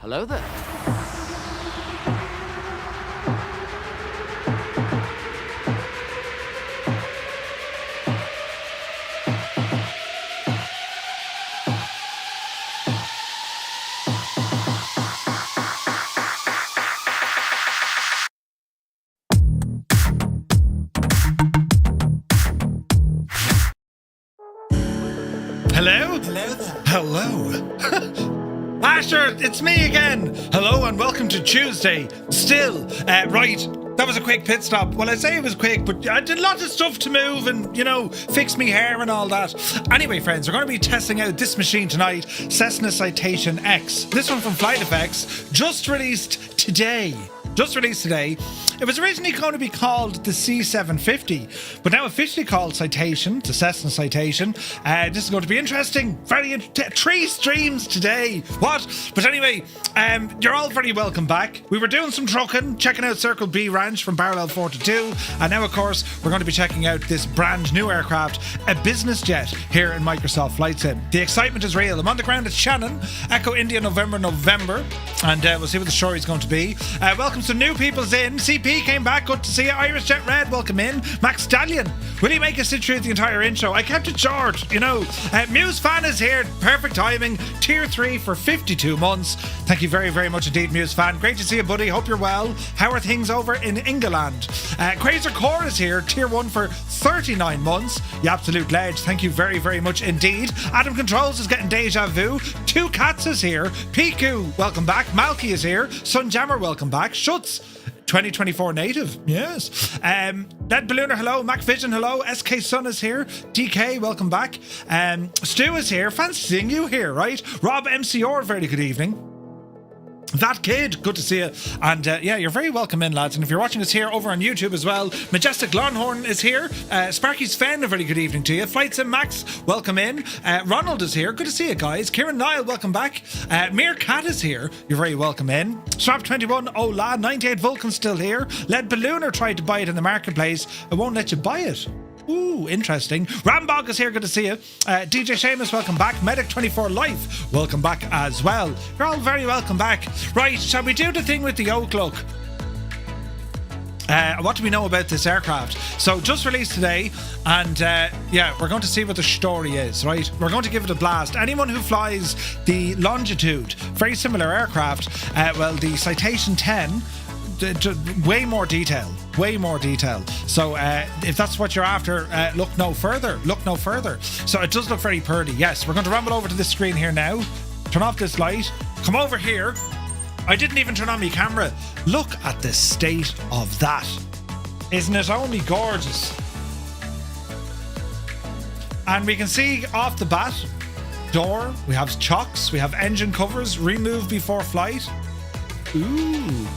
Hello there. Hello? Hello there. Hello. Asher, it's me again. Hello and welcome to Tuesday. Still, right, that was a quick pit stop. Well, I say it was quick, but I did lots of stuff to move and, you know, fix me hair and all that. Anyway, friends, we're going to be testing out this machine tonight, Cessna Citation X. This one from FlightFX, just released today. It was originally going to be called the C750, but now officially called Citation, the Cessna Citation. This is going to be interesting. Three streams today. What? But anyway, you're all very welcome back. We were doing some trucking, checking out Circle B Ranch from Parallel 42, and now, of course, we're going to be checking out this brand new aircraft, a business jet here in Microsoft Flight Sim. The excitement is real. I'm on the ground at Shannon, Echo India November, and we'll see what the story is going to be. Welcome some new people's in. CP came back, good to see you. Irish Jet Red, welcome in. Max Stallion, will he make us sit through the entire intro? I kept it short, you know. Muse Fan is here, perfect timing. Tier 3 for 52 months. Thank you very, very much indeed, Muse Fan. Great to see you, buddy. Hope you're well. How are things over in England? Crazer Core is here, Tier 1 for 39 months. You absolute ledge. Thank you very, very much indeed. Adam Controls is getting deja vu. Two Cats is here. Piku, welcome back. Malky is here. Sunjammer, welcome back. Schutz, 2024 native, yes. Dead Ballooner, hello. Mac Vision, hello. SK Sun is here. DK, welcome back. Stu is here. Fancy seeing you here, right? Rob MCR, very good evening. That Kid, good to see you. And yeah, you're very welcome in, lads. And if you're watching us here over on YouTube as well, Majestic Longhorn is here. Sparky's Fen, a very good evening to you. Flight Sim Max, welcome in. Ronald is here, good to see you guys. Kieran Niall, welcome back. Mere Cat is here, you're very welcome in. Swap21, Ola, 98 Vulcan still here. Lead Ballooner tried to buy it in the marketplace, it won't let you buy it. Ooh, interesting. Rambog is here, good to see you. DJ Seamus, welcome back. Medic24 Life, welcome back as well. You're all very welcome back. Right, shall we do the thing with the oak look? What do we know about this aircraft? So, just released today, and yeah, we're going to see what the story is, right? We're going to give it a blast. Anyone who flies the Longitude, very similar aircraft, well, the Citation 10, way more detail. So if that's what you're after, look no further. So it does look very purdy. Yes, we're going to ramble over to this screen here now. Turn off this light. Come over here. I didn't even turn on my camera. Look at the state of that. Isn't it only gorgeous? And we can see off the bat, door, we have chocks, we have engine covers, remove before flight. Ooh.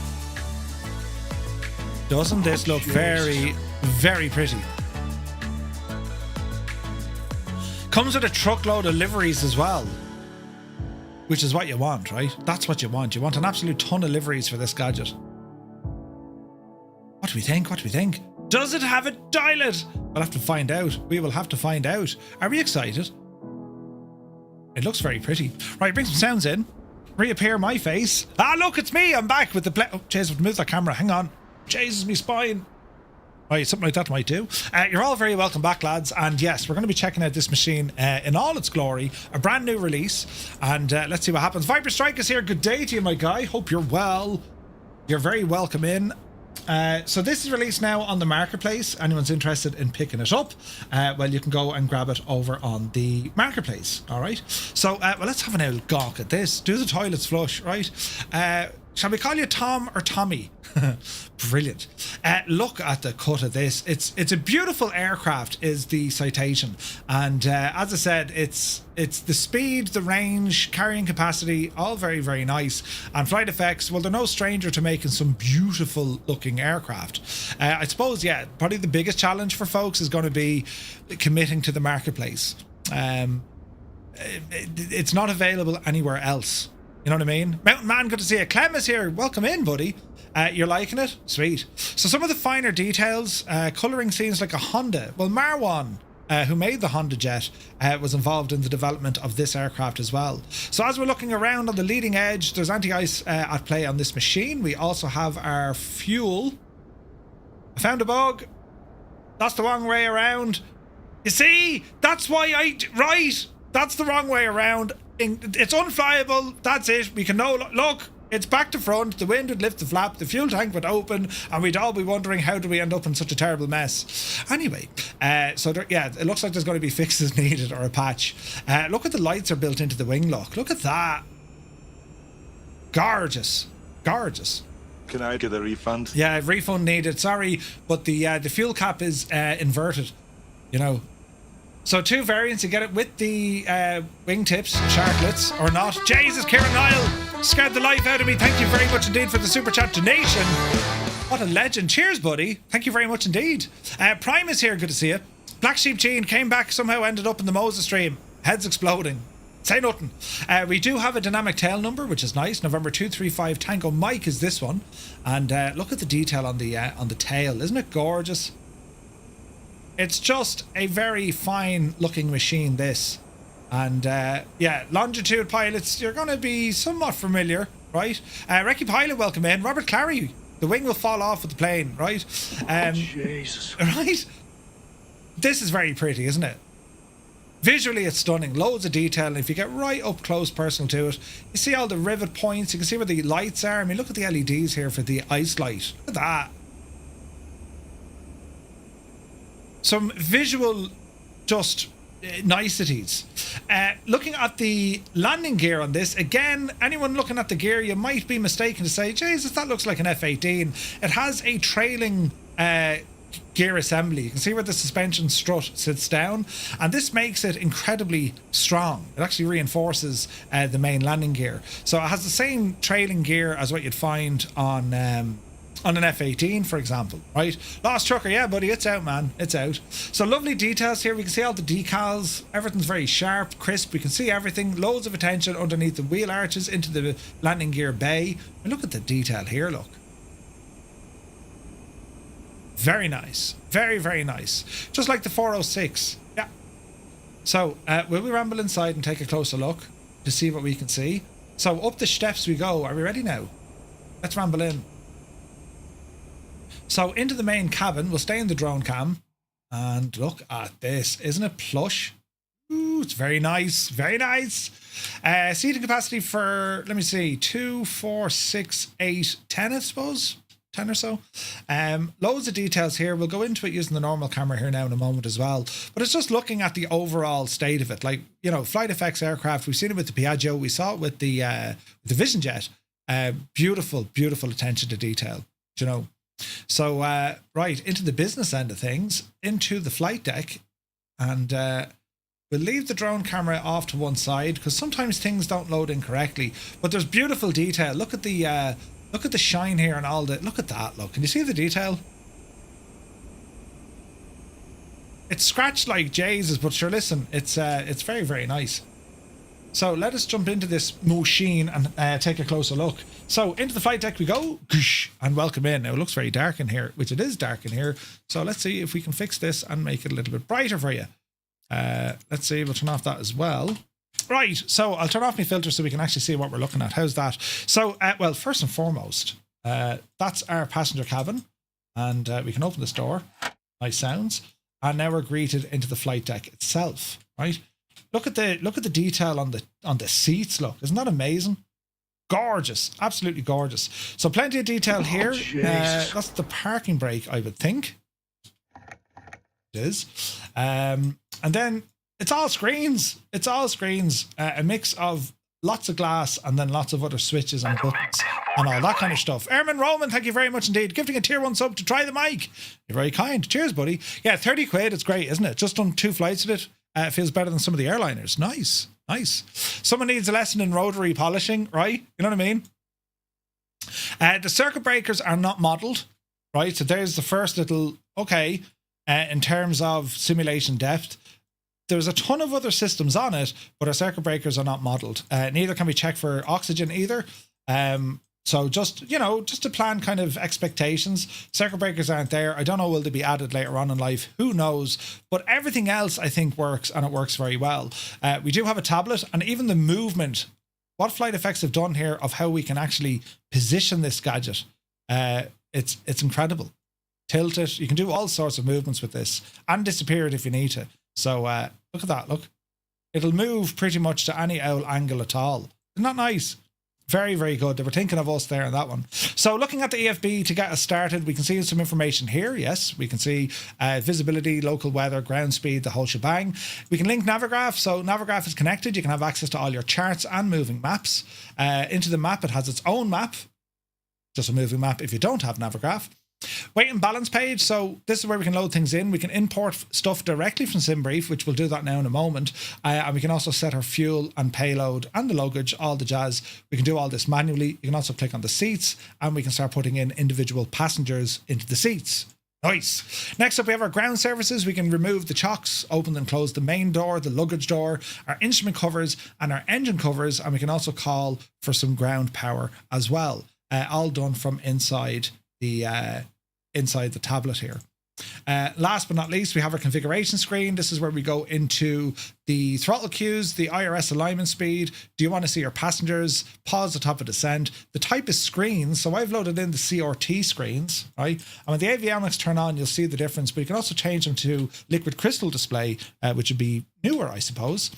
Doesn't this look very, very pretty? Comes with a truckload of liveries as well, which is what you want, right? That's what you want. You want an absolute ton of liveries for this gadget. What do we think? Does it have a toilet? We'll have to find out. We will have to find out. Are we excited? It looks very pretty. Right, bring some sounds in. Reappear my face. Ah, look, it's me. I'm back with the oh, jeez, I've moved that camera. Hang on. Jesus, me spine. Right, something like that might do. You're all very welcome back, lads. And yes, we're going to be checking out this machine in all its glory. A brand new release. And let's see what happens. Viper Strike is here. Good day to you, my guy. Hope you're well. You're very welcome in. So this is released now on the marketplace. Anyone's interested in picking it up, well, you can go and grab it over on the marketplace. All right. So well, let's have an old gawk at this. Do the toilets flush, right? Shall we call you Tom or Tommy? Brilliant. Look at the cut of this. It's a beautiful aircraft, is the Citation, and as I said, it's the speed, the range, carrying capacity, all very, very nice. And FlightFX, well, they're no stranger to making some beautiful looking aircraft. I suppose, yeah, probably the biggest challenge for folks is going to be committing to the marketplace. It's not available anywhere else. You know what I mean? Mountain Man, good to see you. Clem is here. Welcome in, buddy. You're liking it? Sweet. So some of the finer details, colouring seems like a Honda. Well, Marwan, who made the Honda Jet, was involved in the development of this aircraft as well. So as we're looking around on the leading edge, there's anti-ice at play on this machine. We also have our fuel. I found a bug. That's the wrong way around. You see, that's why right, that's the wrong way around. It's unflyable. That's it. We can look. It's back to front. The wind would lift the flap. The fuel tank would open, and we'd all be wondering how do we end up in such a terrible mess. Anyway, so it looks like there's going to be fixes needed or a patch. Look at the lights are built into the wing look. Look at that. Gorgeous, gorgeous. Can I get a refund? Yeah, refund needed. Sorry, but the fuel cap is inverted. You know. So 2 variants, you get it with the wingtips, sharklets, or not. Jesus, Kieran Niall scared the life out of me. Thank you very much indeed for the super chat donation. What a legend. Cheers, buddy. Thank you very much indeed. Prime is here. Good to see you. Black Sheep Gene came back, somehow ended up in the Moses stream. Heads exploding. Say nothing. We do have a dynamic tail number, which is nice. November 235 Tango Mike is this one. And look at the detail on the tail. Isn't it gorgeous? It's just a very fine looking machine, this. And yeah, longitude pilots, you're going to be somewhat familiar, right? Recce Pilot, welcome in. Robert Clary, the wing will fall off with the plane, right? Jesus. Right? This is very pretty, isn't it? Visually, it's stunning. Loads of detail. And if you get right up close personal to it, you see all the rivet points. You can see where the lights are. I mean, look at the LEDs here for the ice light. Look at that. Some visual just niceties. Looking at the landing gear on this, again, anyone looking at the gear, you might be mistaken to say, Jesus, that looks like an F-18. It has a trailing gear assembly. You can see where the suspension strut sits down, and this makes it incredibly strong. It actually reinforces the main landing gear. So it has the same trailing gear as what you'd find on an F-18, for example, right? Lost Trucker, yeah, buddy, it's out, man. It's out. So lovely details here. We can see all the decals. Everything's very sharp, crisp. We can see everything. Loads of attention underneath the wheel arches into the landing gear bay. And look at the detail here, look. Very nice. Very, very nice. Just like the 406. Yeah. So, will we ramble inside and take a closer look to see what we can see? So, up the steps we go. Are we ready now? Let's ramble in. So into the main cabin, we'll stay in the drone cam, and look at this. Isn't it plush? Ooh, it's very nice. Very nice. Seating capacity for, let me see, 2, 4, 6, 8, 10, I suppose. 10 or so. Loads of details here. We'll go into it using the normal camera here now in a moment as well. But it's just looking at the overall state of it. Like, you know, FlightFX aircraft, we've seen it with the Piaggio. We saw it with the Vision Jet. Beautiful, beautiful attention to detail, you know. So, right, into the business end of things, into the flight deck, and we'll leave the drone camera off to one side because sometimes things don't load incorrectly, but there's beautiful detail. Look at the shine here and all the, look at that, look. Can you see the detail? It's scratched like Jesus, but sure, listen, it's very, very nice. So let us jump into this machine and take a closer look. So into the flight deck we go, and welcome in. Now it looks very dark in here, which it is dark in here. So let's see if we can fix this and make it a little bit brighter for you. Let's see, we'll turn off that as well. Right, so I'll turn off my filter so we can actually see what we're looking at. How's that? So, well, first and foremost, that's our passenger cabin, and we can open this door. Nice sounds. And now we're greeted into the flight deck itself, right? Look at the detail on the seats. Look, isn't that amazing? Gorgeous, absolutely gorgeous. So plenty of detail here. That's the parking brake, I would think. It is. And then it's all screens. It's all screens. A mix of lots of glass and then lots of other switches and buttons and all that kind of stuff. Airman Roman, thank you very much indeed. Gifting a tier 1 sub to try the mic. You're very kind. Cheers, buddy. Yeah, 30 quid. It's great, isn't it? Just done 2 flights with it. It feels better than some of the airliners. Nice, nice. Someone needs a lesson in rotary polishing, right? You know what I mean? The circuit breakers are not modelled, right? So there's the first little, okay, in terms of simulation depth. There's a ton of other systems on it, but our circuit breakers are not modelled. Neither can we check for oxygen either. So just, you know, just to plan kind of expectations. Circuit breakers aren't there. I don't know, will they be added later on in life? Who knows? But everything else I think works, and it works very well. We do have a tablet, and even the movement, what FlightFX have done here of how we can actually position this gadget, it's incredible. Tilt it. You can do all sorts of movements with this and disappear it if you need to. So look at that. Look, it'll move pretty much to any old angle at all. Isn't that nice? Very, very good. They were thinking of us there on that one. So looking at the EFB to get us started, we can see some information here. Yes, we can see visibility, local weather, ground speed, the whole shebang. We can link Navigraph. So Navigraph is connected. You can have access to all your charts and moving maps. Into the map, it has its own map. Just a moving map if you don't have Navigraph. Weight and balance page. So this is where we can load things in. We can import stuff directly from SimBrief, which we'll do that now in a moment. And we can also set our fuel and payload and the luggage, all the jazz. We can do all this manually. You can also click on the seats and we can start putting in individual passengers into the seats. Nice. Next up, we have our ground services. We can remove the chocks, open and close the main door, the luggage door, our instrument covers and our engine covers. And we can also call for some ground power as well. All done from inside the tablet here. Last but not least, we have our configuration screen. This is where we go into the throttle cues, the IRS alignment speed. Do you want to see your passengers? Pause the top of descent. The type of screens. So I've loaded in the CRT screens, right? And when the avionics turn on, you'll see the difference, but you can also change them to liquid crystal display, which would be newer, I suppose.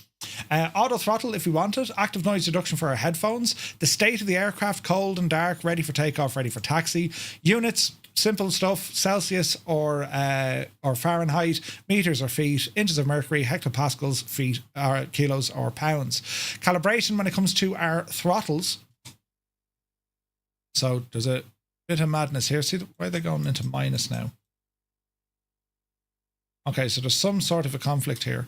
Auto throttle if we want it. Active noise reduction for our headphones. The state of the aircraft, cold and dark, ready for takeoff, ready for taxi. Units, simple stuff, Celsius or Fahrenheit, meters or feet, inches of mercury, hectopascals, feet, or kilos or pounds. Calibration when it comes to our throttles. So there's a bit of madness here. See, why are they going into minus now? Okay, so there's some sort of a conflict here.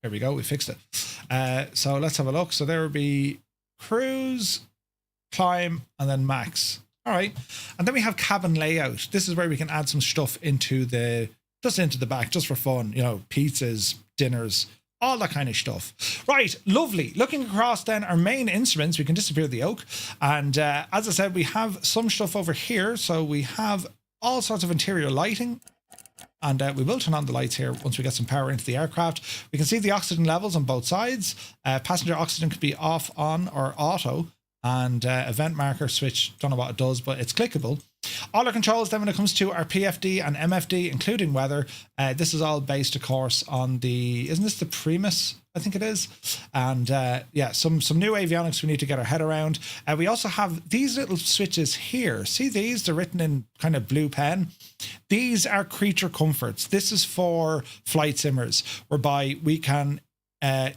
There we go, we fixed it. So let's have a look. So there would be cruise, climb, and then max. All right. And then we have cabin layout. This is where we can add some stuff into the back, just for fun, you know, pizzas, dinners, all that kind of stuff. Right. Lovely. Looking across then our main instruments, we can disappear the yoke. And as I said, we have some stuff over here. So we have all sorts of interior lighting. And we will turn on the lights here once we get some power into the aircraft. We can see the oxygen levels on both sides. Passenger oxygen could be off, on, or auto. And event marker switch, don't know what it does, but it's clickable. All our controls then when it comes to our PFD and MFD, including weather, this is all based, of course, on the, isn't this the Primus? I think it is. And yeah, some new avionics we need to get our head around. We also have these little switches here. See these? They're written in kind of blue pen. These are creature comforts. This is for flight simmers, whereby we can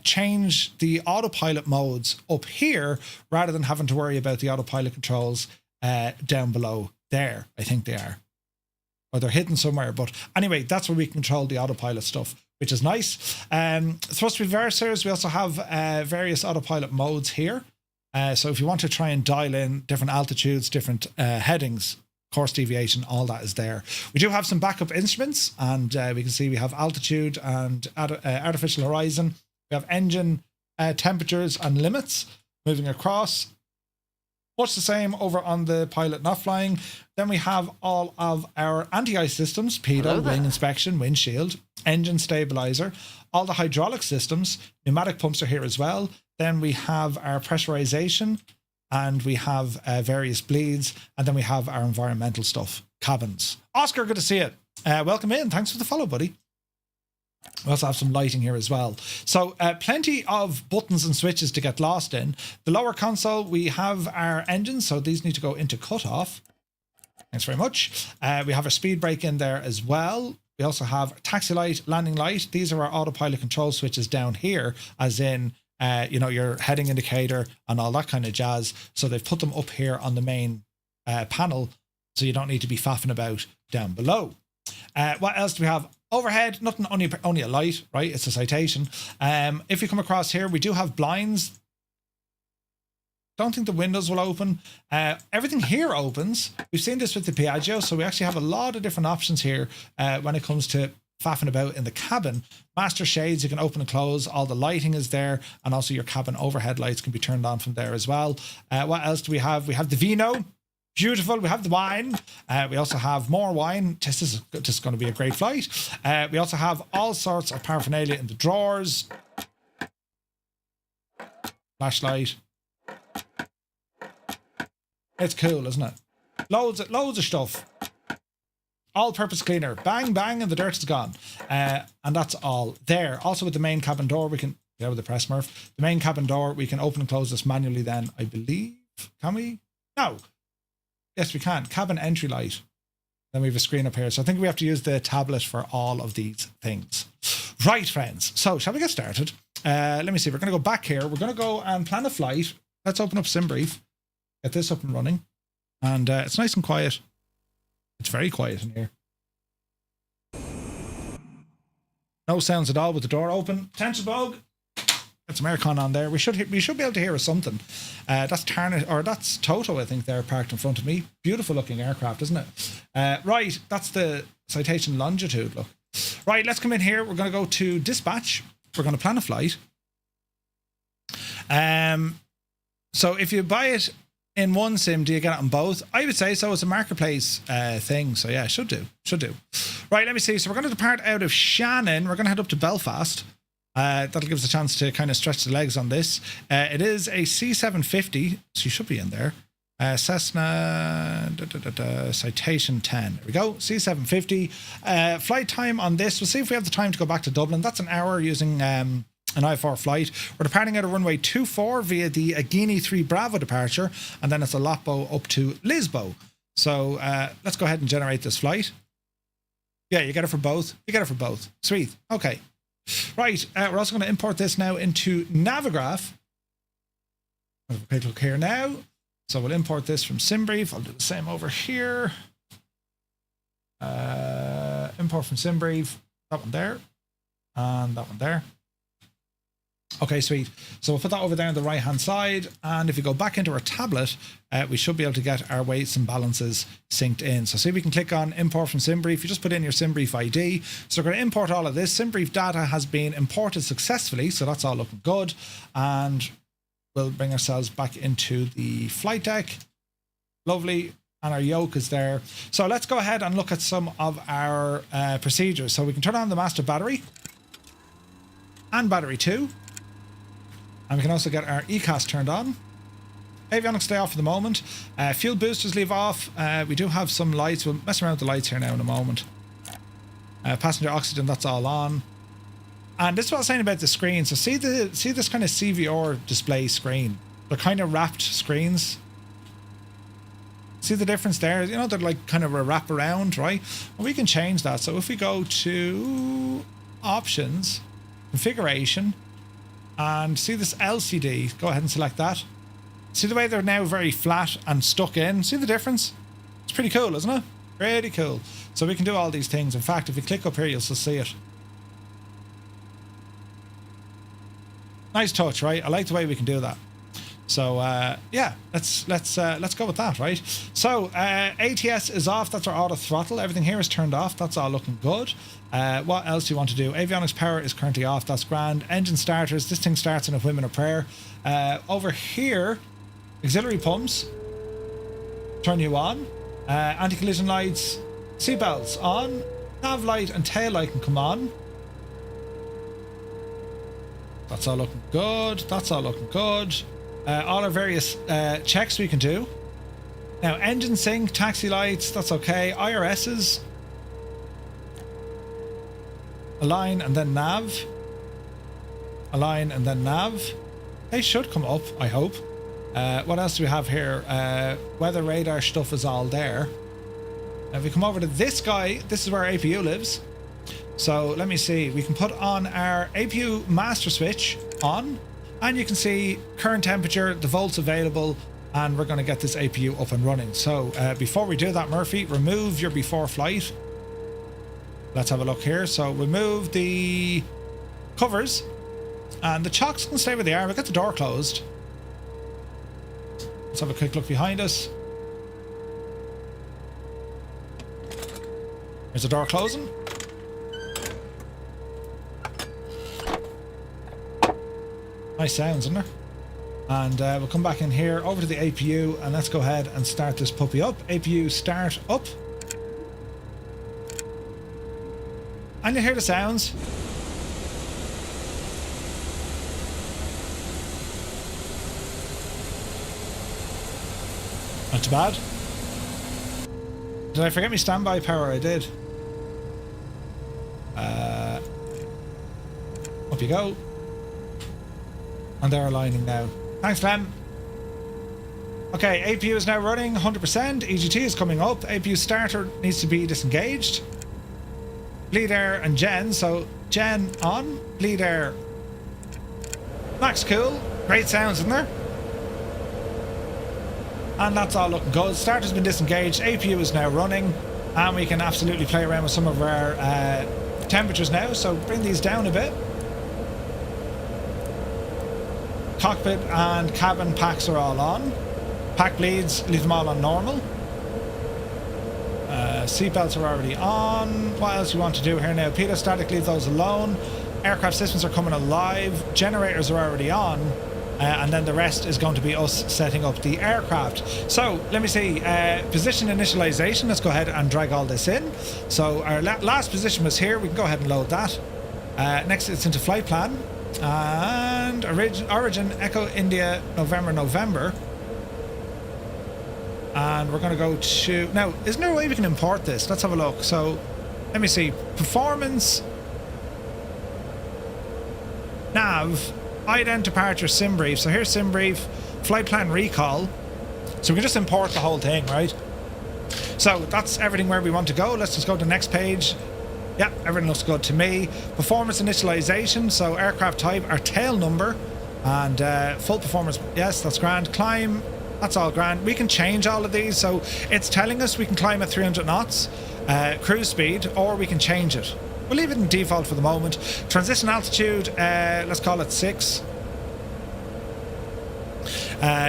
change the autopilot modes up here rather than having to worry about the autopilot controls down below there. I think they are, or they're hidden somewhere, but anyway, that's where we control the autopilot stuff, which is nice. Thrust reversers, we also have various autopilot modes here, so if you want to try and dial in different altitudes, different headings, course deviation, all that is there. We do have some backup instruments, and we can see we have altitude and artificial horizon. We have engine temperatures and limits moving across. Much the same over on the pilot not flying. Then we have all of our anti-ice systems, PEDO, wing inspection, windshield, engine stabilizer, all the hydraulic systems, pneumatic pumps are here as well. Then we have our pressurization, and we have various bleeds, and then we have our environmental stuff, cabins. Oscar, good to see you. Welcome in. Thanks for the follow, buddy. We also have some lighting here as well. So plenty of buttons and switches to get lost in. The lower console, we have our engines, so these need to go into cutoff. Thanks very much. We have a speed brake in there as well. We also have taxi light, landing light. These are our autopilot control switches down here, as in, you know, your heading indicator and all that kind of jazz. So they've put them up here on the main panel, so you don't need to be faffing about down below. What else do we have? Overhead, nothing, only a light, right? It's a Citation. If you come across here, we do have blinds. Don't think the windows will open. Everything here opens. We've seen this with the Piaggio, so we actually have a lot of different options here when it comes to faffing about in the cabin. Master shades, you can open and close. All the lighting is there, and also your cabin overhead lights can be turned on from there as well. What else do we have? We have the vino. Beautiful. We have the wine. We also have more wine. This is going to be a great flight. We also have all sorts of paraphernalia in the drawers. Flashlight. It's cool, isn't it? Loads of stuff. All-purpose cleaner. Bang, bang, and the dirt is gone. And that's all there. Also with the main cabin door, we can... Yeah, with the press Murph. The main cabin door, we can open and close this manually then, I believe. Can we? No. Yes, we can. Cabin entry light. Then we have a screen up here. So I think we have to use the tablet for all of these things. Right, friends. So shall we get started? Let me see. We're going to go back here. We're going to go and plan a flight. Let's open up SimBrief. Get this up and running. And it's nice and quiet. It's very quiet in here. No sounds at all with the door open. Attention, bug. Get some aircon on there. We should be able to hear something. That's that's Toto, I think, there parked in front of me. Beautiful looking aircraft, isn't it? Right, that's the Citation Longitude. Look. Right, let's come in here. We're going to go to dispatch. We're going to plan a flight. So if you buy it in one sim, do you get it on both? I would say so. It's a marketplace thing. So yeah, should do. Right, let me see. So we're going to depart out of Shannon. We're going to head up to Belfast. That'll give us a chance to kind of stretch the legs on this. It is a C750, so you should be in there. Cessna Citation 10. There we go. C750. Flight time on this. We'll see if we have the time to go back to Dublin. That's an hour using an I4 flight. We're departing out of runway 24 via the EINN 3 Bravo departure, and then it's a Lotbo up to Lisbo. So let's go ahead and generate this flight. Yeah, you get it for both. Sweet. Okay. Right. We're also going to import this now into Navigraph. Have a quick look here now. So we'll import this from SimBrief. I'll do the same over here. Import from SimBrief. That one there. And that one there. Okay, sweet. So we'll put that over there on the right-hand side. And if we go back into our tablet, we should be able to get our weights and balances synced in. So see, we can click on import from SimBrief. You just put in your SimBrief ID. So we're going to import all of this. SimBrief data has been imported successfully. So that's all looking good. And we'll bring ourselves back into the flight deck. Lovely. And our yoke is there. So let's go ahead and look at some of our procedures. So we can turn on the master battery and battery 2. And we can also get our ECAS turned on. Avionics stay off for the moment. Fuel boosters leave off. We do have some lights. We'll mess around with the lights here now in a moment. Passenger oxygen, that's all on. And this is what I was saying about the screen. So see this kind of CVR display screen. They're kind of wrapped screens. See the difference there? You know, they're like kind of a wrap around, right? And we can change that. So if we go to options, configuration, and see this LCD, go ahead and select that. See the way they're now very flat and stuck in? See the difference? It's pretty cool, isn't it? Pretty cool. So we can do all these things. In fact, if you click up here, you'll still see it. Nice touch, right? I like the way we can do that. So yeah, let's go with that, right? So ATS is off. That's our auto throttle. Everything here is turned off. That's all looking good. What else do you want to do? Avionics power is currently off. That's grand. Engine starters. This thing starts in a whim and a prayer. Over here, auxiliary pumps. Turn you on. Anti-collision lights. Seatbelts on. Nav light and tail light can come on. That's all looking good. All our various checks we can do. Now, engine sync, taxi lights, that's okay. IRSs. Align and then nav. Align and then nav. They should come up, I hope. What else do we have here? Weather radar stuff is all there. Now, if we come over to this guy, this is where our APU lives. So let me see. We can put on our APU master switch on. And you can see current temperature, the volts available, and we're going to get this APU up and running. So before we do that, Murphy, remove your before flight. Let's have a look here. So remove the covers, and the chocks can stay where they are. We'll get the door closed. Let's have a quick look behind us. There's the door closing. Nice sounds, isn't there? And we'll come back in here over to the APU and let's go ahead and start this puppy up. APU start up. And you hear the sounds. Not too bad. Did I forget my standby power? I did. Up you go. And they're aligning now. Thanks, Clem. Okay, APU is now running 100%. EGT is coming up. APU starter needs to be disengaged. Bleed air and Jen. So Jen on. Bleed air. Max cool. Great sounds, isn't there? And that's all looking good. Starter's been disengaged. APU is now running. And we can absolutely play around with some of our temperatures now. So bring these down a bit. Cockpit and cabin packs are all on. Pack bleeds, leave them all on normal. Seatbelts are already on. What else you want to do here now? Pitot-static, leave those alone. Aircraft systems are coming alive. Generators are already on. And then the rest is going to be us setting up the aircraft. So let me see, position initialization. Let's go ahead and drag all this in. So our last position was here. We can go ahead and load that. Next it's into flight plan. And origin Echo India November. And we're going to go to... Now, isn't there a way we can import this? Let's have a look. So, let me see. Performance. Nav. IDEN departure sim brief. So here's sim brief. Flight plan recall. So we can just import the whole thing, right? So that's everything where we want to go. Let's just go to the next page. Yeah, everything looks good to me. Performance initialization. So aircraft type, our tail number. And full performance. Yes, that's grand. Climb. That's all grand. We can change all of these. So it's telling us we can climb at 300 knots. Cruise speed. Or we can change it. We'll leave it in default for the moment. Transition altitude, let's call it 6.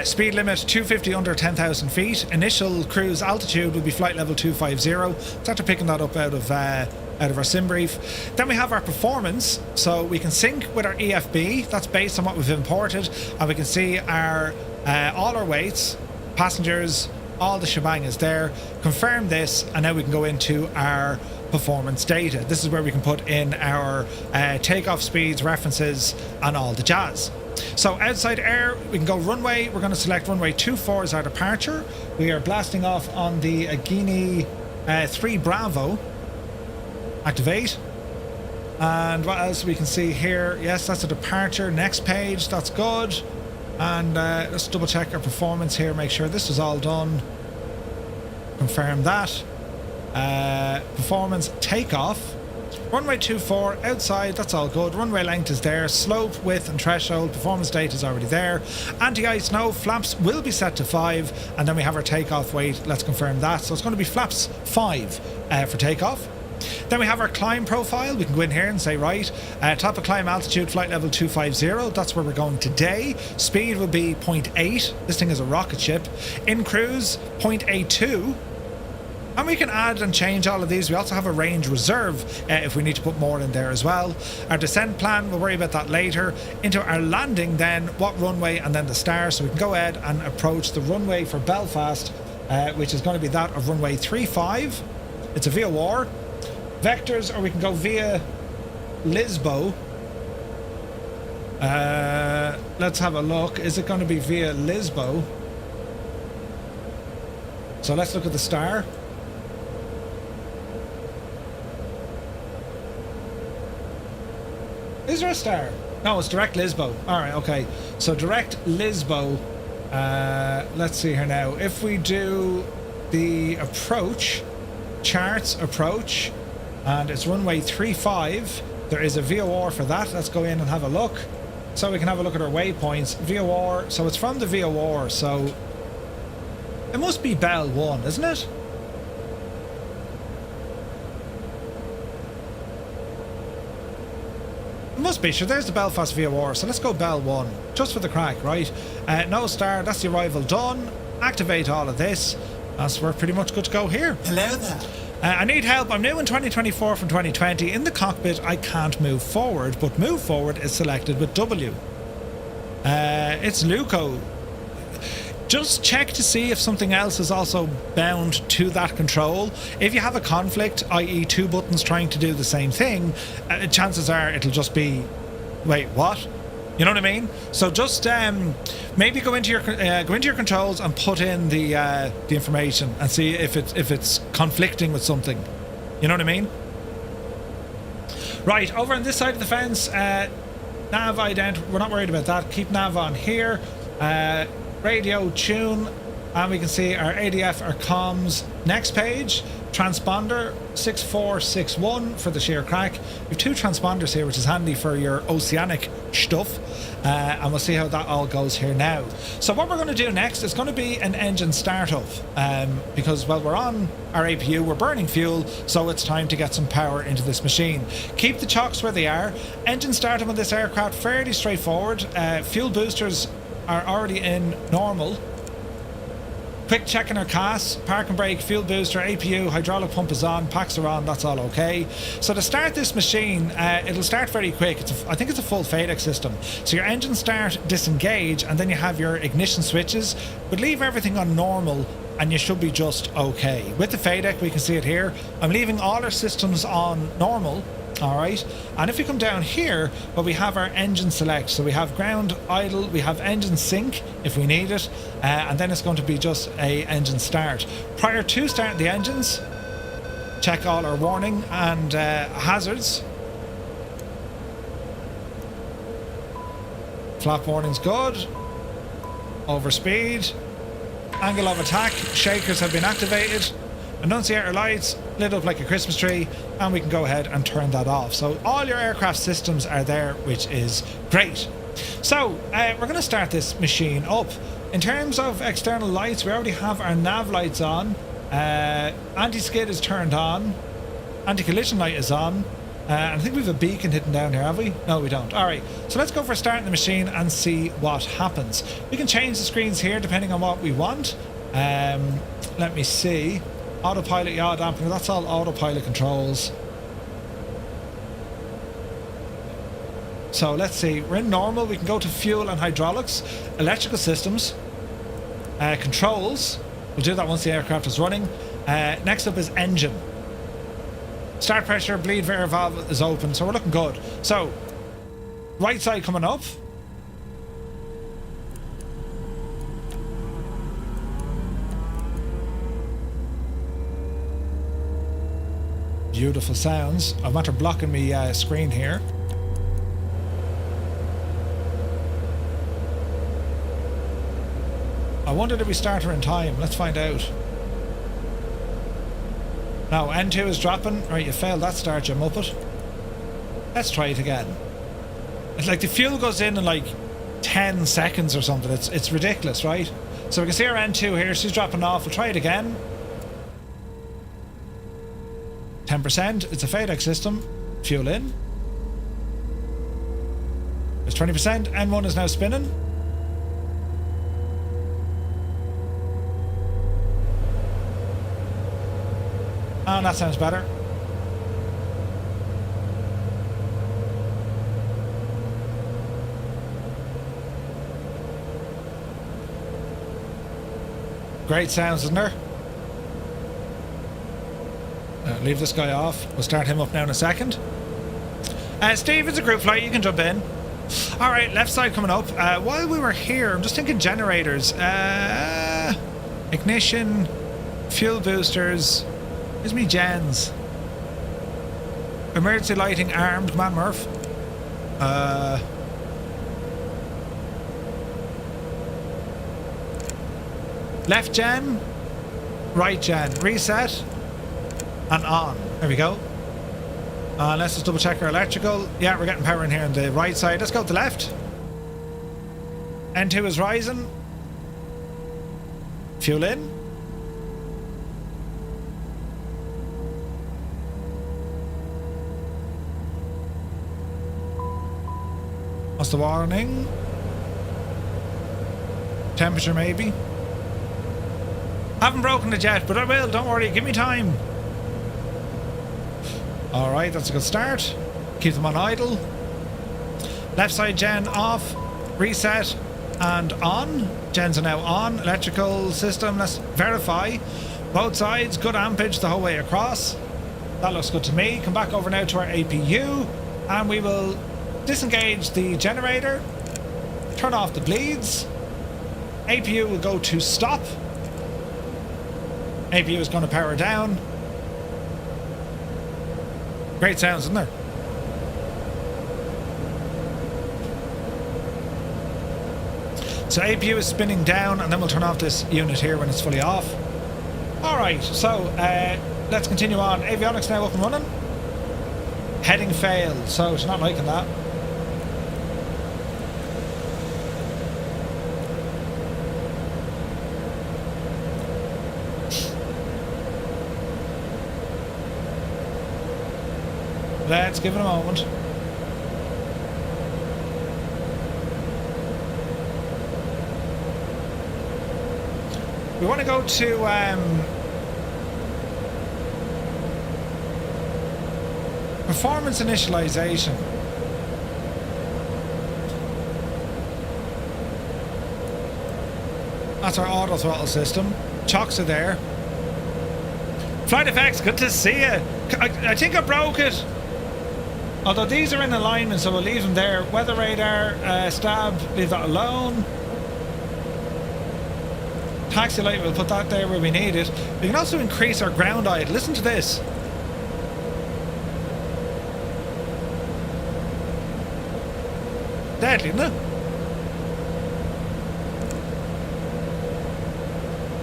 Speed limit 250 under 10,000 feet. Initial cruise altitude will be flight level 250. After picking that up out of our sim brief. Then we have our performance, so we can sync with our EFB. That's based on what we've imported, and we can see our all our weights, passengers, all the shebang is there. Confirm this, and now we can go into our performance data. This is where we can put in our takeoff speeds, references, and all the jazz. So outside air, we can go runway. We're going to select runway 24 as our departure. We are blasting off on the EINN 3 Bravo. Activate. And what else we can see here? Yes, that's a departure. Next page, that's good. And let's double check our performance here, make sure this is all done. Confirm that. Performance takeoff. Runway 24 outside, that's all good. Runway length is there. Slope, width and threshold. Performance data is already there. Anti-ice no. Flaps will be set to 5. And then we have our takeoff weight. Let's confirm that. So it's going to be flaps 5 for takeoff. Then we have our climb profile. We can go in here and say, right, top of climb altitude, flight level 250. That's where we're going today. Speed will be 0.8. This thing is a rocket ship. In cruise, 0.82. And we can add and change all of these. We also have a range reserve if we need to put more in there as well. Our descent plan, we'll worry about that later. Into our landing then, what runway and then the star. So we can go ahead and approach the runway for Belfast, which is going to be that of runway 35. It's a VOR. Vectors, or we can go via Lisbo. Let's have a look. Is it going to be via Lisbo? So let's look at the star. Is there a star? No, it's direct Lisbo. Alright, okay. So direct Lisbo. Let's see here now. If we do the approach, charts approach, and it's runway 35, there is a VOR for that. Let's go in and have a look. So we can have a look at our waypoints. VOR, so it's from the VOR, so it must be Bell 1, isn't it? It must be, sure, there's the Belfast VOR, so let's go Bell 1, just for the crack, right? No star, that's the arrival done. Activate all of this. We're pretty much good to go here. Hello there. I need help. I'm new in 2024 from 2020. In the cockpit, I can't move forward, but move forward is selected with W. It's Luco. Just check to see if something else is also bound to that control. If you have a conflict, i.e. two buttons trying to do the same thing, chances are it'll just be, wait, what? You know what I mean? So just maybe go into your controls and put in the information and see if it's conflicting with something. You know what I mean? Right, over on this side of the fence, nav ident. We're not worried about that. Keep nav on here. Radio tune, and we can see our ADF, our comms. Next page, transponder 6461 for the sheer crack. We have two transponders here, which is handy for your oceanic stuff, and we'll see how that all goes here now. So what we're going to do next is going to be an engine startup, because while we're on our APU, we're burning fuel, so it's time to get some power into this machine. Keep the chocks where they are. Engine startup on this aircraft, fairly straightforward. Fuel boosters are already in normal. Quick check in our CAS, park and brake, fuel booster, APU, hydraulic pump is on, packs are on, that's all okay. So to start this machine, it'll start very quick. I think it's a full FADEC system. So your engine start, disengage, and then you have your ignition switches, but leave everything on normal and you should be just okay. With the FADEC, we can see it here. I'm leaving all our systems on normal. Alright, and if you come down here, well, we have our engine select. So we have ground idle, we have engine sync if we need it, and then it's going to be just a engine start. Prior to starting the engines, check all our warning and hazards. Flap warning's good. Overspeed. Angle of attack, shakers have been activated. Annunciator lights lit up like a Christmas tree, and we can go ahead and turn that off. So all your aircraft systems are there, which is great. So we're going to start this machine up. In terms of external lights, we already have our nav lights on. Anti-skid is turned on. Anti-collision light is on. And I think we have a beacon hidden down here, have we? No, we don't. Alright, so let's go for starting the machine and see what happens. We can change the screens here depending on what we want. Let me see. Autopilot, yaw dampener, that's all autopilot controls. So let's see, we're in normal. We can go to fuel and hydraulics, electrical systems, controls. We'll do that once the aircraft is running. Next up is engine. Start pressure, bleed air valve is open, so we're looking good. So, right side coming up. Beautiful sounds. I'm after blocking my screen here. I wonder if we start her in time. Let's find out. Now, N2 is dropping. Right, you failed that start, you muppet. Let's try it again. It's like the fuel goes in like 10 seconds or something. It's ridiculous, right? So we can see our N2 here. She's dropping off. We'll try it again. 10%. It's a FADEC system. Fuel in. There's 20%. N1 is now spinning. Oh, that sounds better. Great sounds, isn't there? Leave this guy off. We'll start him up now in a second. Steve, it's a group flight. You can jump in. Alright, left side coming up. While we were here, I'm just thinking generators. Ignition, fuel boosters. Here's me gens. Emergency lighting armed. Come on, Murph. Left gen. Right gen. Reset. And on. There we go. Let's just double check our electrical. Yeah, we're getting power in here on the right side. Let's go to the left. N2 is rising. Fuel in. What's the warning? Temperature maybe. Haven't broken it yet, but I will. Don't worry. Give me time. Alright, that's a good start. Keep them on idle. Left side gen off. reset and on. Gens are now on. Electrical system, let's verify. Both sides, good ampage the whole way across. That looks good to me. Come back over now to our APU and we will disengage the generator, turn off the bleeds. APU will go to stop. APU is going to power down. Great sounds, isn't there? So APU is spinning down and then we'll turn off this unit here when it's fully off. Alright, so let's continue on. Avionics now up and running. Heading failed, so it's not liking that. Let's give it a moment. We want to go to performance initialization. That's our auto throttle system. Chocks are there. FlightFX, good to see you. I think I broke it. Although these are in alignment, so we'll leave them there. Weather radar, stab, leave that alone. Taxi light, we'll put that there where we need it. We can also increase our ground height. Listen to this. Deadly, isn't it?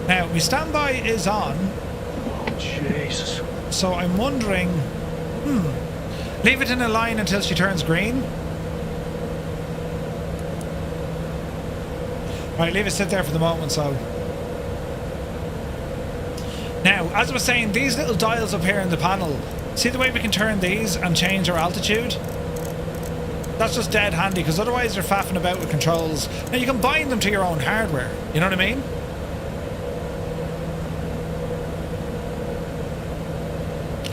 Now, my standby is on. Oh, Jesus. So I'm wondering... Leave it in a line until she turns green. Right, leave it sit there for the moment, so... Now, as I was saying, these little dials up here in the panel, see the way we can turn these and change our altitude? That's just dead handy, because otherwise you're faffing about with controls. Now, you can bind them to your own hardware, you know what I mean?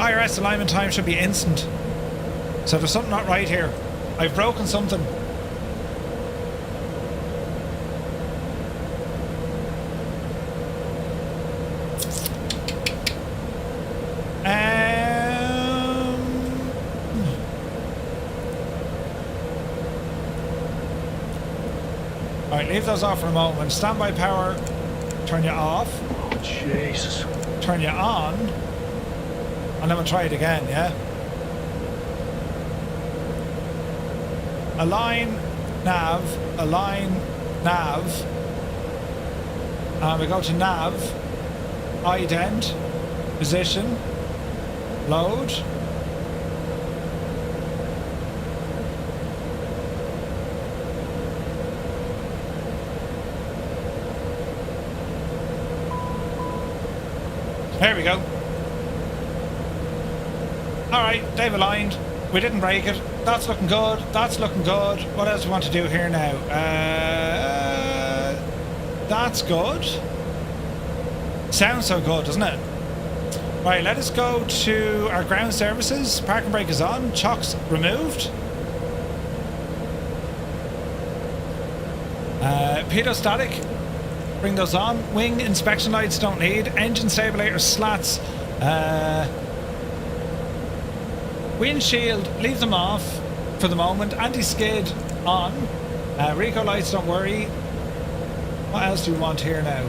IRS alignment time should be instant. So there's something not right here. I've broken something. Alright, leave those off for a moment. Standby power, turn you off. Oh, Jesus. Turn you on. And then we'll try it again, yeah? Align, nav, and we go to nav, ident, position, load. There we go. Alright, they've aligned. We didn't break it. That's looking good. That's looking good. What else do we want to do here now? That's good. Sounds so good, doesn't it? Right, let us go to our ground services. Parking brake is on. Chocks removed. Pedostatic. Bring those on. Wing inspection lights don't need. Engine stabilizer slats. Windshield, leave them off for the moment. Anti-skid on. Reco lights, don't worry. What else do we want here now?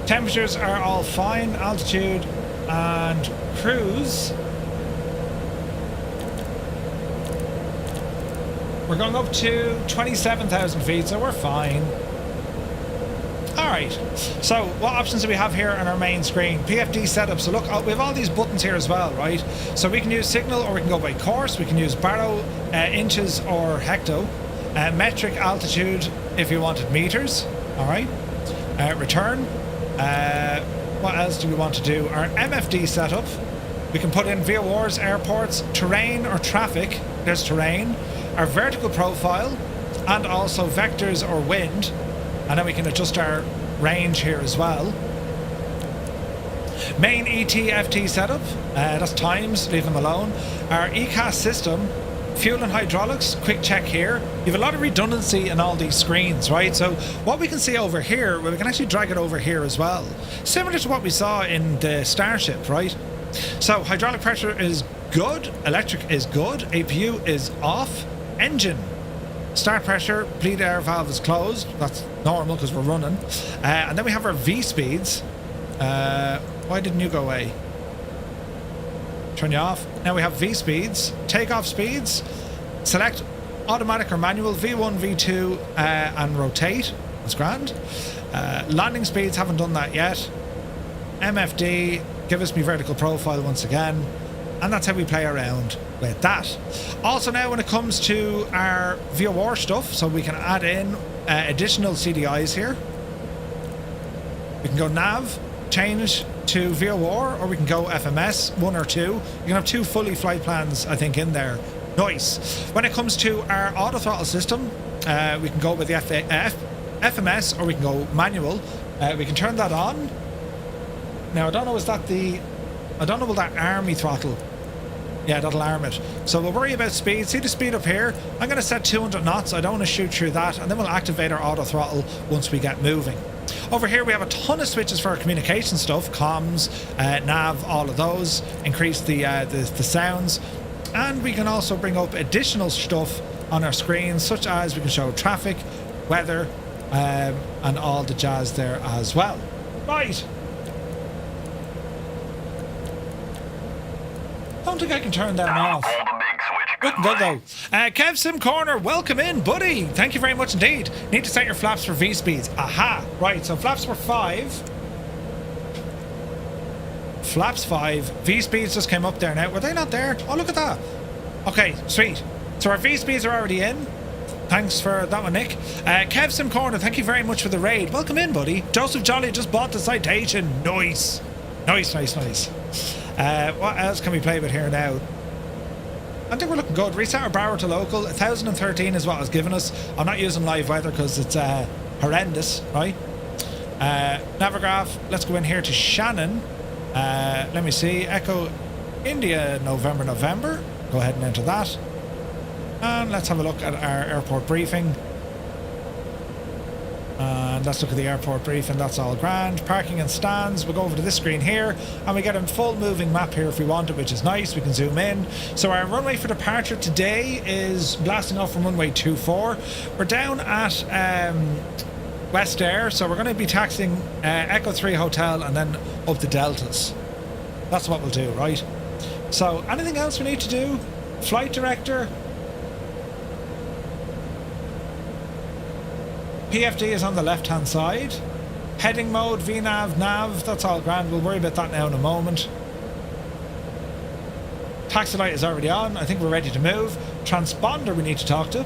Temperatures are all fine. Altitude and cruise. We're going up to 27,000 feet, so we're fine. Alright, so what options do we have here on our main screen? PFD setup. So look, we have all these buttons here as well, right? So we can use signal or we can go by course. We can use baro, inches or hecto. Metric altitude if you wanted meters. Alright. Return. What else do we want to do? Our MFD setup. We can put in VORs, airports, terrain or traffic. There's terrain. Our vertical profile and also vectors or wind. And then we can adjust our range here as well. Main ETFT setup. That's times, leave them alone. Our ECAS system. fuel and hydraulics, quick check here. You have a lot of redundancy in all these screens, right? So what we can see over here, well, we can actually drag it over here as well. Similar to what we saw in the Starship, right? So hydraulic pressure is good, electric is good, APU is off, engine. Start pressure, bleed air valve is closed. That's normal because we're running. And then we have our V speeds. Why didn't you go away? Turn you off. Now we have V speeds, takeoff speeds, select automatic or manual, V1, V2, and rotate. That's grand. Landing speeds, haven't done that yet. MFD, give us me vertical profile once again. And that's how we play around with that. Also now when it comes to our VOR stuff, so we can add in additional CDIs here. We can go nav, change to VOR, or we can go FMS, 1 or 2. You can have 2 fully flight plans, I think, in there. Nice. When it comes to our auto throttle system, we can go with the FMS, or we can go manual. We can turn that on. Now, I don't know, will that arm me throttle? Yeah, that'll arm it. So we'll worry about speed. See the speed up here? I'm going to set 200 knots. I don't want to shoot through that. And then we'll activate our auto throttle once we get moving. Over here we have a ton of switches for our communication stuff, comms, nav, all of those. Increase the sounds, and we can also bring up additional stuff on our screens, such as we can show traffic, weather, and all the jazz there as well. Right. Don't think I can turn that off. Good though. Kev Sim Corner, welcome in, buddy. Thank you very much indeed. Need to set your flaps for V speeds. Aha. Right, so flaps were 5. Flaps 5. V speeds just came up there now. Were they not there? Oh, look at that. Okay, sweet. So our V speeds are already in. Thanks for that one, Nick. Kev Sim Corner, thank you very much for the raid. Welcome in, buddy. Joseph Jolly just bought the Citation. Nice. Nice. What else can we play with here now? I think we're looking good. Reset our barrel to local. 1013 is what it's given us. I'm not using live weather because it's horrendous, right? Navigraph. Let's go in here to Shannon. Let me see. Echo India November. Go ahead and enter that. And let's have a look at our airport briefing. And let's look at the airport briefing. That's all grand. Parking and stands. We'll go over to this screen here, and we get a full moving map here if we want it, which is nice. We can zoom in. So our runway for departure today is blasting off from runway 24. We're down at West Air, so we're going to be taxiing Echo 3 Hotel and then up the Deltas. That's what we'll do, right? So anything else we need to do? Flight director. PFD is on the left hand side. Heading mode, VNav, nav, that's all grand. We'll worry about that now in a moment. Taxi light is already on. I think we're ready to move. Transponder we need to talk to.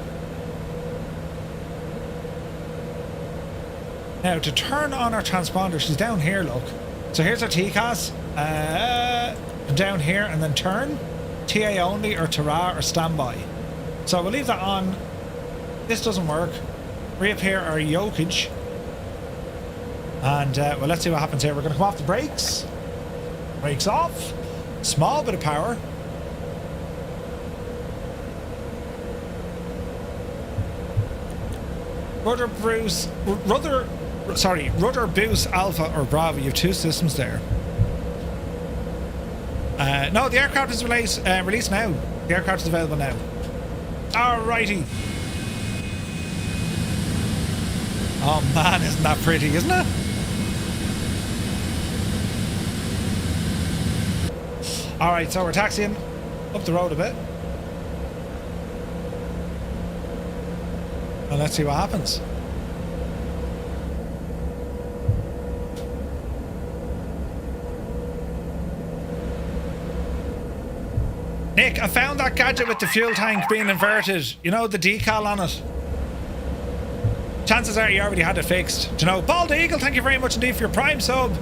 Now to turn on our transponder, she's down here, look. So here's our TCAS. Down here and then turn. TA only or TARA or standby. So we'll leave that on. This doesn't work. Reappear our yokage. And well, let's see what happens here. We're going to come off the brakes. Brakes off. Small bit of power. Rudder boost alpha or bravo. You have 2 systems there. No, the aircraft is released now. The aircraft is available now. Alrighty. Oh man, isn't that pretty, isn't it? Alright, so we're taxiing up the road a bit. And let's see what happens. Nick, I found that gadget with the fuel tank being inverted. You know, the decal on it. Chances are you already had it fixed. Do you know? Bald Eagle, thank you very much indeed for your prime sub.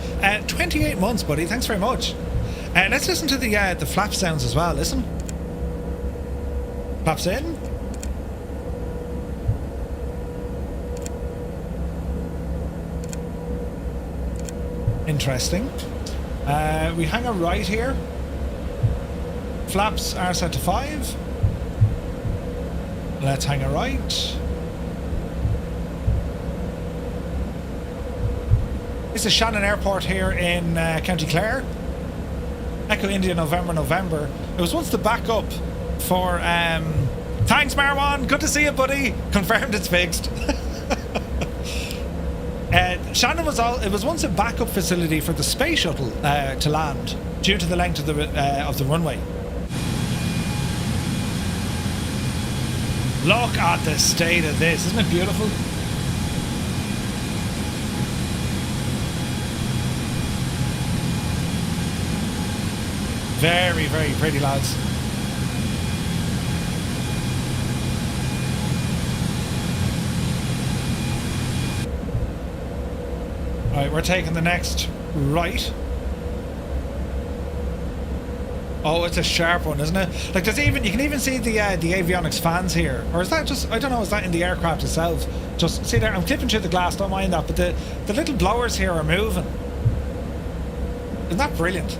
28 months, buddy. Thanks very much. Let's listen to the flap sounds as well. Listen. Flaps in. Interesting. We hang a right here. Flaps are set to 5. Let's hang a right. This is Shannon Airport here in County Clare. Echo India November. It was once the backup for... Thanks, Marwan. Good to see you, buddy. Confirmed it's fixed. Shannon was it was once a backup facility for the space shuttle to land due to the length of the runway. Look at the state of this. Isn't it beautiful? Very, very pretty, lads. Right, we're taking the next right. Oh, it's a sharp one, isn't it? Like, there's even, you can even see the avionics fans here. Or is that just, I don't know, is that in the aircraft itself? Just, see there, I'm clipping through the glass, don't mind that, but the little blowers here are moving. Isn't that brilliant?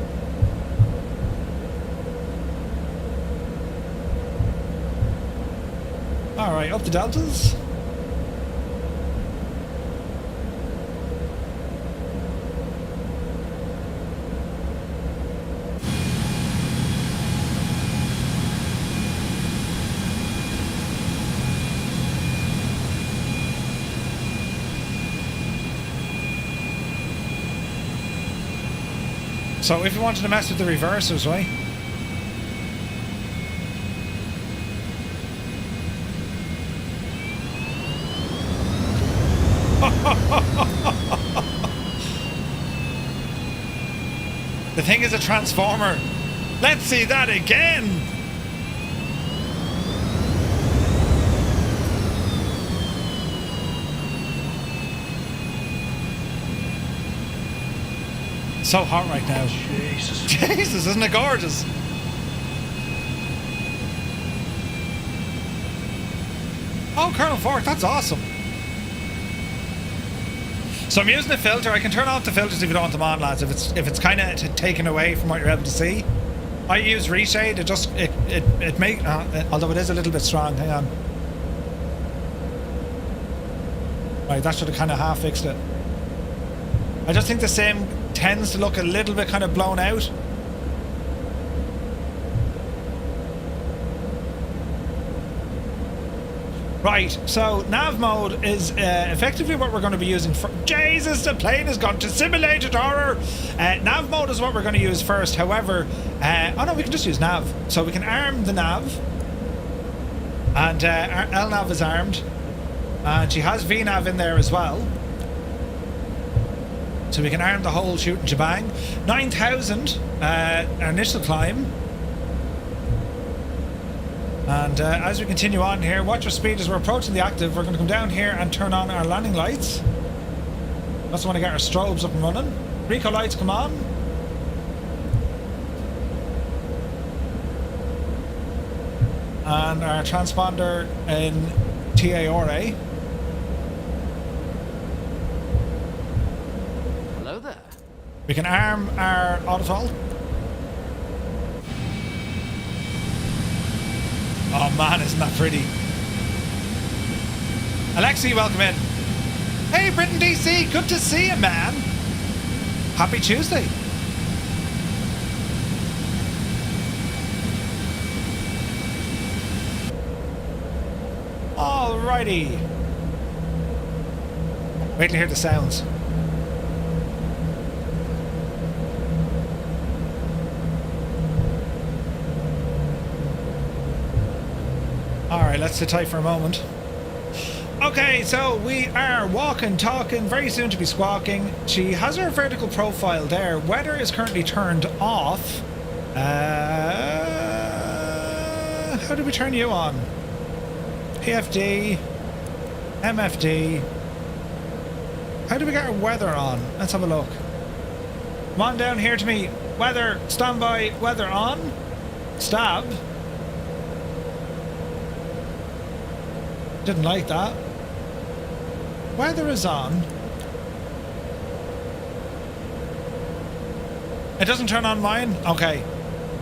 Alright, up the deltas. So if you wanted to mess with the reversers, right? The thing is a transformer. Let's see that again. So hot right now. Jesus. Jesus, isn't it gorgeous? Oh, Colonel Fork, that's awesome. So I'm using a filter. I can turn off the filters if you don't want them on, lads. If it's kind of taken away from what you're able to see. I use reshade. It just it make although it is a little bit strong. Hang on. Right, that should have kind of half fixed it. I just think the same tends to look a little bit kind of blown out. Right, so nav mode is effectively what we're going to be using for... Jesus, the plane has gone to simulated horror! Nav mode is what we're going to use first, however... oh no, we can just use nav. So we can arm the nav. And LNAV is armed. And she has VNAV in there as well. So we can arm the whole shooting shebang. 9,000, our initial climb. And as we continue on here, watch our speed as we're approaching the active. We're going to come down here and turn on our landing lights. Also want to get our strobes up and running. Reco lights come on. And our transponder in TARA. Hello there. We can arm our autotol. Oh man, isn't that pretty? Alexi, welcome in. Hey, Britain DC, good to see you, man. Happy Tuesday. Alrighty. Wait till you hear the sounds. Alright, let's sit tight for a moment. Okay, so we are walking, talking, very soon to be squawking. She has her vertical profile there. Weather is currently turned off. How do we turn you on? PFD, MFD. How do we get our weather on? Let's have a look. Come on down here to me. Weather, standby, weather on. Stab. Didn't like that. Weather is on. It doesn't turn on mine? Okay.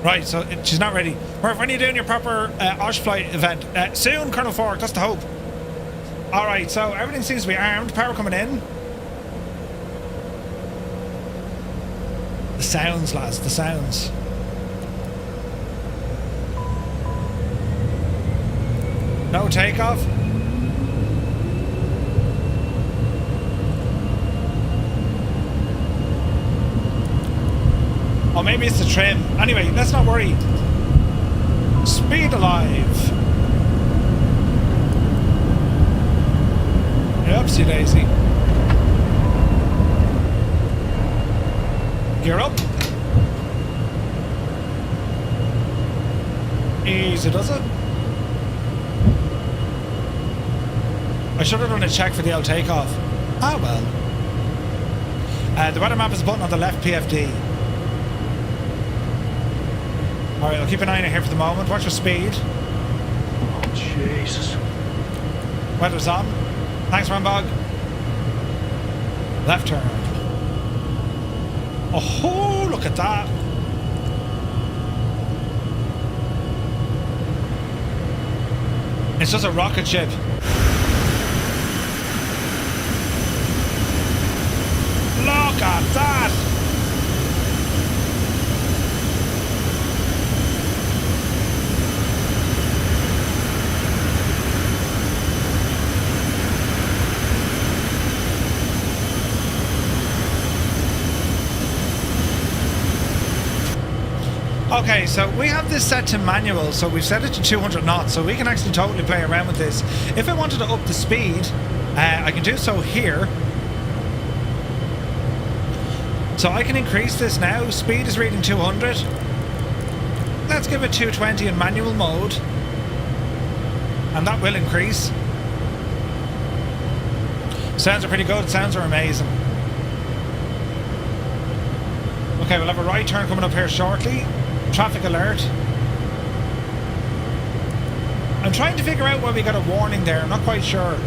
Right, so she's not ready. Murph, when are you doing your proper Osh flight event? Soon, Colonel Fork, that's the hope. Alright, so everything seems to be armed. Power coming in. The sounds, lads, the sounds. No takeoff. Oh, maybe it's the trim. Anyway, let's not worry. Speed alive. Oopsie daisy. Gear up. Easy does it. I should have done a check for the L takeoff. Ah well. The weather map is a button on the left PFD. Alright, I'll keep an eye on it here for the moment. Watch your speed. Oh, Jesus. Weather's on. Thanks, Rambog. Left turn. Oh, look at that. It's just a rocket ship. Look at that. Okay, so we have this set to manual, so we've set it to 200 knots, so we can actually totally play around with this. If I wanted to up the speed, I can do so here. So I can increase this now. Speed is reading 200. Let's give it 220 in manual mode. And that will increase. Sounds are pretty good, sounds are amazing. Okay, we'll have a right turn coming up here shortly. Traffic alert. I'm trying to figure out why we got a warning there. I'm not quite sure.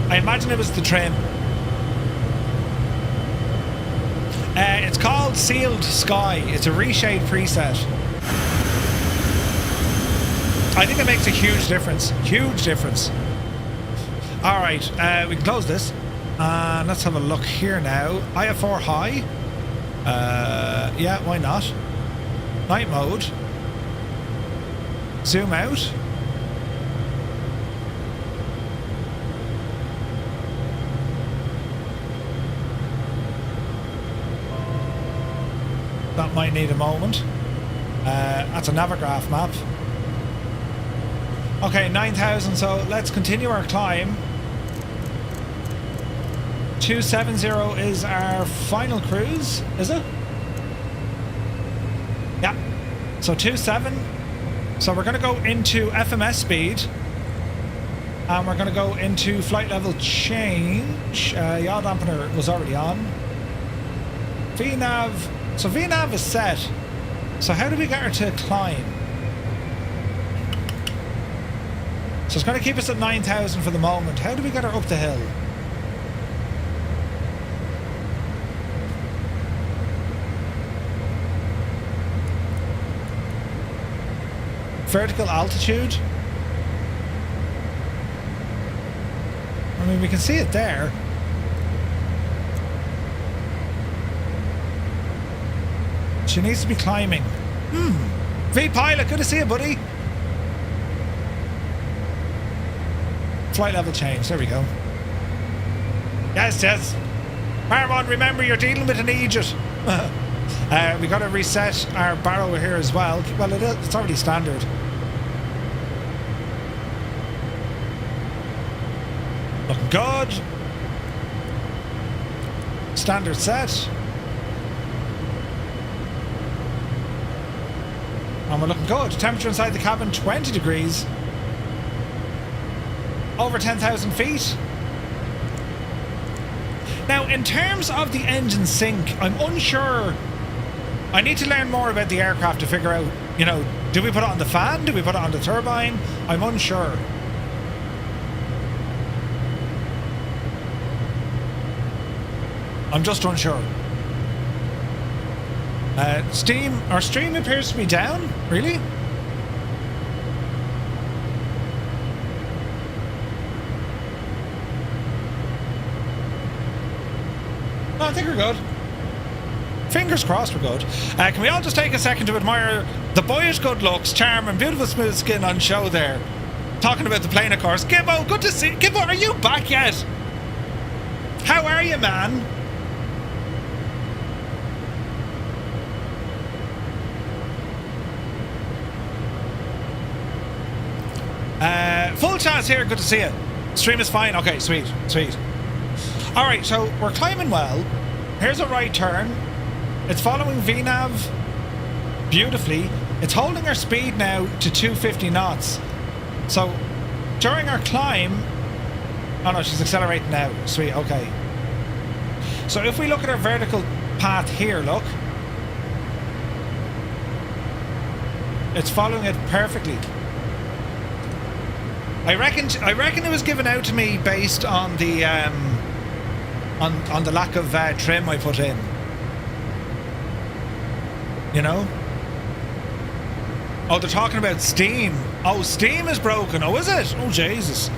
I imagine it was the trim. It's called Sealed Sky. It's a reshade preset. I think it makes a huge difference. Huge difference. Alright, we can close this. Let's have a look here now. IF4 high. Yeah, why not? Night mode. Zoom out. That might need a moment. That's a Navigraph map. Okay, 9,000, so let's continue our climb. 270 is our final cruise, is it? Yeah. So 27. So we're going to go into FMS speed. And we're going to go into flight level change. Yaw dampener was already on. VNAV. So VNAV is set. So how do we get her to climb? So it's going to keep us at 9,000 for the moment. How do we get her up the hill? Vertical altitude. I mean, we can see it there. She needs to be climbing. V pilot, good to see you, buddy. Flight level change, there we go. Yes, yes. Marmon, remember you're dealing with an Aegis. We got to reset our barrel here as well. Well, it's already standard. Looking good. Standard set. And we're looking good. Temperature inside the cabin, 20 degrees. Over 10,000 feet. Now, in terms of the engine sync, I'm unsure. I need to learn more about the aircraft to figure out, you know, do we put it on the fan? Do we put it on the turbine? I'm unsure. I'm just unsure. Steam, our stream appears to be down. Really? No, I think we're good. Fingers crossed we're good. Can we all just take a second to admire the boyish good looks, charm and beautiful smooth skin on show there? Talking about the plane, of course. Gibbo, good to see you. Gibbo, are you back yet? How are you, man? Full chance here, good to see you. Stream is fine. Okay, sweet, sweet. Alright, so we're climbing well. Here's a right turn. It's following VNAV beautifully. It's holding our speed now to 250 knots. So during our climb... Oh no, she's accelerating now. Sweet, okay. So if we look at our vertical path here, look. It's following it perfectly. I reckon it was given out to me based on the on the lack of trim I put in. You know? Oh, they're talking about steam. Oh, steam is broken. Oh, is it? Oh, Jesus.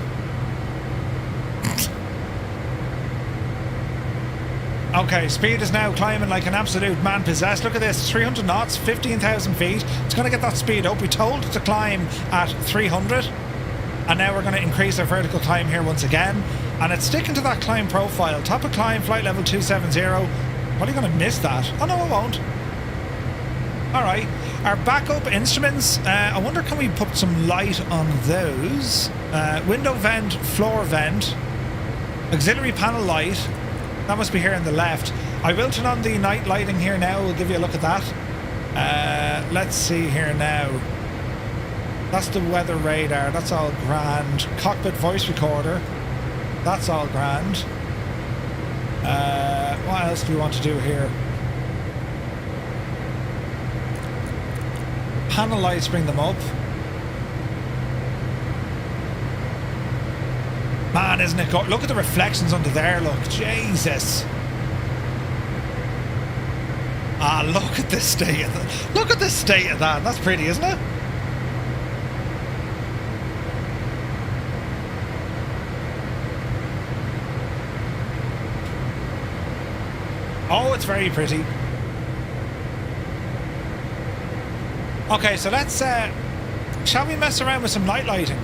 Okay, speed is now climbing like an absolute man possessed. Look at this, 300 knots, 15,000 feet. It's going to get that speed up. We told it to climb at 300. And now we're going to increase our vertical climb here once again. And it's sticking to that climb profile. Top of climb, flight level 270. Probably going to miss that. Oh, no, I won't. Alright. Our backup instruments. I wonder, can we put some light on those? Window vent, floor vent. Auxiliary panel light. That must be here on the left. I will turn on the night lighting here now. We'll give you a look at that. Let's see here now. That's the weather radar. That's all grand. Cockpit voice recorder. That's all grand. What else do we want to do here? Panel lights, bring them up. Man, isn't it good? Look at the reflections under there, look. Jesus. Ah, look at this state of that. Look at the state of that. That's pretty, isn't it? Oh, it's very pretty. Okay, so let's, shall we mess around with some night lighting?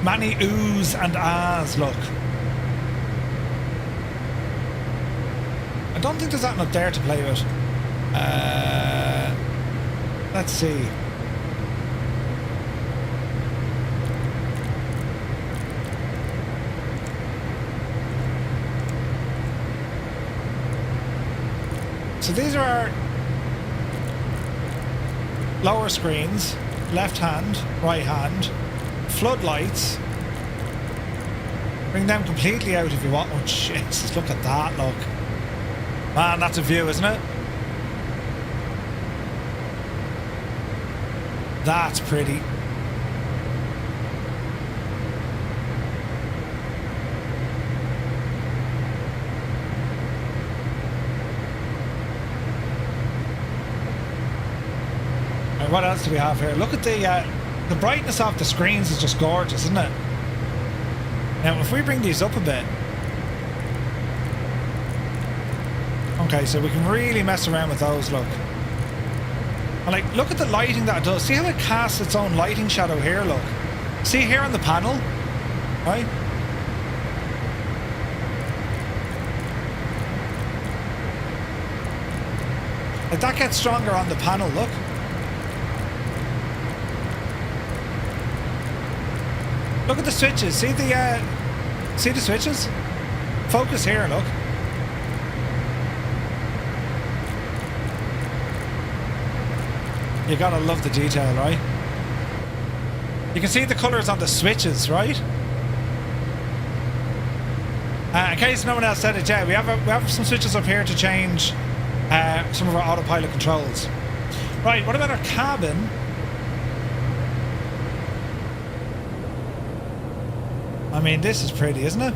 Many oohs and ahs, look. I don't think there's that up there to play with. Let's see. So these are our lower screens, left hand, right hand, floodlights. Bring them completely out if you want. Oh Jesus, look at that, look. Man, that's a view, isn't it? That's pretty. What else do we have here? Look at the brightness of the screens is just gorgeous, isn't it? Now, if we bring these up a bit. Okay, so we can really mess around with those, look. And like, look at the lighting that it does. See how it casts its own lighting shadow here, look. See here on the panel? Right? Like, that gets stronger on the panel, look. Look at the switches. See the switches? Focus here, look. You gotta love the detail, right? You can see the colours on the switches, right? In case no one else said it, yeah, we have some switches up here to change some of our autopilot controls. Right, what about our cabin? I mean, this is pretty, isn't it?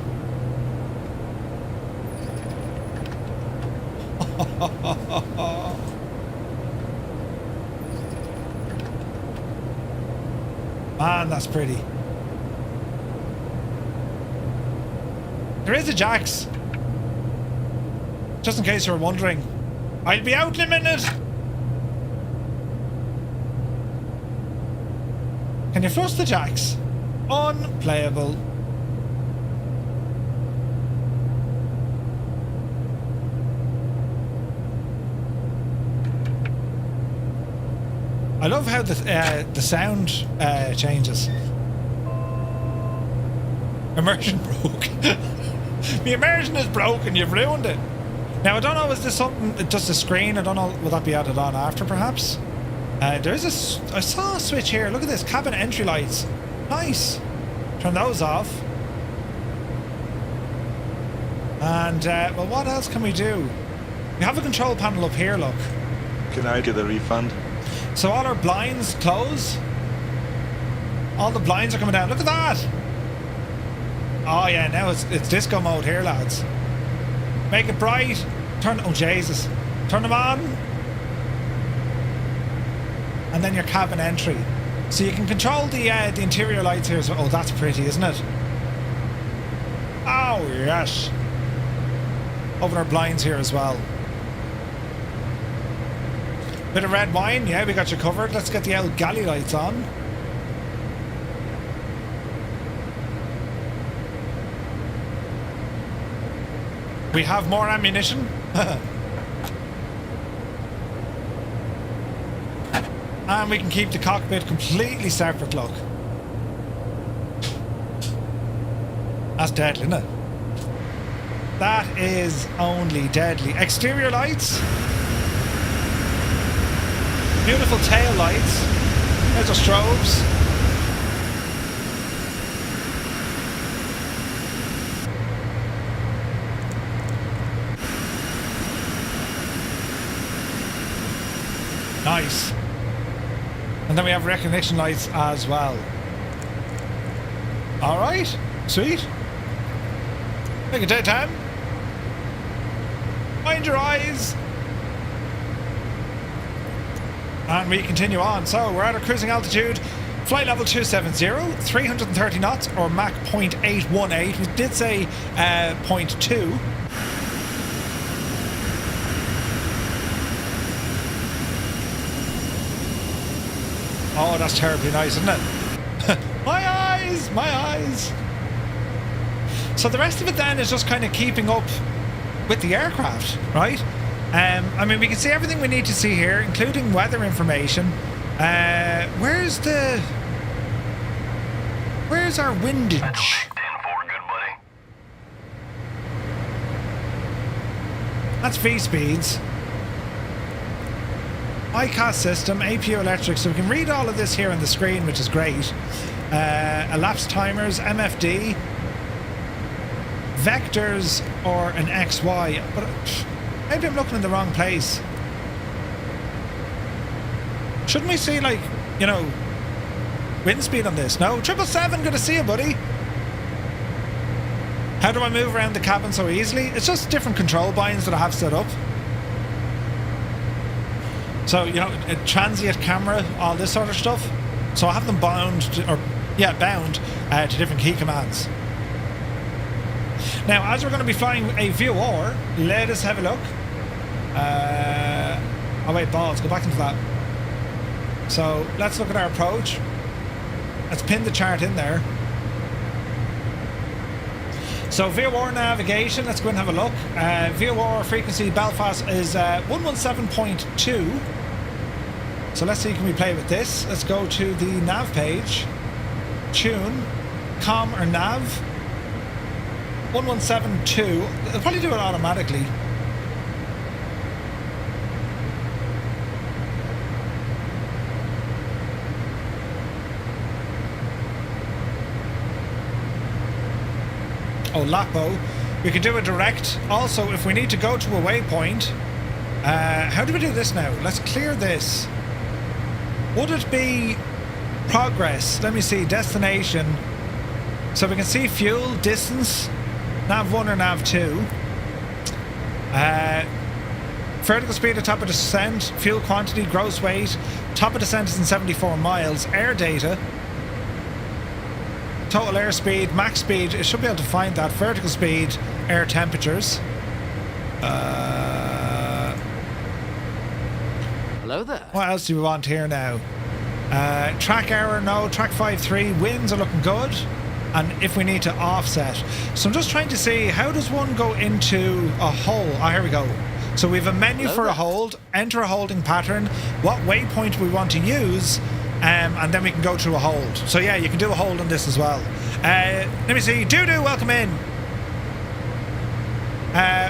Man, that's pretty. There is a Jax. Just in case you were wondering. I'll be out in a minute. Can you flush the Jax? Unplayable. I love how the sound changes. Immersion broke. The immersion is broken. You've ruined it. Now I don't know. Is this something? Just a screen? I don't know. Will that be added on after, perhaps? There is a. I saw a switch here. Look at this. Cabin entry lights. Nice. Turn those off. And well, what else can we do? We have a control panel up here. Look. Can I get a refund? So all our blinds close. All the blinds are coming down. Look at that. Oh yeah, now it's disco mode here, lads. Make it bright. Turn. Oh Jesus. Turn them on. And then your cabin entry. So you can control the interior lights here as well. Oh, that's pretty, isn't it? Oh yes. Open our blinds here as well. Bit of red wine, yeah, we got you covered. Let's get the old galley lights on. We have more ammunition. And we can keep the cockpit completely separate, look. That's deadly, isn't it? That is only deadly. Exterior lights. Beautiful tail lights. There's our strobes. Nice. And then we have recognition lights as well. Alright. Sweet. Take a daytime. Mind your eyes. And we continue on. So we're at our cruising altitude. Flight level 270, 330 knots or Mach 0.818. We did say 0.2. Oh, that's terribly nice, isn't it? My eyes! My eyes! So the rest of it then is just kind of keeping up with the aircraft, right? I mean, we can see everything we need to see here, including weather information. Where's our windage? That's V speeds. ICAS system, APU electric, so we can read all of this here on the screen, which is great. Elapsed timers, MFD, vectors, or an XY. But maybe I'm looking in the wrong place. Shouldn't we see, like, you know, wind speed on this? No? 777, good to see you, buddy. How do I move around the cabin so easily? It's just different control binds that I have set up. So, you know, a transient camera, all this sort of stuff. So I have them bound to different key commands. Now, as we're going to be flying a VOR, let us have a look. Oh wait, balls, go back into that. So let's look at our approach. Let's pin the chart in there. So VOR navigation, let's go and have a look. VOR frequency Belfast is 117.2. So let's see, can we play with this? Let's go to the nav page. Tune, com or nav. 1172. It'll probably do it automatically. Oh, LAPO. We could do a direct. Also, if we need to go to a waypoint, how do we do this now? Let's clear this. Would it be progress? Let me see. Destination. So we can see fuel, distance, nav 1 or nav 2. Vertical speed at top of descent, fuel quantity, gross weight, top of descent is in 74 miles, air data, total airspeed, max speed, it should be able to find that, vertical speed, air temperatures. Hello there. What else do we want here now? Track error, no. Track 5-3, winds are looking good. And if we need to offset. So I'm just trying to see, how does one go into a hole? Oh, here we go. So we have a menu for a hold, enter a holding pattern, what waypoint we want to use, and then we can go through a hold. So yeah, you can do a hold on this as well. Let me see, Doo-Doo, welcome in.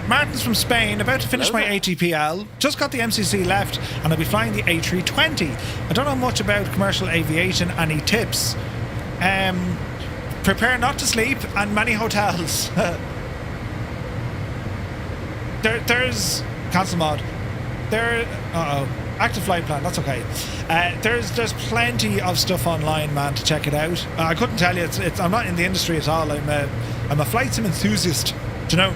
Martin's from Spain, about to finish my ATPL, just got the MCC left, and I'll be flying the A320. I don't know much about commercial aviation, any tips? Prepare not to sleep, and many hotels. There's cancel mod. Active flight plan. That's okay. There's plenty of stuff online, man, to check it out. I couldn't tell you. I'm not in the industry at all. I'm a flight sim enthusiast. Do you know?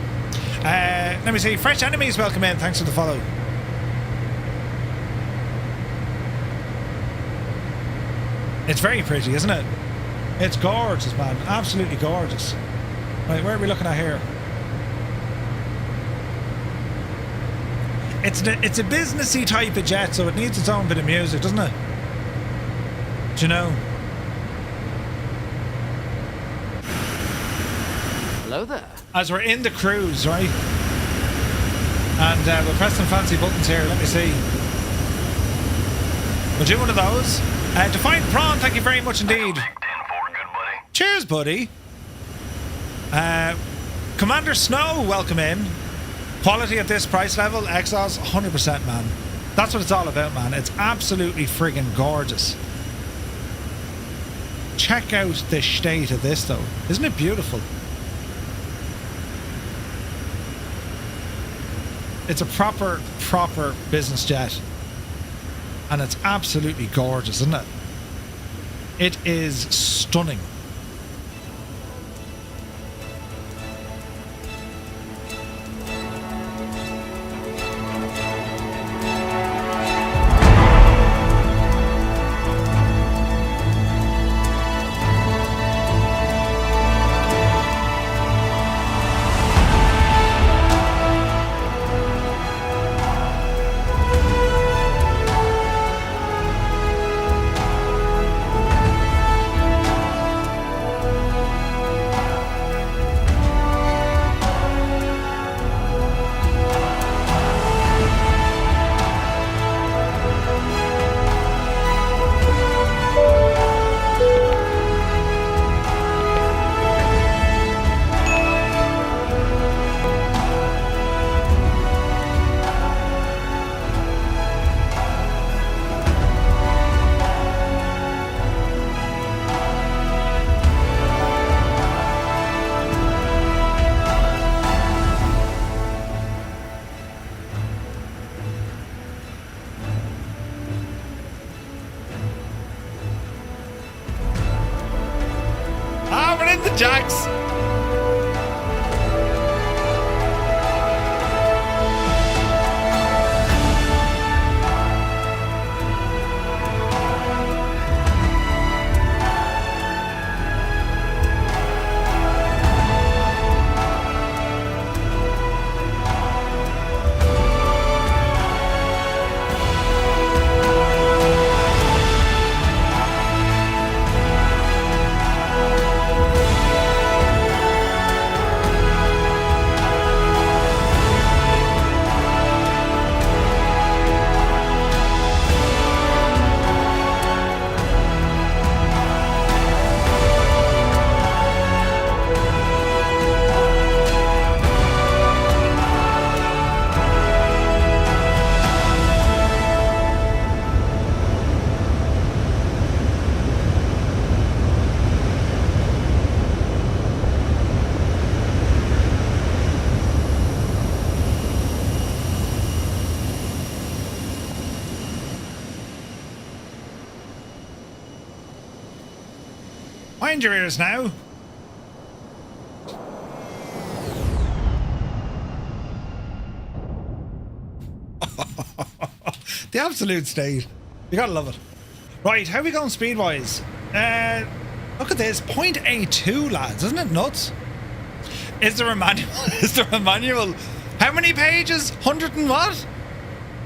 Let me see. Fresh enemies, welcome in. Thanks for the follow. It's very pretty, isn't it? It's gorgeous, man. Absolutely gorgeous. Right, where are we looking at here? It's a businessy type of jet, so it needs its own bit of music, doesn't it? Do you know? Hello there. As we're in the cruise, right? And we'll press some fancy buttons here. Let me see. We'll do one of those. Defiant Prawn, thank you very much indeed. Cheers, buddy. Commander Snow, welcome in. Quality at this price level, Exos, 100%, man. That's what it's all about, man. It's absolutely friggin' gorgeous. Check out the state of this, though. Isn't it beautiful? It's a proper business jet. And it's absolutely gorgeous, isn't it? It is stunning. Jax. Mind your ears now. The absolute state. You gotta love it. Right, how are we going speed-wise? Look at this, 0.82, lads. Isn't it nuts? Is there a manual? Is there a manual? How many pages? 100 and what?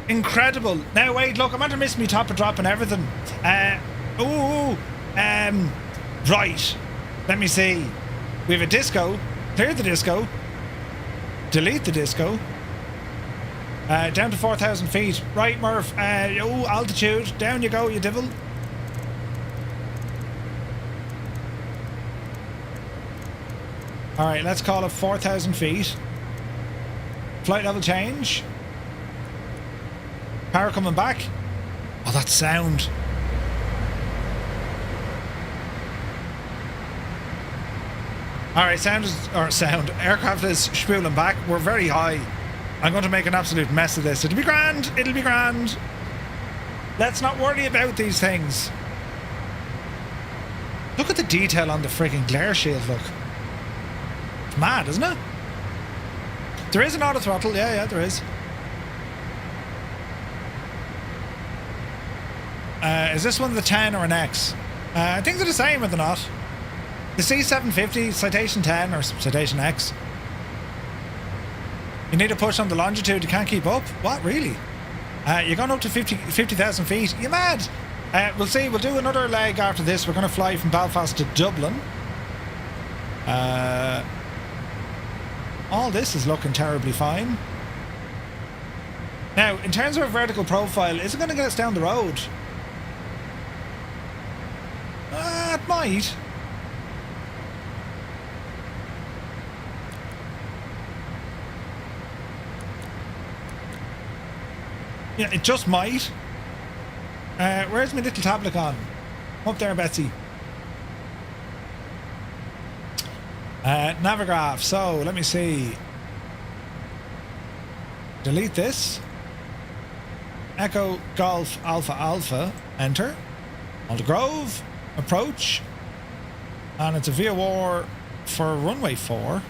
Incredible. Now, wait, look, I'm under missing me top of drop and everything. Right. Let me see. We have a disco. Clear the disco. Delete the disco. Down to 4,000 feet. Right, Murph. Altitude. Down you go, you devil. Alright, let's call it 4,000 feet. Flight level change. Power coming back. Oh, that sound. Alright, sound. Aircraft is spooling back. We're very high. I'm going to make an absolute mess of this. It'll be grand. It'll be grand. Let's not worry about these things. Look at the detail on the frigging glare shield, look. It's mad, isn't it? There is an auto throttle. Yeah, there is. Is this one the 10 or an X? I think they're the same, are they not? The C750, Citation 10 or Citation X. You need to push on the longitude, you can't keep up? What, really? You're going up to 50,000 feet. You mad? We'll see, we'll do another leg after this. We're going to fly from Belfast to Dublin. All this is looking terribly fine. Now, in terms of a vertical profile, is it going to get us down the road? It might. Yeah, it just might. Where's my little tablet gone? Up there, Betsy. Navigraph. So, let me see. Delete this. Echo Golf Alpha Alpha. Enter. Aldergrove. Approach. And it's a VOR for runway 4.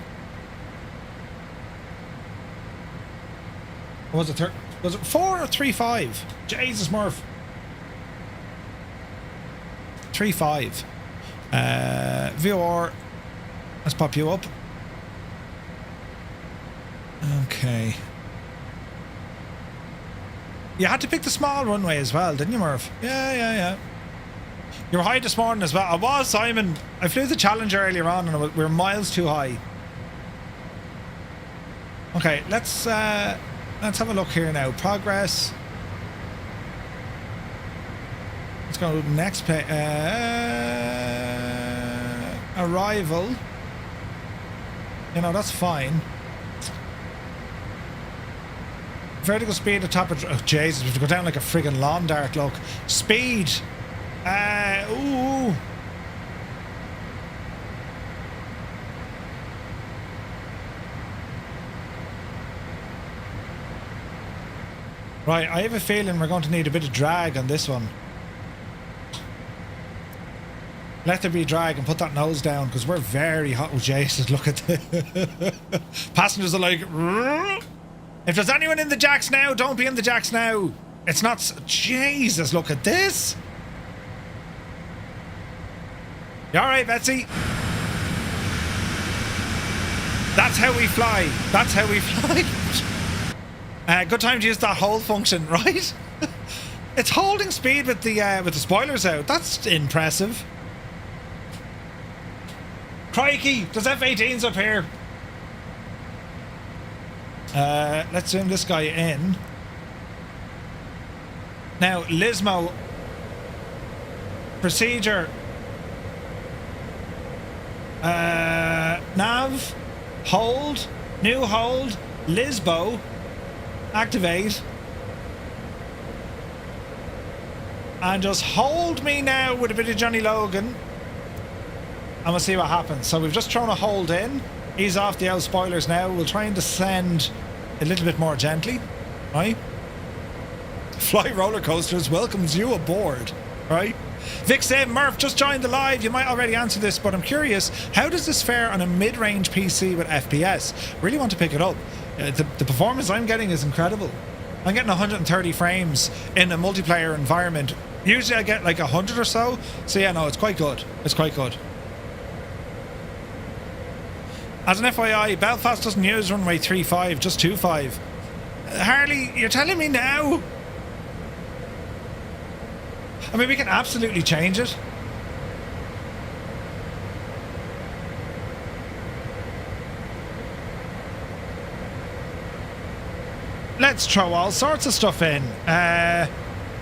Was it 4 or 3-5? Jesus, Murph. 3-5. VOR. Let's pop you up. Okay. You had to pick the small runway as well, didn't you, Murph? Yeah. You were high this morning as well. I was, Simon. I flew the Challenger earlier on and we were miles too high. Okay, let's have a look here now. Progress. Let's go to the next page. Arrival. You know, that's fine. Vertical speed at top of... Oh, Jesus, we have to go down like a friggin' lawn dart, look. Speed. Ooh. Right, I have a feeling we're going to need a bit of drag on this one. Let there be drag and put that nose down because we're very hot. Oh, Jesus, look at the passengers are like... If there's anyone in the jacks now, don't be in the jacks now. It's not... Jesus, look at this. You alright, Betsy? That's how we fly. That's how we fly. Good time to use that hold function, right? It's holding speed with the spoilers out. That's impressive. Crikey, there's F-18s up here. Let's zoom this guy in. Now, Lismo. Procedure. Nav. Hold. New hold. Lisbo. Activate. And just hold me now with a bit of Johnny Logan. And we'll see what happens. So we've just thrown a hold in. Ease off the old spoilers now. We'll try and descend a little bit more gently. Right? Fly Roller Coasters welcomes you aboard. Right? Vic said, Murph, just joined the live. You might already answer this, but I'm curious. How does this fare on a mid-range PC with FPS? Really want to pick it up. The performance I'm getting is incredible. I'm getting 130 frames in a multiplayer environment. Usually I get like 100 or so. So yeah, no, it's quite good. It's quite good. As an FYI, Belfast doesn't use runway 35, just 25. Harley, you're telling me now? I mean, we can absolutely change it. Let's throw all sorts of stuff in. It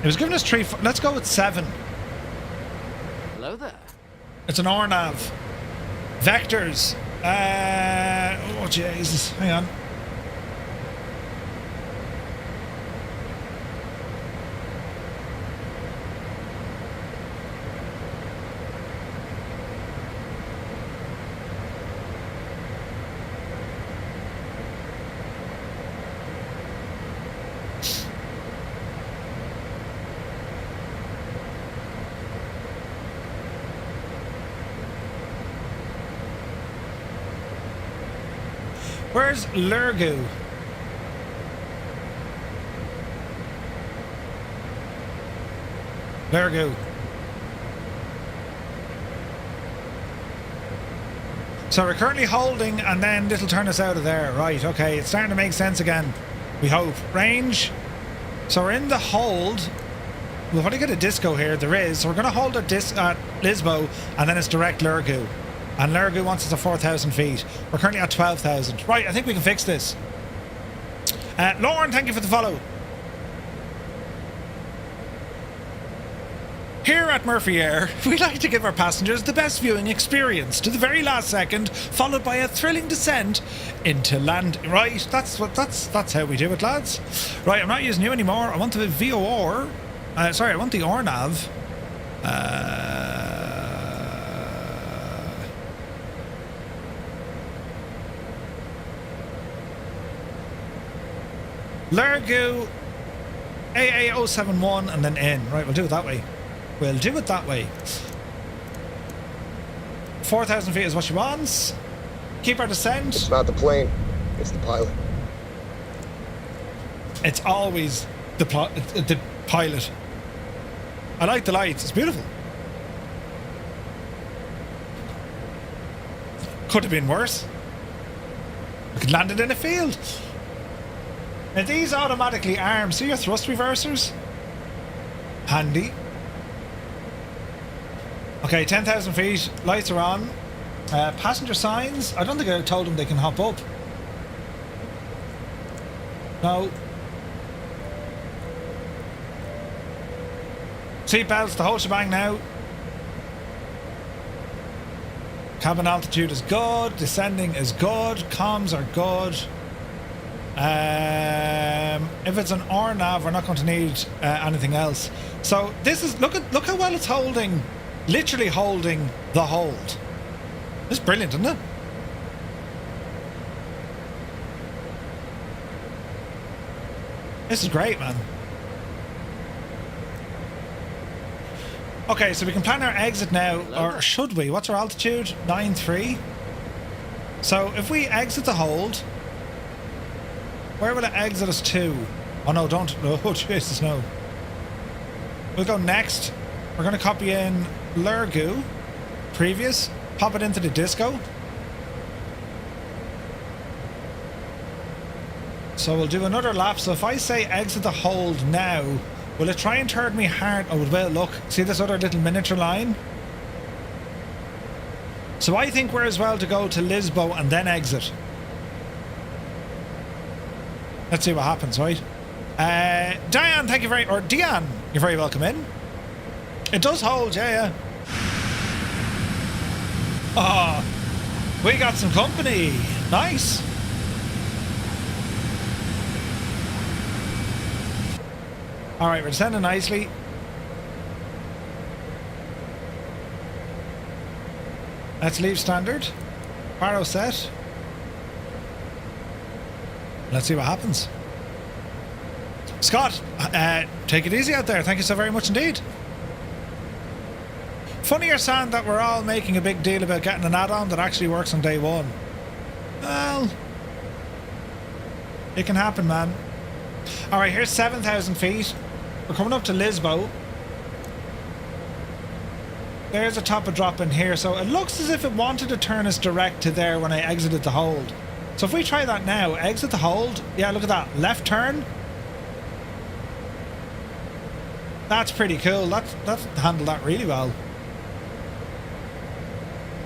was giving us 3. Let's go with 7. Hello there. It's an RNAV. Vectors. Oh Jesus! Hang on. Where's Lurgu? Lurgu. So we're currently holding and then it'll turn us out of there. Right, okay. It's starting to make sense again. We hope. Range. So we're in the hold. We've only got a disco here. There is. So we're going to hold at Lisbo and then it's direct Lurgu. And Lurgu wants us at 4,000 feet. We're currently at 12,000. Right, I think we can fix this. Lauren, thank you for the follow. Here at Murphy Air, we like to give our passengers the best viewing experience to the very last second, followed by a thrilling descent into land. Right, that's how we do it, lads. Right, I'm not using you anymore. I want the VOR. Sorry, I want the RNAV. Lurgu AA071 and then in. Right, we'll do it that way. We'll do it that way. 4,000 feet is what she wants. Keep our descent. It's not the plane, it's the pilot. It's always the pilot. I like the lights, it's beautiful. Could have been worse. We could land it in a field. Now these automatically arm. See your thrust reversers? Handy. Okay, 10,000 feet. Lights are on. Passenger signs. I don't think I told them they can hop up. No. Seatbelts, the whole shebang now. Cabin altitude is good. Descending is good. Comms are good. If it's an RNAV, we're not going to need anything else. So this is look how well it's holding, literally holding the hold. This is brilliant, isn't it? This is great, man. Okay, so we can plan our exit now, or should we? What's our altitude? 9.3. So if we exit the hold, where will it exit us to? Oh no, don't. Oh Jesus, no. We'll go next. We're going to copy in Lurgu, previous, pop it into the disco. So we'll do another lap. So if I say exit the hold now, will it try and turn me hard? Oh, well, look. See this other little miniature line? So I think we're as well to go to Lisbo and then exit. Let's see what happens, right? Diane, thank you very... Or Diane, you're very welcome in. It does hold, yeah. Oh, we got some company. Nice. Alright, we're descending nicely. Let's leave standard. Barrow set. Let's see what happens. Scott, take it easy out there. Thank you so very much indeed. Funny you're saying that we're all making a big deal about getting an add-on that actually works on day one. Well, it can happen, man. All right, here's 7,000 feet. We're coming up to Lisbo. There's a top of drop in here, so it looks as if it wanted to turn us direct to there when I exited the hold. So if we try that now, exit the hold. Yeah, look at that. Left turn. That's pretty cool. That handled that really well.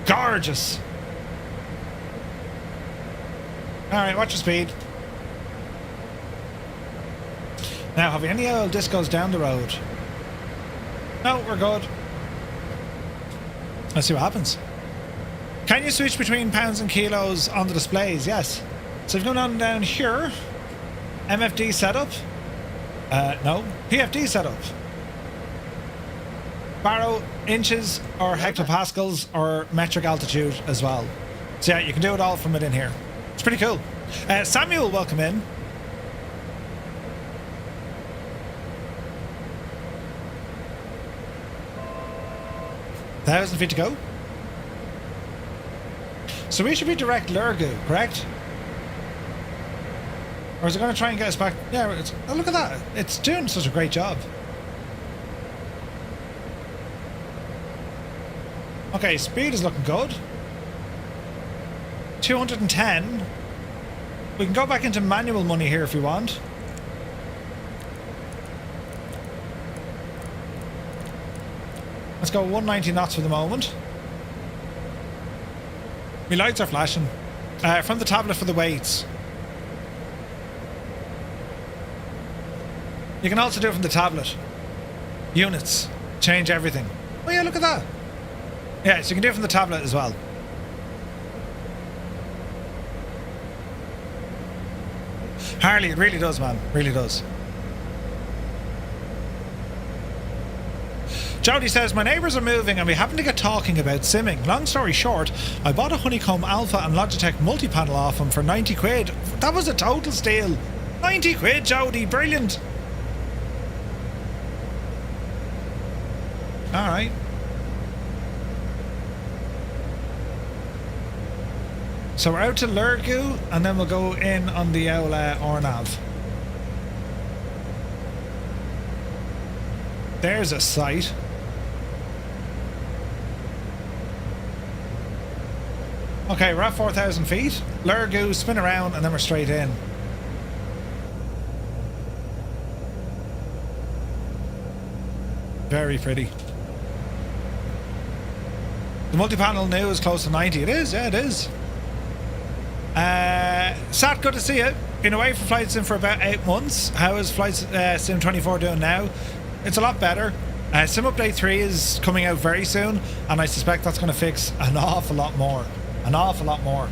Gorgeous. Alright, watch your speed. Now, have we any oil discos down the road? No, we're good. Let's see what happens. Can you switch between pounds and kilos on the displays? Yes. So if you go down here, MFD setup. No, PFD setup. Barrow, inches, or hectopascals, or metric altitude as well. So yeah, you can do it all from within here. It's pretty cool. Samuel, welcome in. Thousand feet to go. So we should be direct Lurgu, correct? Or is it going to try and get us back? Yeah, oh, look at that. It's doing such a great job. Okay, speed is looking good. 210. We can go back into manual money here if we want. Let's go 190 knots for the moment. My lights are flashing. From the tablet for the weights. You can also do it from the tablet. Units. Change everything. Oh yeah, look at that. Yeah, so you can do it from the tablet as well. Harley, it really does, man. Really does. Jody says, my neighbours are moving and we happen to get talking about simming. Long story short, I bought a Honeycomb Alpha and Logitech multi-panel off him for 90 quid. That was a total steal. 90 quid, Jody. Brilliant. Alright. So we're out to Lurgu and then we'll go in on the Ornav. There's a sight. Okay, we're at 4,000 feet. Lurgu, spin around, and then we're straight in. Very pretty. The multi-panel new is close to 90. It is, yeah, it is. Sat, good to see you. Been away from Flight Sim for about 8 months. How is Flight Sim 24 doing now? It's a lot better. Sim Update 3 is coming out very soon, and I suspect that's going to fix an awful lot more. An awful lot more.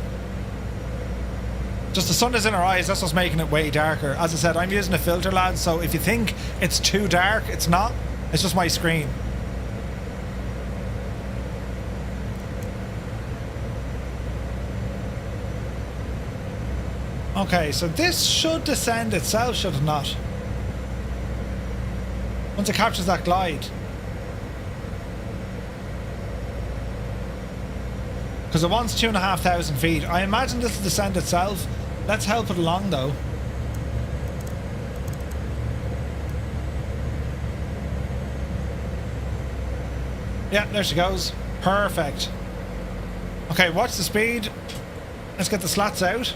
Just the sun is in our eyes, that's what's making it way darker. As I said, I'm using a filter, lads, so if you think it's too dark, it's not. It's just my screen. Okay, so this should descend itself, should it not? Once it captures that glide. Because it wants 2,500 feet. I imagine this will descend itself. Let's help it along though. Yeah, there she goes. Perfect. Okay, watch the speed. Let's get the slats out.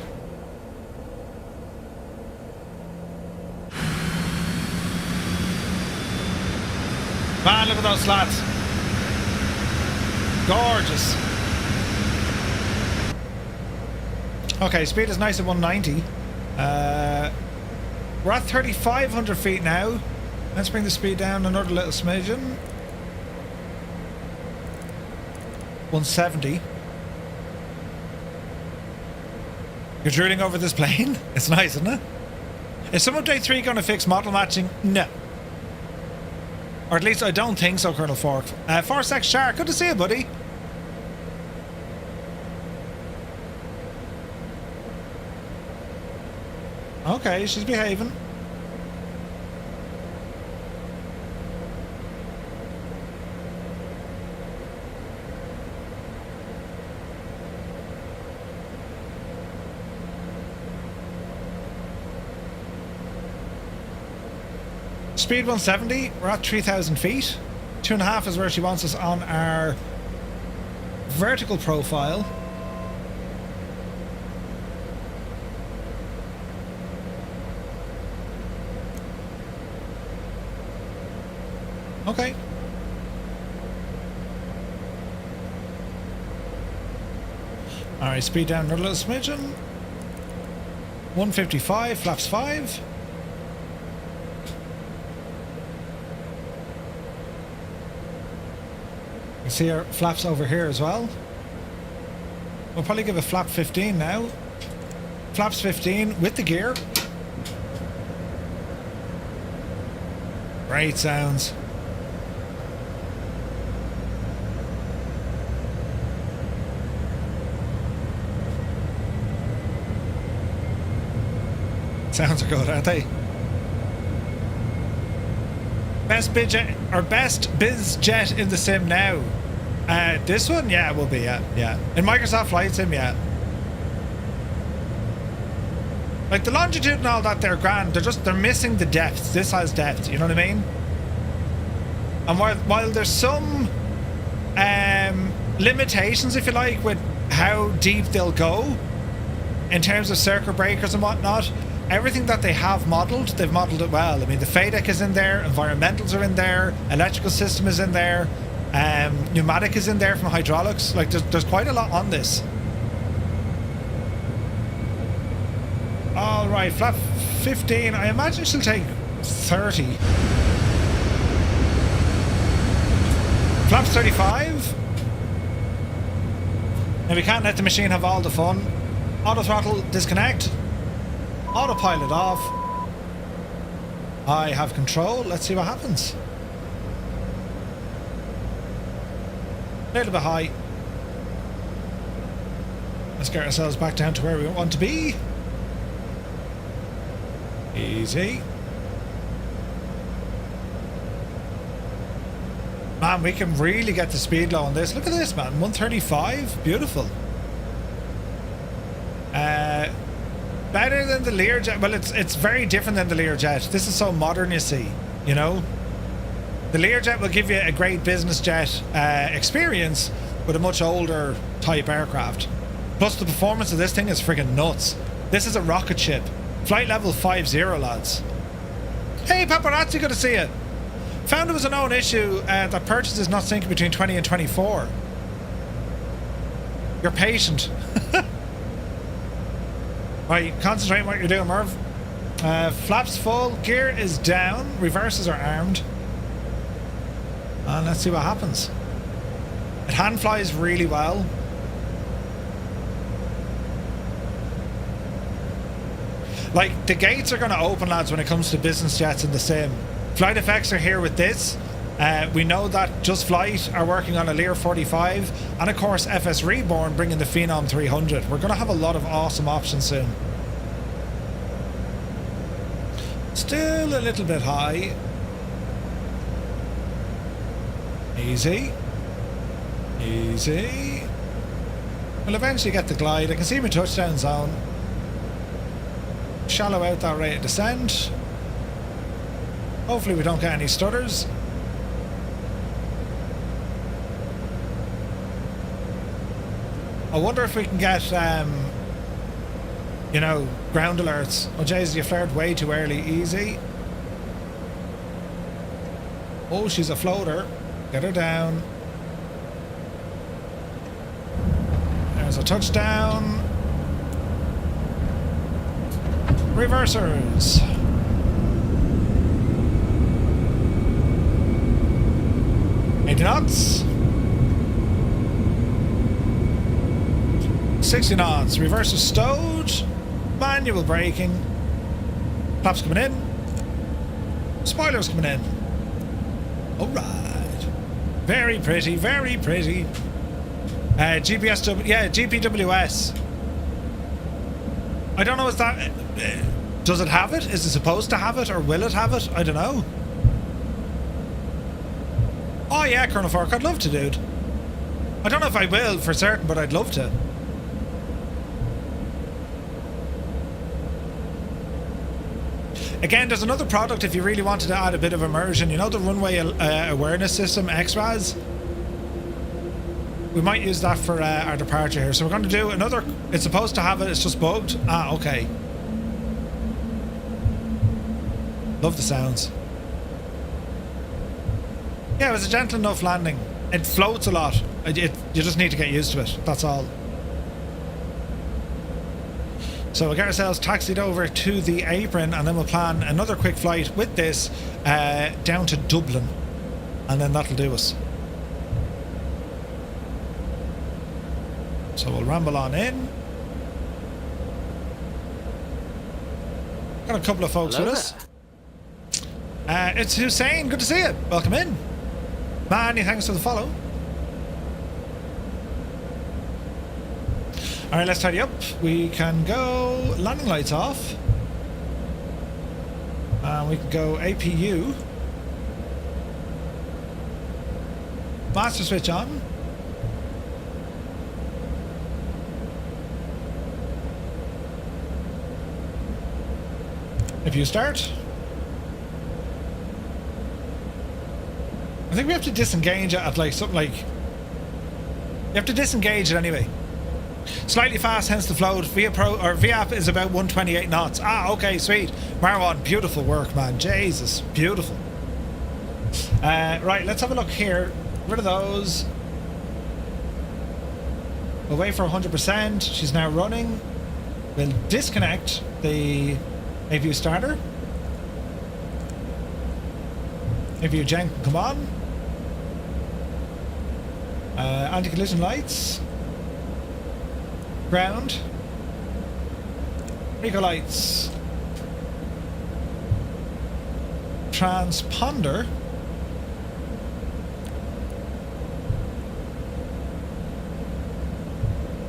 Man, look at those slats. Gorgeous. Okay, speed is nice at 190. We're at 3,500 feet now. Let's bring the speed down another little smidgen. 170. You're drooling over this plane? It's nice, isn't it? Is Sim Update 3 going to fix model matching? No. Or at least I don't think so, Colonel Fork. Forsex Shark, good to see you, buddy. Okay, she's behaving. Speed 170, we're at 3,000 feet. 2.5 is where she wants us on our vertical profile. Okay. Alright, speed down another little smidgen. 155, flaps 5. You see our flaps over here as well. We'll probably give a flap 15 now. Flaps 15 with the gear. Great sounds. Sounds are good, aren't they? Best bizjet or best bizjet in the sim now. This one, yeah, it will be, yeah. In Microsoft Flight Sim, yeah. Like the longitude and all that, they're grand. They're missing the depth. This has depth. You know what I mean? And while there's some limitations, if you like, with how deep they'll go in terms of circuit breakers and whatnot. Everything that they have modelled, they've modelled it well. I mean, the FADEC is in there, environmentals are in there, electrical system is in there, pneumatic is in there from hydraulics. Like, there's quite a lot on this. All right, flap 15. I imagine she'll take 30. Flaps 35. Now, we can't let the machine have all the fun. Auto throttle disconnect. Autopilot off. I have control. Let's see what happens. A little bit high. Let's get ourselves back down to where we want to be. Easy. Man, we can really get the speed low on this. Look at this, man. 135. Beautiful. Better than the Learjet. Well, it's very different than the Learjet. This is so modern, you see. You know? The Learjet will give you a great business jet experience with a much older type aircraft. Plus, the performance of this thing is friggin' nuts. This is a rocket ship. Flight level 50, lads. Hey, paparazzi, good to see you. Found there was a known issue that purchases not syncing between 20 and 24. You're patient. Right, concentrate on what you're doing, Merv. Flaps full, gear is down, reverses are armed. And let's see what happens. It hand flies really well. Like, the gates are going to open, lads, when it comes to business jets in the sim. FlightFX are here with this. We know that Just Flight are working on a Lear 45 and of course FS Reborn bringing the Phenom 300. We're going to have a lot of awesome options soon. Still a little bit high. Easy. Easy. We'll eventually get the glide. I can see my touchdown zone. Shallow out that rate of descent. Hopefully we don't get any stutters. I wonder if we can get, you know, ground alerts. Oh, jeez, you flared way too early. Easy. Oh, she's a floater. Get her down. There's a touchdown. Reversers. knots. 60 knots. Reverser stowed. Manual braking. Flaps coming in. Spoilers coming in. Alright. Very pretty, very pretty. GPWS. I don't know, is that... does it have it? Is it supposed to have it? Or will it have it? I don't know. Oh yeah, Colonel Fork, I'd love to, dude. I don't know if I will for certain, but I'd love to. Again, there's another product if you really wanted to add a bit of immersion. You know the runway awareness system, XRAS? We might use that for our departure here. So we're going to do another... It's supposed to have it, it's just bugged. Ah, okay. Love the sounds. Yeah, it was a gentle enough landing. It floats a lot. You just need to get used to it. That's all. So we'll get ourselves taxied over to the apron and then we'll plan another quick flight with this down to Dublin. And then that'll do us. So we'll ramble on in. Got a couple of folks Hello with us. It's Hussein. Good to see you. Welcome in. Many thanks for the follow. Alright, let's tidy up. We can go landing lights off. We can go APU. Master switch on. APU start. I think we have to disengage it at like something like... You have to disengage it anyway. Slightly fast, hence the float. VAP is about 128 knots. Ah, okay, sweet. Marwan, beautiful work, man. Jesus, beautiful. Right, let's have a look here. Rid of those. We'll wait for 100%. She's now running. We'll disconnect the APU starter. APU gen can come on. Anti-collision lights. Ground. Eco lights. Transponder.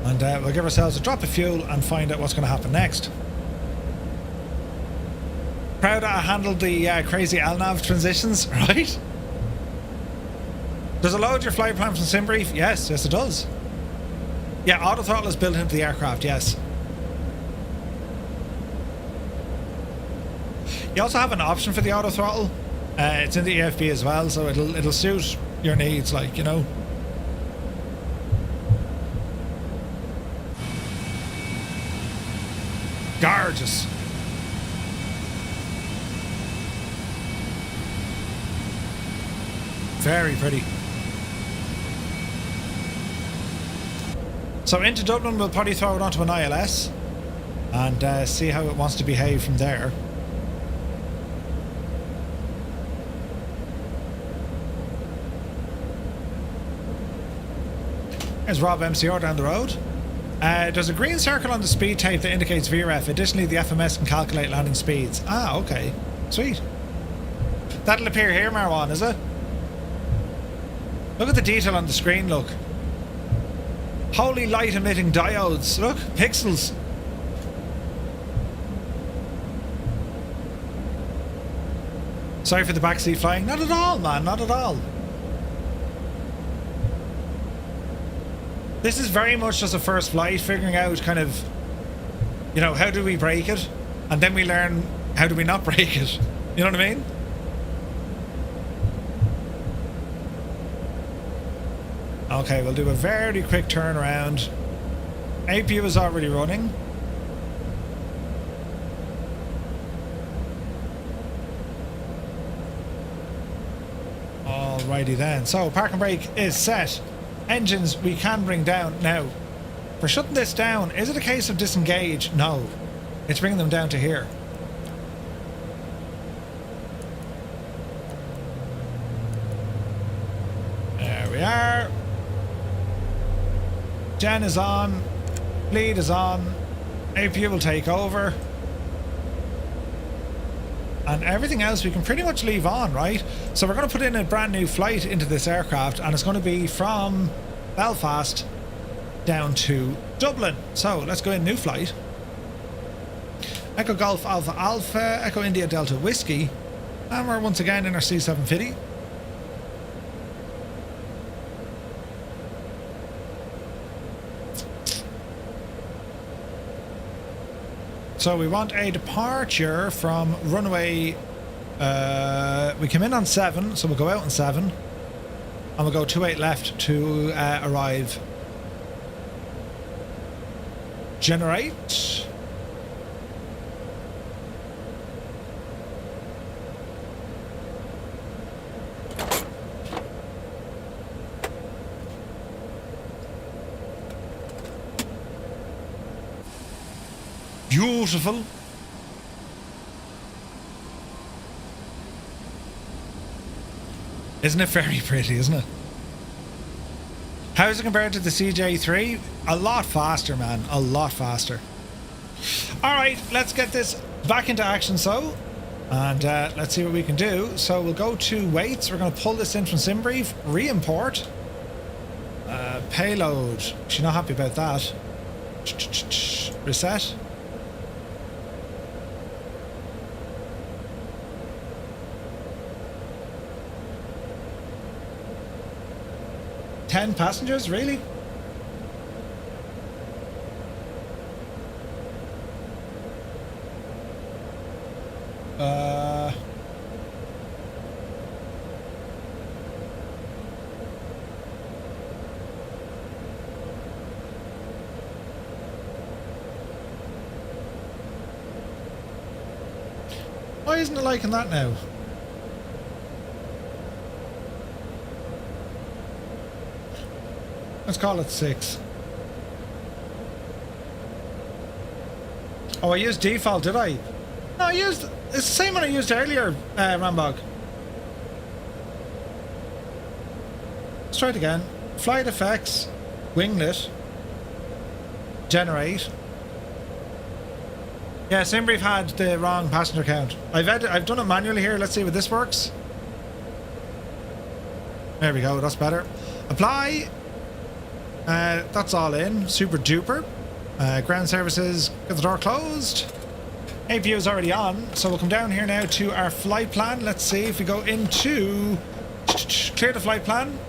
And we'll give ourselves a drop of fuel and find out what's going to happen next. Proud I handled the crazy LNAV transitions, right? Does it load your flight plan from SimBrief? Yes, yes it does. Yeah, auto throttle is built into the aircraft, yes. You also have an option for the auto throttle. It's in the EFB as well, so it'll suit your needs, like, you know. Gorgeous. Very pretty. So into Dublin, we'll probably throw it onto an ILS and see how it wants to behave from there. There's Rob MCR down the road. There's a green circle on the speed tape that indicates VREF. Additionally, the FMS can calculate landing speeds. Ah, okay. Sweet. That'll appear here, Marwan, is it? Look at the detail on the screen, look. Holy light emitting diodes. Look, pixels. Sorry for the backseat flying. Not at all, man, not at all. This is very much just a first flight, figuring out kind of, you know, how do we break it? And then we learn how do we not break it. You know what I mean? Okay, we'll do a very quick turnaround. APU is already running. Alrighty then. So park and brake is set. Engines we can bring down. Now, for shutting this down, is it a case of disengage? No. It's bringing them down to here. There we are. Gen is on. Lead is on. APU will take over. And everything else we can pretty much leave on, right? So we're going to put in a brand new flight into this aircraft, and it's going to be from Belfast down to Dublin. So let's go in, new flight. Echo Golf Alpha Alpha, Echo India Delta Whiskey, and we're once again in our C750. So we want a departure from runway. We come in on 7, so we'll go out on 7. And we'll go 28 left to arrive. Generate. Beautiful. Isn't it very pretty, isn't it? How's it compared to the CJ3? A lot faster, man. A lot faster. Alright, let's get this back into action, so. And let's see what we can do. So we'll go to weights. We're going to pull this in from SimBrief. Re-import. Payload. She's not happy about that. Reset. Passengers, really? Why isn't it liking that now? Let's call it 6. Oh, I used default, did I? No, I used... It's the same one I used earlier, Rambog. Let's try it again. FlightFX, winglet, generate. Yeah, SimBrief had the wrong passenger count. I've done it manually here. Let's see if this works. There we go, that's better. Apply. That's all in. Super duper. Ground services, get the door closed. APU is already on, so we'll come down here now to our flight plan. Let's see if we go into clear the flight plan.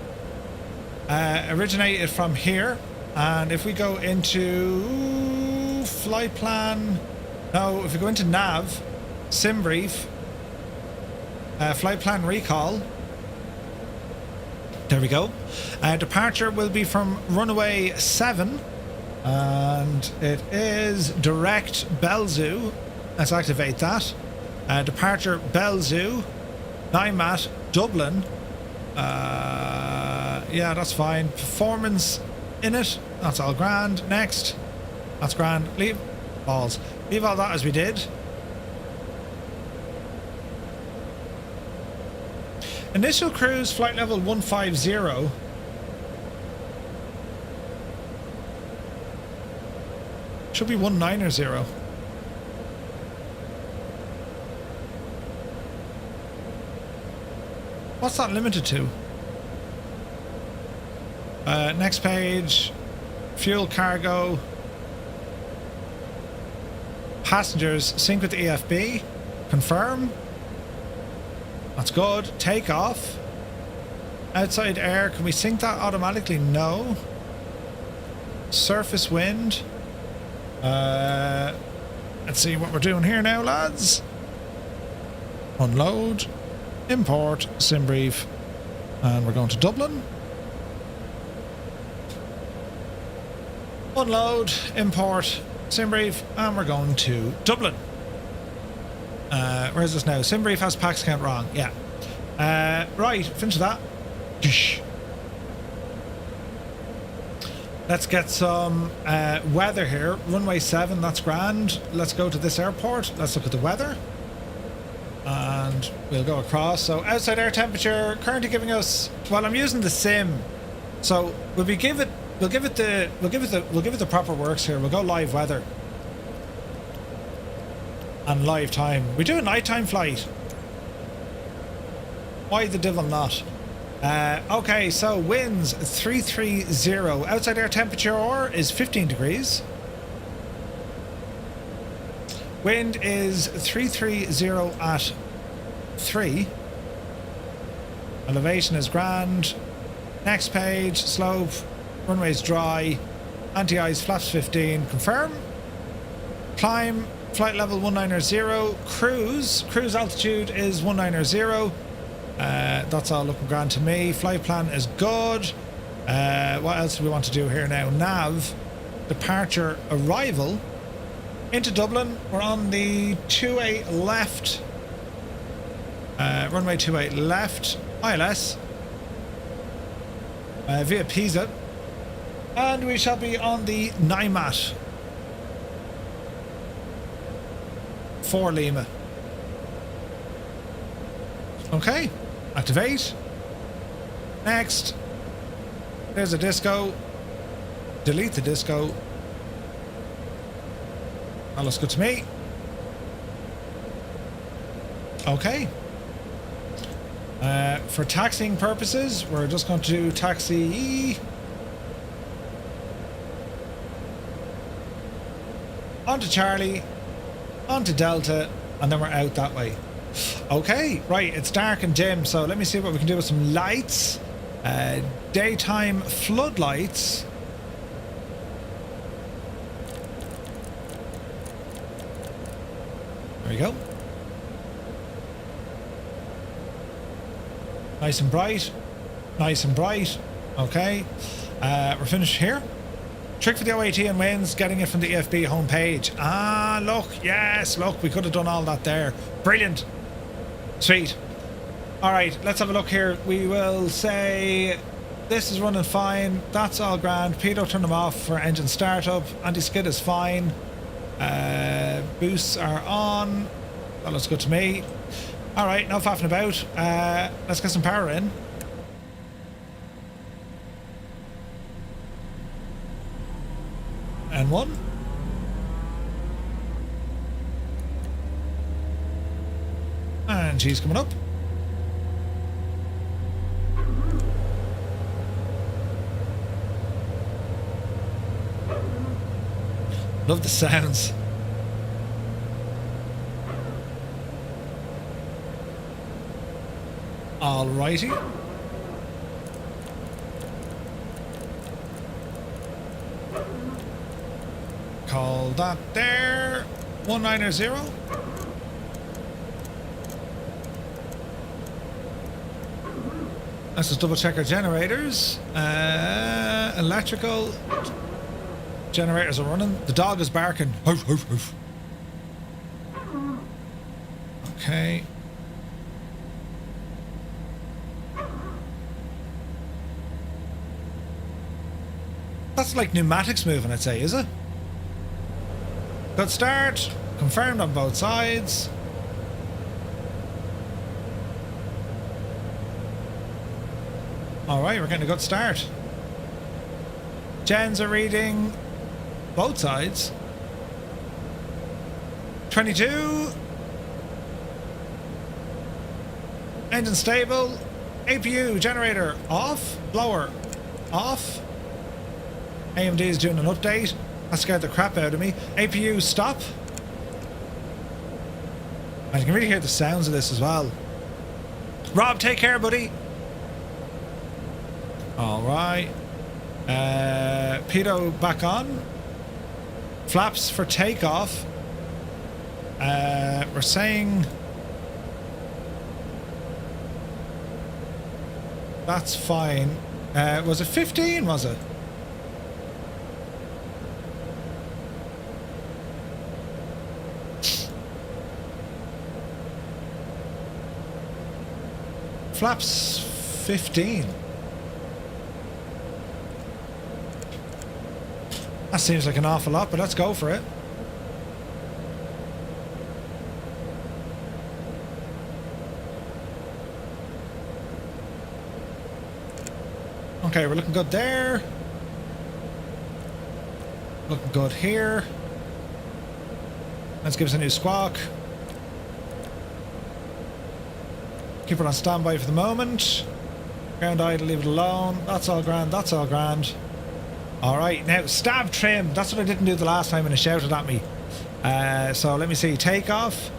Originate it from here, and if we go into flight plan, no, if we go into nav, SimBrief, flight plan recall. There we go. Departure will be from runway 7, and it is direct Belzoo. Let's activate that. Departure Belzoo, 9 mat, Dublin. Yeah, that's fine. Performance in it, that's all grand. Next, that's grand. Leave balls. Leave all that as we did. Initial cruise flight level 150. Should be 190. What's that limited to? Next page. Fuel, cargo. Passengers sync with the EFB. Confirm. That's good. Takeoff. Outside air. Can we sync that automatically? No. Surface wind. Let's see what we're doing here now, lads. Unload. Import. SimBrief. And we're going to Dublin. Unload. Import. SimBrief. And we're going to Dublin. Where is this now? SimBrief has pax count wrong. Yeah. Right, finish that. Let's get some weather here. Runway 7, that's grand. Let's go to this airport. Let's look at the weather. And we'll go across. So outside air temperature currently giving us, well, I'm using the sim. So we'll give it the proper works here. We'll go live weather. And live time. We do a nighttime flight. Why the devil not? Okay, so winds 330. Outside air temperature is 15 degrees. Wind is 330 at 3. Elevation is grand. Next page, slope, runway's dry. Anti-ice, flaps 15. Confirm. Climb. Flight level 190. Cruise altitude is 190. That's all looking grand to me. Flight plan is good. What else do we want to do here now? Nav, departure, arrival into Dublin. We're on the 28 left. Runway 28 left. ILS. Via Pisa. And we shall be on the NIMAT for Lima. Okay. Activate. Next. There's a disco. Delete the disco. That looks good to me. Okay. For taxiing purposes, we're just going to do taxi onto Charlie, onto Delta, and then we're out that way. Okay, right, it's dark and dim, so let me see what we can do with some lights. Daytime floodlights. There we go. Nice and bright. Nice and bright. Okay. We're finished here. Trick for the OAT and wins, getting it from the EFB homepage. Ah, look. Yes, look. We could have done all that there. Brilliant. Sweet. Alright, let's have a look here. We will say this is running fine. That's all grand. Pedo, turn them off for engine startup. Anti-skid is fine. Boosts are on. That looks good to me. Alright, no faffing about. Let's get some power in. And one. And she's coming up. Love the sounds. Alrighty. Call that there. 190. Let's just double check our generators. Electrical generators are running. The dog is barking. Hoof, hoof, hoof. Okay. That's like pneumatics moving, I'd say, is it? Good start. Confirmed on both sides. Alright, we're getting a good start. Gens are reading both sides. 22. Engine stable. APU generator off. Blower off. AMD is doing an update. That scared the crap out of me. APU stop. And you can really hear the sounds of this as well. Rob, take care, buddy. Alright. Pedo back on. Flaps for takeoff. We're saying that's fine. Was it 15, was it? Flaps 15. That seems like an awful lot, but let's go for it. Okay, we're looking good there. Looking good here. Let's give us a new squawk. Keep it on standby for the moment. Ground idle, leave it alone. That's all grand, that's all grand. Alright, now stab trim. That's what I didn't do the last time when it shouted at me. So let me see. Takeoff.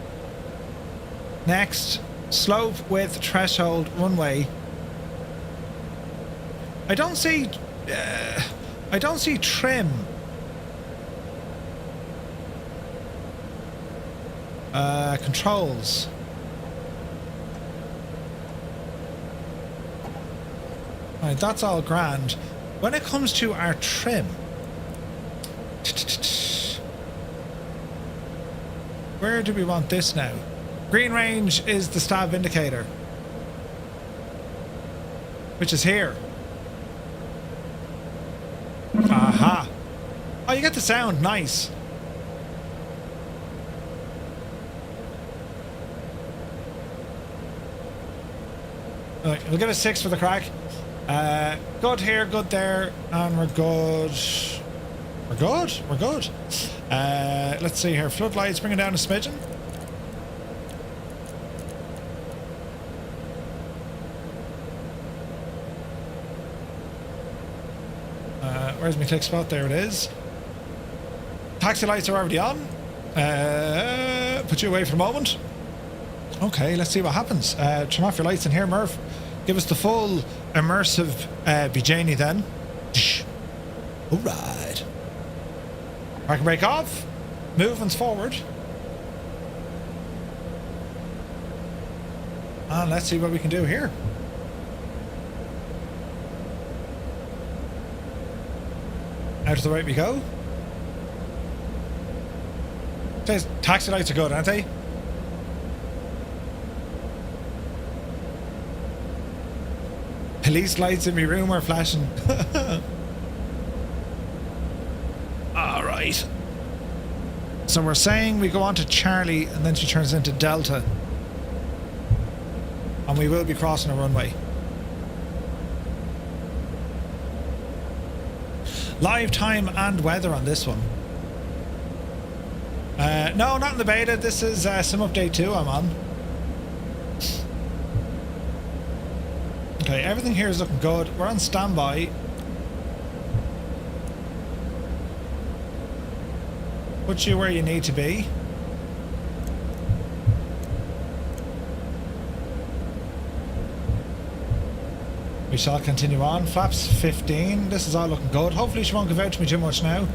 Next. Slope with threshold runway. I don't see trim. Controls. Right, that's all grand. When it comes to our trim, where do we want this now? Green range is the stab indicator, which is here. Aha. Oh, you get the sound. Nice. Right, we'll get a 6 for the crack. Good here, good there, and we're good. We're good. We're good. Let's see here. Floodlights, bring it down a smidgen. Where's my click spot? There it is. Taxi lights are already on. Put you away for a moment. Okay, let's see what happens. Turn off your lights in here, Murph. Give us the full immersive Bijani then. Alright. Parking brake off. Movements forward. And let's see what we can do here. Out to the right we go. Says taxi lights are good, aren't they? Police lights in my room are flashing. Alright. So we're saying we go on to Charlie and then she turns into Delta. And we will be crossing a runway. Live time and weather on this one. No, not in the beta. This is Sim Update 2 I'm on. Okay, everything here is looking good. We're on standby. Put you where you need to be. We shall continue on. Flaps 15. This is all looking good. Hopefully she won't give out to me too much now.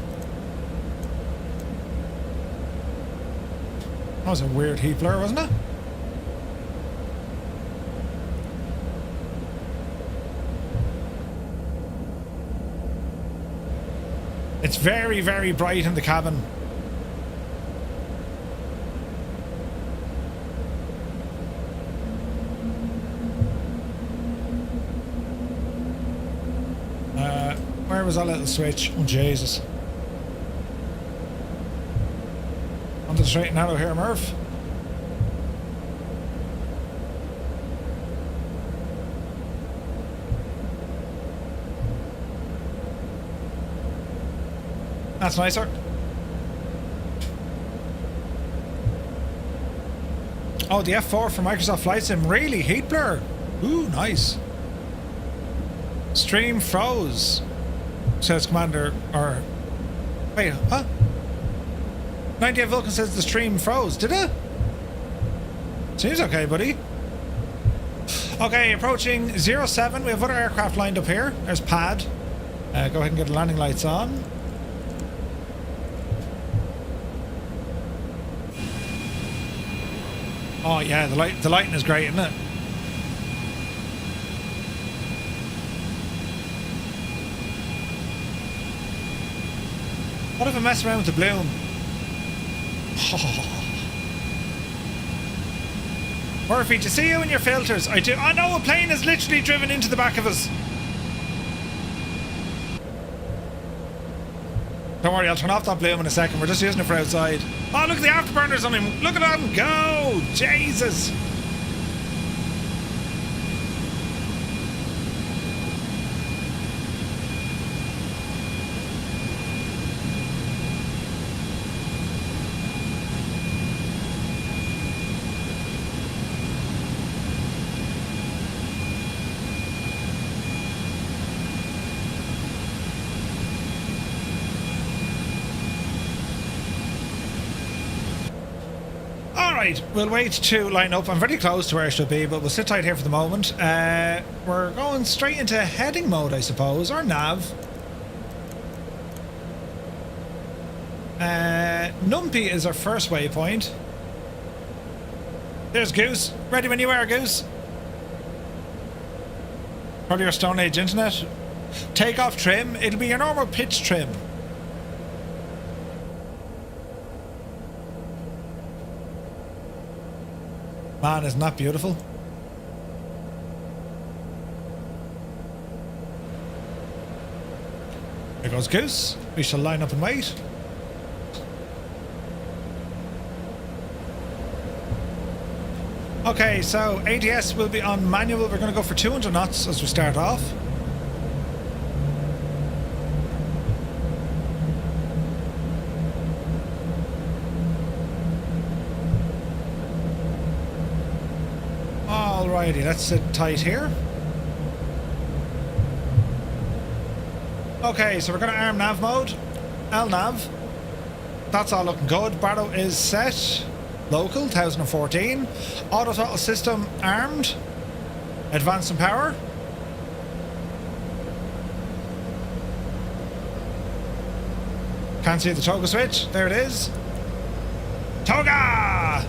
That was a weird heat blur, wasn't it? It's very, very bright in the cabin. Where was that little switch? Oh, Jesus. Onto the straight and narrow here, Murph. That's nicer. Oh, the F4 for Microsoft Flight Sim. Really? Heat blur? Ooh, nice. Stream froze, says Commander, or... Wait, huh? 98 Vulcan says the stream froze. Did it? Seems okay, buddy. Okay, approaching 07. We have other aircraft lined up here. There's Pad. Go ahead and get the landing lights on. Oh yeah, the lighting is great, isn't it? What if I mess around with the bloom? Oh. Murphy, to see you in your filters. I do. I know a plane has literally driven into the back of us. Don't worry, I'll turn off that bloom in a second. We're just using it for outside. Oh, look at the afterburners on him. Look at them go. Jesus. Right, we'll wait to line up. I'm very close to where I should be, but we'll sit tight here for the moment. We're going straight into heading mode, I suppose, or nav. Numpy is our first waypoint. There's Goose. Ready when you are, Goose. Probably your Stone Age internet. Takeoff trim. It'll be your normal pitch trim. Man, isn't that beautiful? There goes Goose. We shall line up and wait. Okay, so ATS will be on manual. We're going to go for 200 knots as we start off. Alrighty, let's sit tight here. Okay, so we're going to arm nav mode. LNAV. That's all looking good. Barrow is set. Local, 1014. Auto throttle system armed. Advance and power. Can't see the toga switch. There it is. Toga!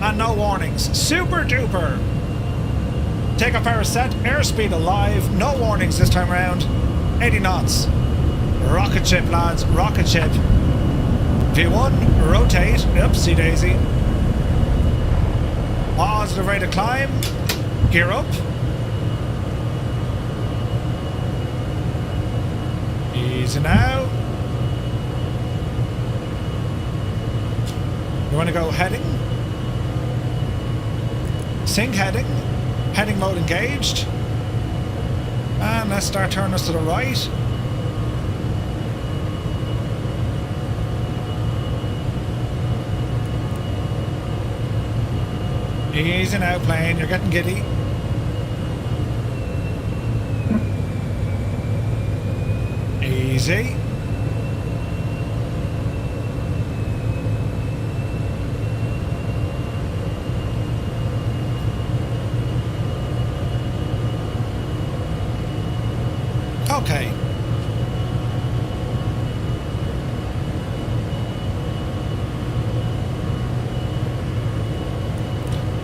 And no warnings. Super duper. Takeoff power set. Airspeed alive. No warnings this time around. 80 knots. Rocket ship, lads. Rocket ship. V1. Rotate. Oopsie daisy. Positive rate of climb. Gear up. Easy now. You want to go heading? Sync heading. Heading mode engaged. And let's start turning us to the right. Easy now, plane. You're getting giddy. Easy. Okay.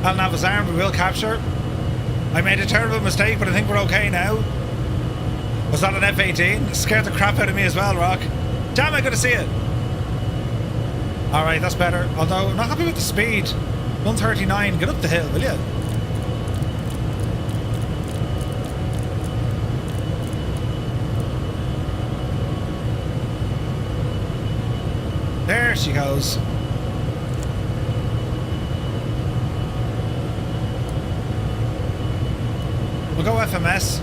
LNAV is armed. We will capture. I made a terrible mistake, but I think we're okay now. Was that an F-18? Scared the crap out of me as well, Rock. Damn, I got to see it. Alright, that's better. Although, I'm not happy with the speed. 139. Get up the hill, will you? There she goes. We'll go FMS.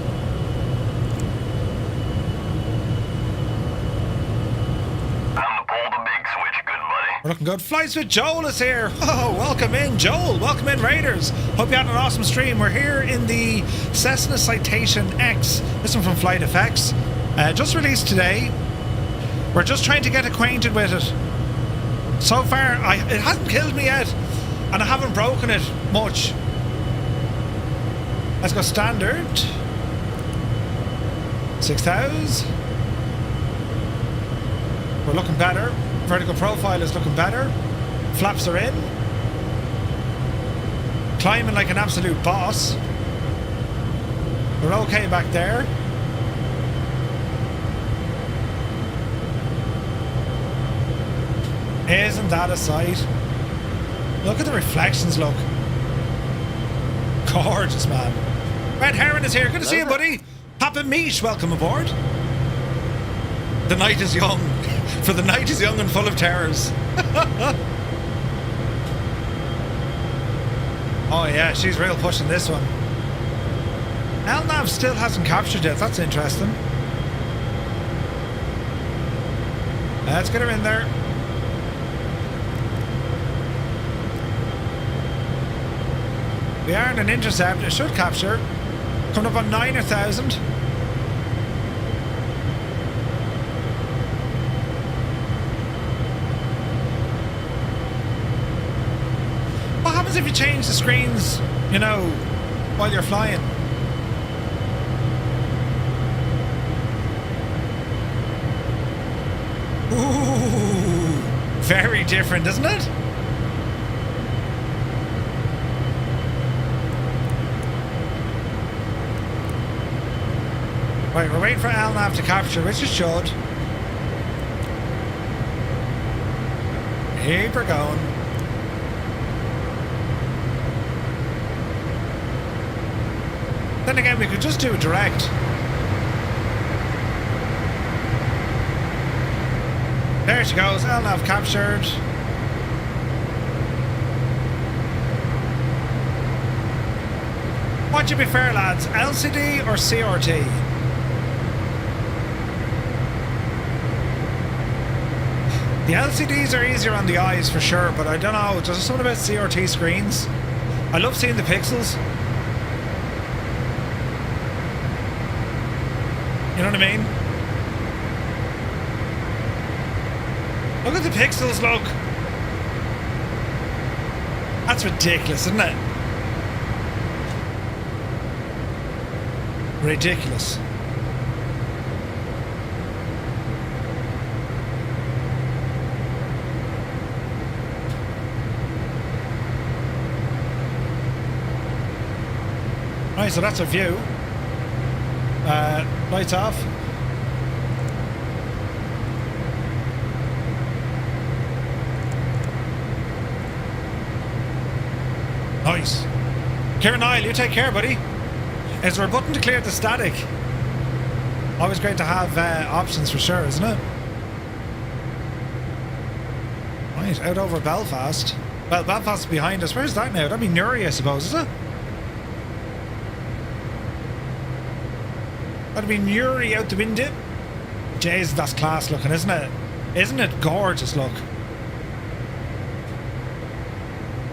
We're looking good. Flights with Joel is here. Oh, welcome in, Joel. Welcome in, Raiders. Hope you had an awesome stream. We're here in the Cessna Citation X. This one from FlightFX. Just released today. We're just trying to get acquainted with it. So far, it hasn't killed me yet, and I haven't broken it much. Let's go standard. 6,000. We're looking better. Vertical profile is looking better. Flaps are in. Climbing like an absolute boss. We're okay back there. Isn't that a sight? Look at the reflections, look. Gorgeous, man. Red Heron is here. Good to see you, buddy. Papa Meesh, welcome aboard. The night is young. For the night is young and full of terrors. Oh yeah, she's real pushing this one. LNAV still hasn't captured yet. That's interesting. Let's get her in there. We are in an intercept. It should capture. Coming up on 9,000. What happens if you change the screens, you know, while you're flying? Ooh, Very different, isn't it? Right, we're waiting for LNAV to capture, which it should. Keep her going. Then again, we could just do it direct. There she goes, LNAV captured. What do you prefer, lads? LCD or CRT? The LCDs are easier on the eyes for sure, but I don't know, there's something about CRT screens. I love seeing the pixels. You know what I mean? Look at the pixels, look. That's ridiculous, isn't it? Ridiculous. Right, so that's a view. Lights off. Nice. Kieran Niall, you take care, buddy. Is there a button to clear the static? Always great to have options for sure, isn't it? Right, out over Belfast. Well, Belfast is behind us. Where's that now? That'd be Newry, I suppose, is it? That'd be Newry out the window. Jeez, that's class looking, isn't it? Isn't it gorgeous, look?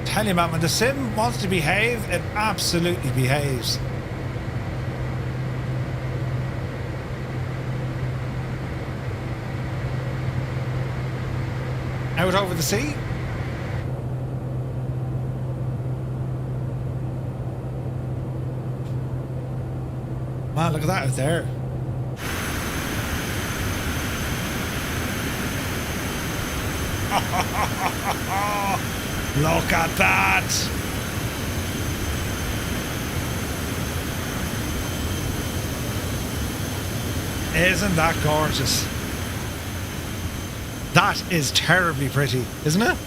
Tell you, man, when the sim wants to behave, it absolutely behaves. Out over the sea. Man, look at that out there. Look at that. Isn't that gorgeous? That is terribly pretty, isn't it?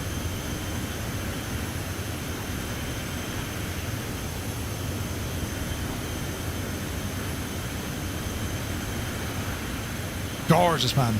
Gorgeous, man.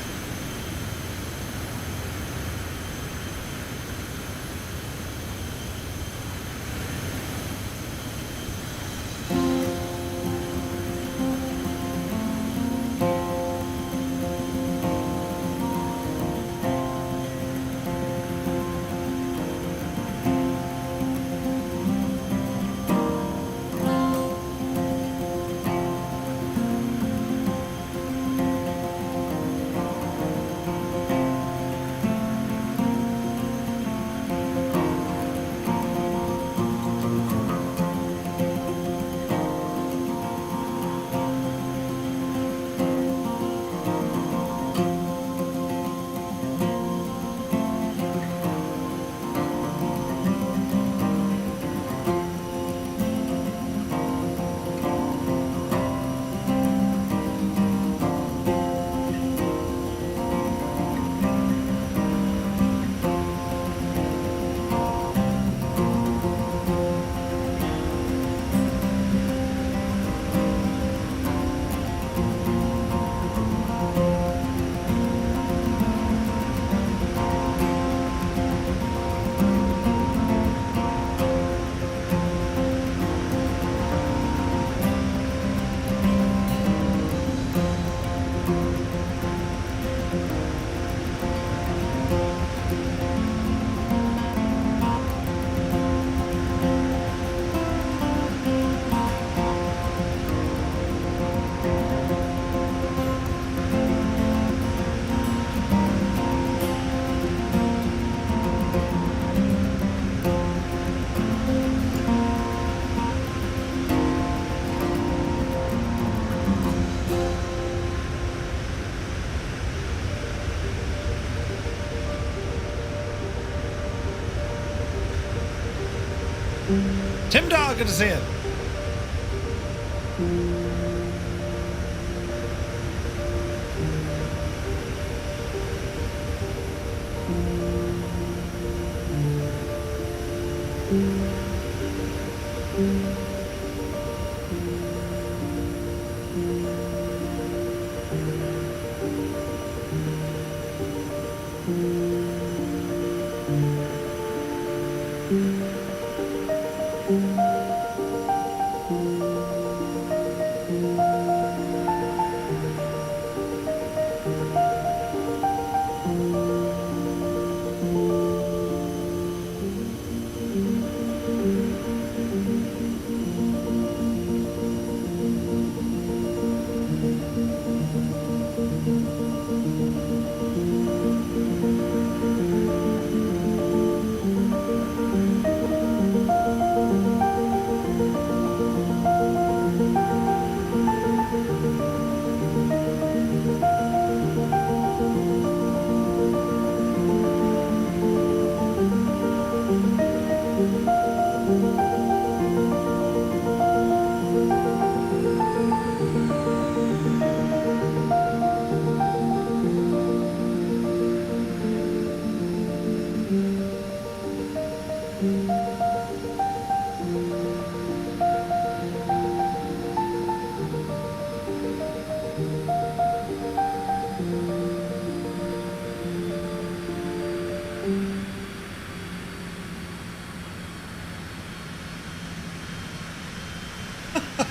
Tim Dog, good to see you.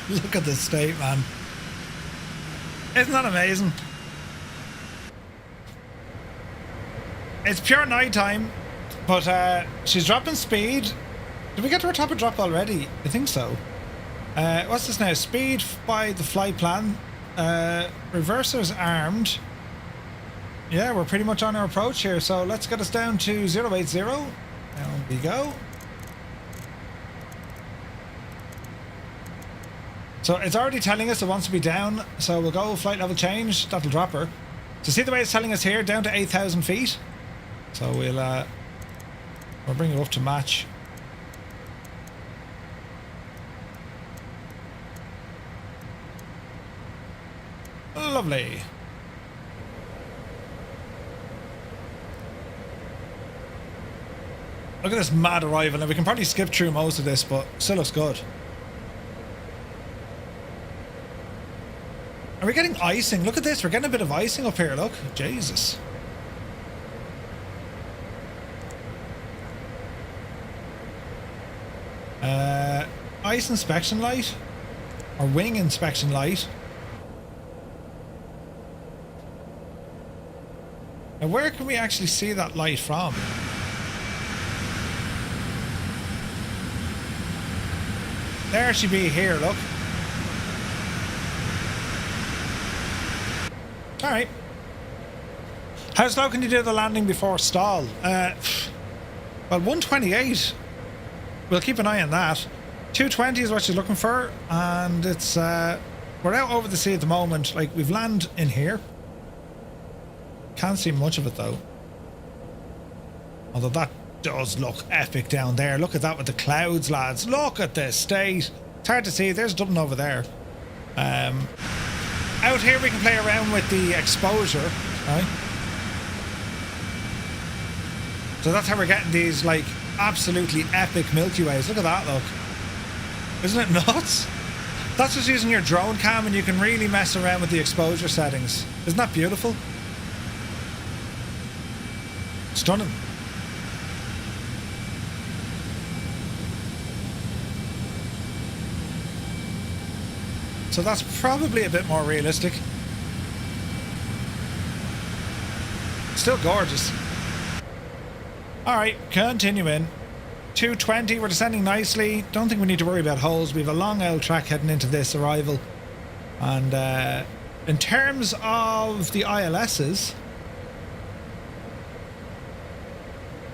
Look at this state, man. Isn't that amazing? It's pure nighttime, but she's dropping speed. Did we get to her top of drop already? I think so. What's this now? Speed by the flight plan. Reverser's armed. Yeah, we're pretty much on our approach here, so let's get us down to 080. Down we go. So it's already telling us it wants to be down, so we'll go flight level change. That'll drop her. So see the way it's telling us here, down to 8,000 feet. So we'll bring it up to match. Lovely. Look at this mad arrival. Now we can probably skip through most of this, but still looks good. Are we getting icing? Look at this. We're getting a bit of icing up here. Look. Jesus. Ice inspection light. Or wing inspection light. Now where can we actually see that light from? There she be here, look. Alright. How slow can you do the landing before stall? Well, 128. We'll keep an eye on that. 220 is what she's looking for, and it's we're out over the sea at the moment. Like, we've landed in here. Can't see much of it though. Although that does look epic down there. Look at that with the clouds, lads. Look at this state. It's hard to see. There's Dublin over there. Out here we can play around with the exposure, right? So that's how we're getting these like absolutely epic Milky Ways. Look at that, look. Isn't it nuts? That's just using your drone cam, and you can really mess around with the exposure settings. Isn't that beautiful? Stunning. So that's probably a bit more realistic. Still gorgeous. Alright, continuing. 220, we're descending nicely. Don't think we need to worry about holes. We have a long L track heading into this arrival. And in terms of the ILSs,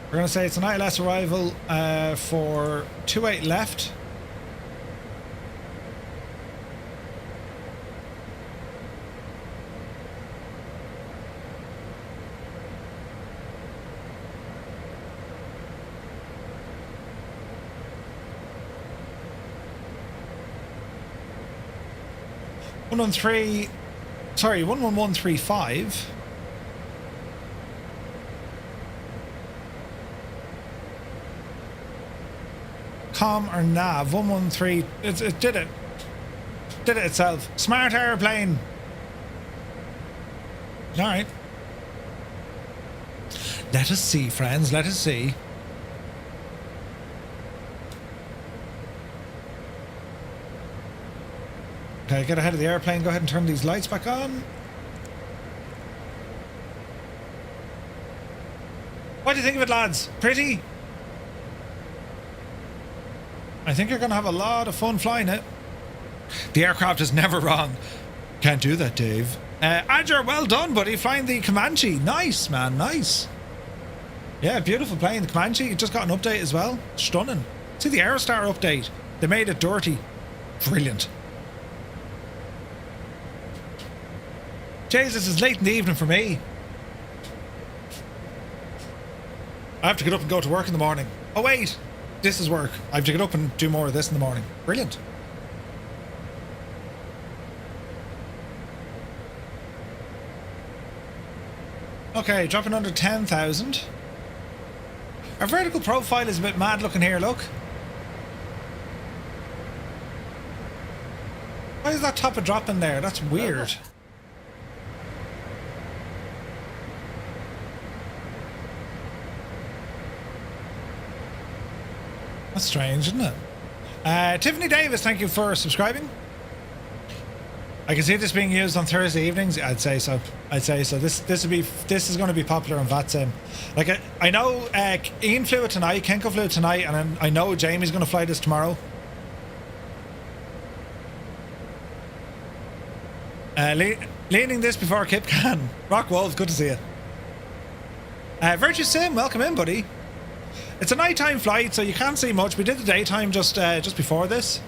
we're going to say it's an ILS arrival for 28 left. 113, sorry, 11135. Com or nav, 113, it did it. Did it itself. Smart airplane. Alright. Let us see, friends, let us see. Okay, get ahead of the airplane. Go ahead and turn these lights back on. What do you think of it, lads? Pretty? I think you're going to have a lot of fun flying it. The aircraft is never wrong. Can't do that, Dave. Adger, well done, buddy. Flying the Comanche. Nice, man. Nice. Yeah, beautiful plane. The Comanche. It just got an update as well. Stunning. See the Aerostar update. They made it dirty. Brilliant. Jesus, it's late in the evening for me. I have to get up and go to work in the morning. Oh, wait. This is work. I have to get up and do more of this in the morning. Brilliant. Okay, dropping under 10,000. Our vertical profile is a bit mad looking here, look. Why is that top of dropping there? That's weird. That's strange, isn't it? Tiffany Davis, thank you for subscribing. I can see this being used on Thursday evenings. I'd say so. I'd say so. This is going to be popular on VATSIM. Like I know Ian flew it tonight, Kenko flew it tonight, and I know Jamie's going to fly this tomorrow. Leaning this before Kip can. Rock Wolf, good to see you. Virtue Sim, welcome in, buddy. It's a nighttime flight, so you can't see much. We did the daytime just before this.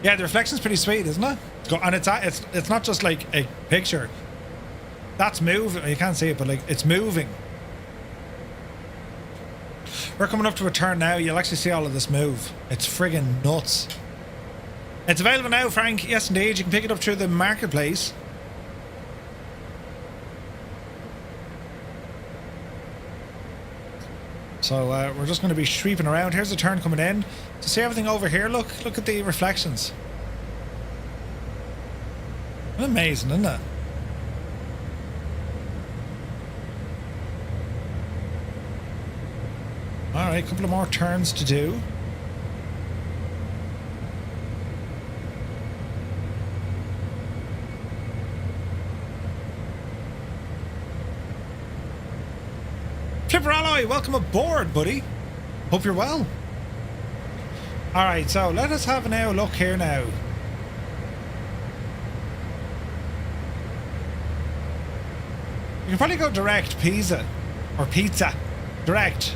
Yeah, the reflection's pretty sweet, isn't it? And it's not just like a picture. That's moving. You can't see it, but like it's moving. We're coming up to a turn now. You'll actually see all of this move. It's friggin' nuts. It's available now, Frank. Yes, indeed. You can pick it up through the marketplace. So we're just going to be sweeping around. Here's the turn coming in. To see everything over here, look at the reflections. Amazing, isn't it? Alright, a couple of more turns to do. Flipper Alloy, welcome aboard, buddy. Hope you're well. Alright, so let us have now look here now. You can probably go direct Pisa or pizza. Direct.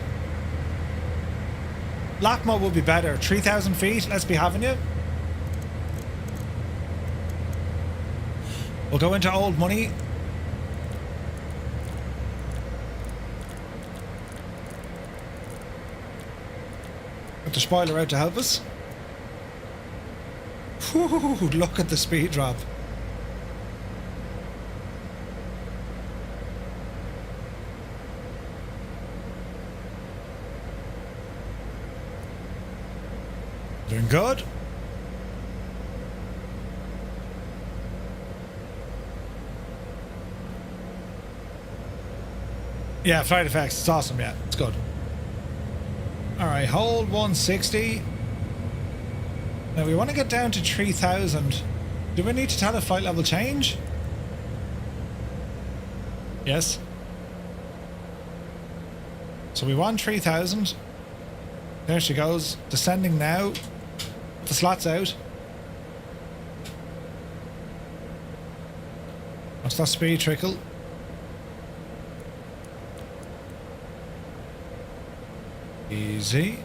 Lapmo would be better. 3,000 feet, let's be having you. We'll go into old money. Got the spoiler out to help us. Whew, look at the speed drop. Doing good. Yeah, FlightFX, it's awesome, yeah, it's good. Alright, hold 160. Now we want to get down to 3,000. Do we need to tell a flight level change? Yes. So we want 3,000. There she goes, descending now. The slot's out. What's that speed trickle? Easy.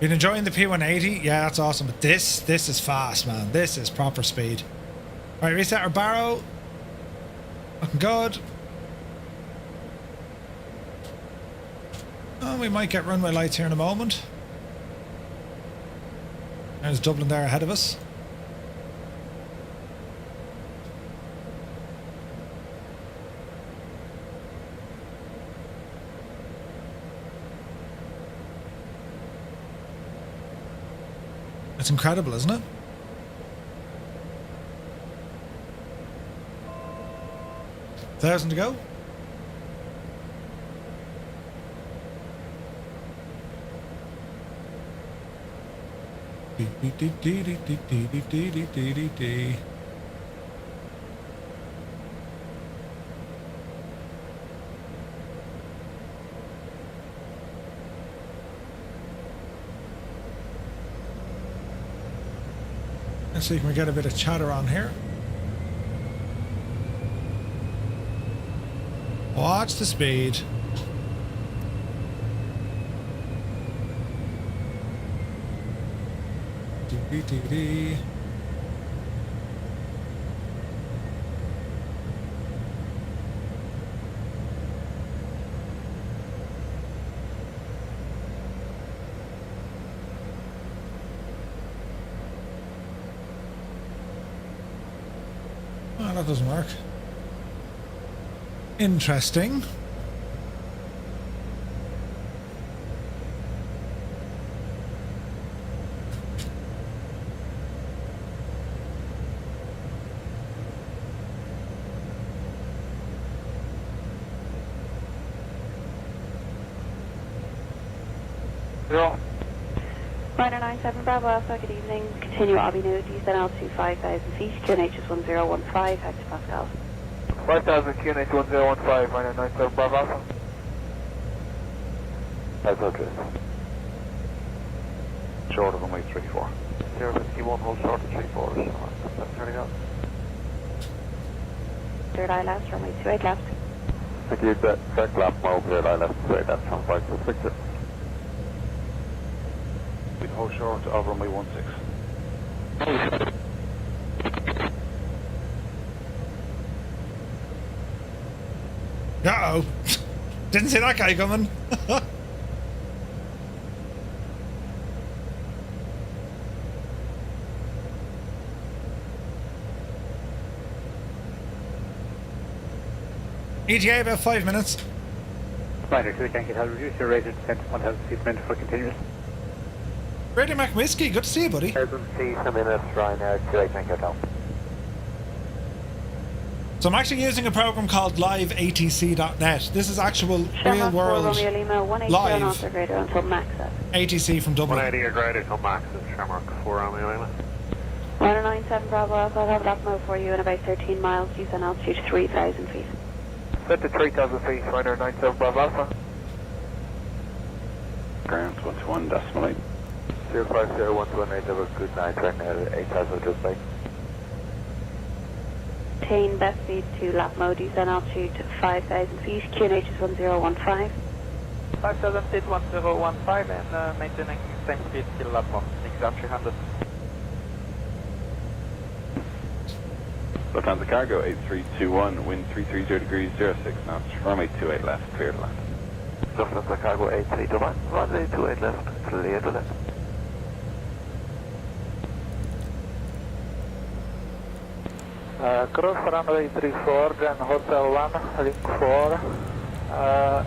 Been enjoying the P180? Yeah, that's awesome. But this is fast, man. This is proper speed. Alright, reset our barrow. Looking good. Oh, we might get runway lights here in a moment. There's Dublin there ahead of us. It's incredible, isn't it? Thousand to go. Let's see if we can get a bit of chatter on here. Watch the speed. Dee. Oh, that doesn't work. Interesting. Zero. Rider 97 Bravo Alpha, good evening. Continue Avenue, descend altitude 5,000 feet, QNH is 1015, hectopascals. 5,000 QNH 1015, Rider 97 Bravo Alpha. That's okay. Short of runway 34. 051, hold short of 34. That's turning up. Third eye left, runway 28 left. Thank you, correct lap, mile, third eye left, straight left, from 566. We hold short of runway 16. Uh-oh. Didn't see that guy coming. ETA about 5 minutes. Rider 2, thank you, I'll reduce your rate of descent to 1,000 feet minute for continuous. Radio Mac Whiskey, good to see you, buddy. 1,000 feet, some minutes, Ryanair 28, thank you, Hotel. So I'm actually using a program called liveatc.net. This is actual real Shamrock world 4 Romeo Lima, 180 live off the grader until max up. ATC from Dublin. 180 or greater until max is Shamrock 4 Romeo Lima. Rider 97 Bravo Alpha, I'll have lap mode for you in about 13 miles, descend altitude 3,000 feet. Set to 3,000 feet, Ryanair 97 Bravo Alpha. Ground 121 decimal 8. 0501218, have a good night, Ryanair 8,000 just like. Maintain best speed to lap mode, descend altitude 5,000 feet, QNH is 1015. 5,000 feet 1015 and maintaining same speed till lap mode. Exam 300. Lufthansa Cargo 8321, wind 330 degrees 06 knots, runway 28 left, clear to land. Lufthansa Cargo 8321, runway 28 left, clear to land. Cross runway 34, then Hotel 1, link 4,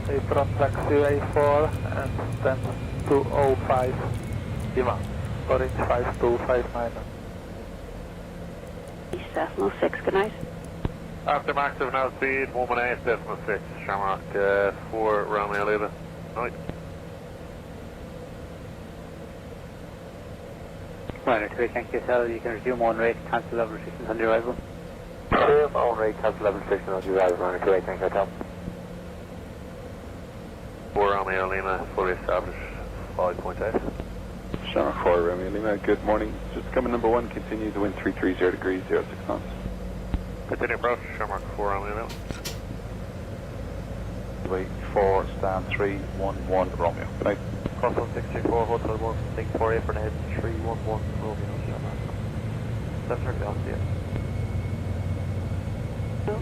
apron taxiway 4, and then 205, Lima, orange 5259. Cessna 6, good night. After max of now speed, 118, decimal 6, Shamrock 4, Romeo Lima, night. Rider 2, thank you, Sal. You can resume on rate, cancel level restrictions on the arrival. Resume on rate, cancel level restrictions on the arrival, Rider 2, thank you, Hotel. 4 Romeo Lima, fully established, 5.8. Shamrock 4, Romeo Lima, good morning. Just coming number 1, continue the wind 330 degrees 06 knots. Continue approach, Shamrock 4 Romeo Lima. Wait 4, stand 311 Romeo. Good night. Crossroad 634, Hotel 1, link 4, apron head 311 Romeo, Shamrock. That's our down here. No.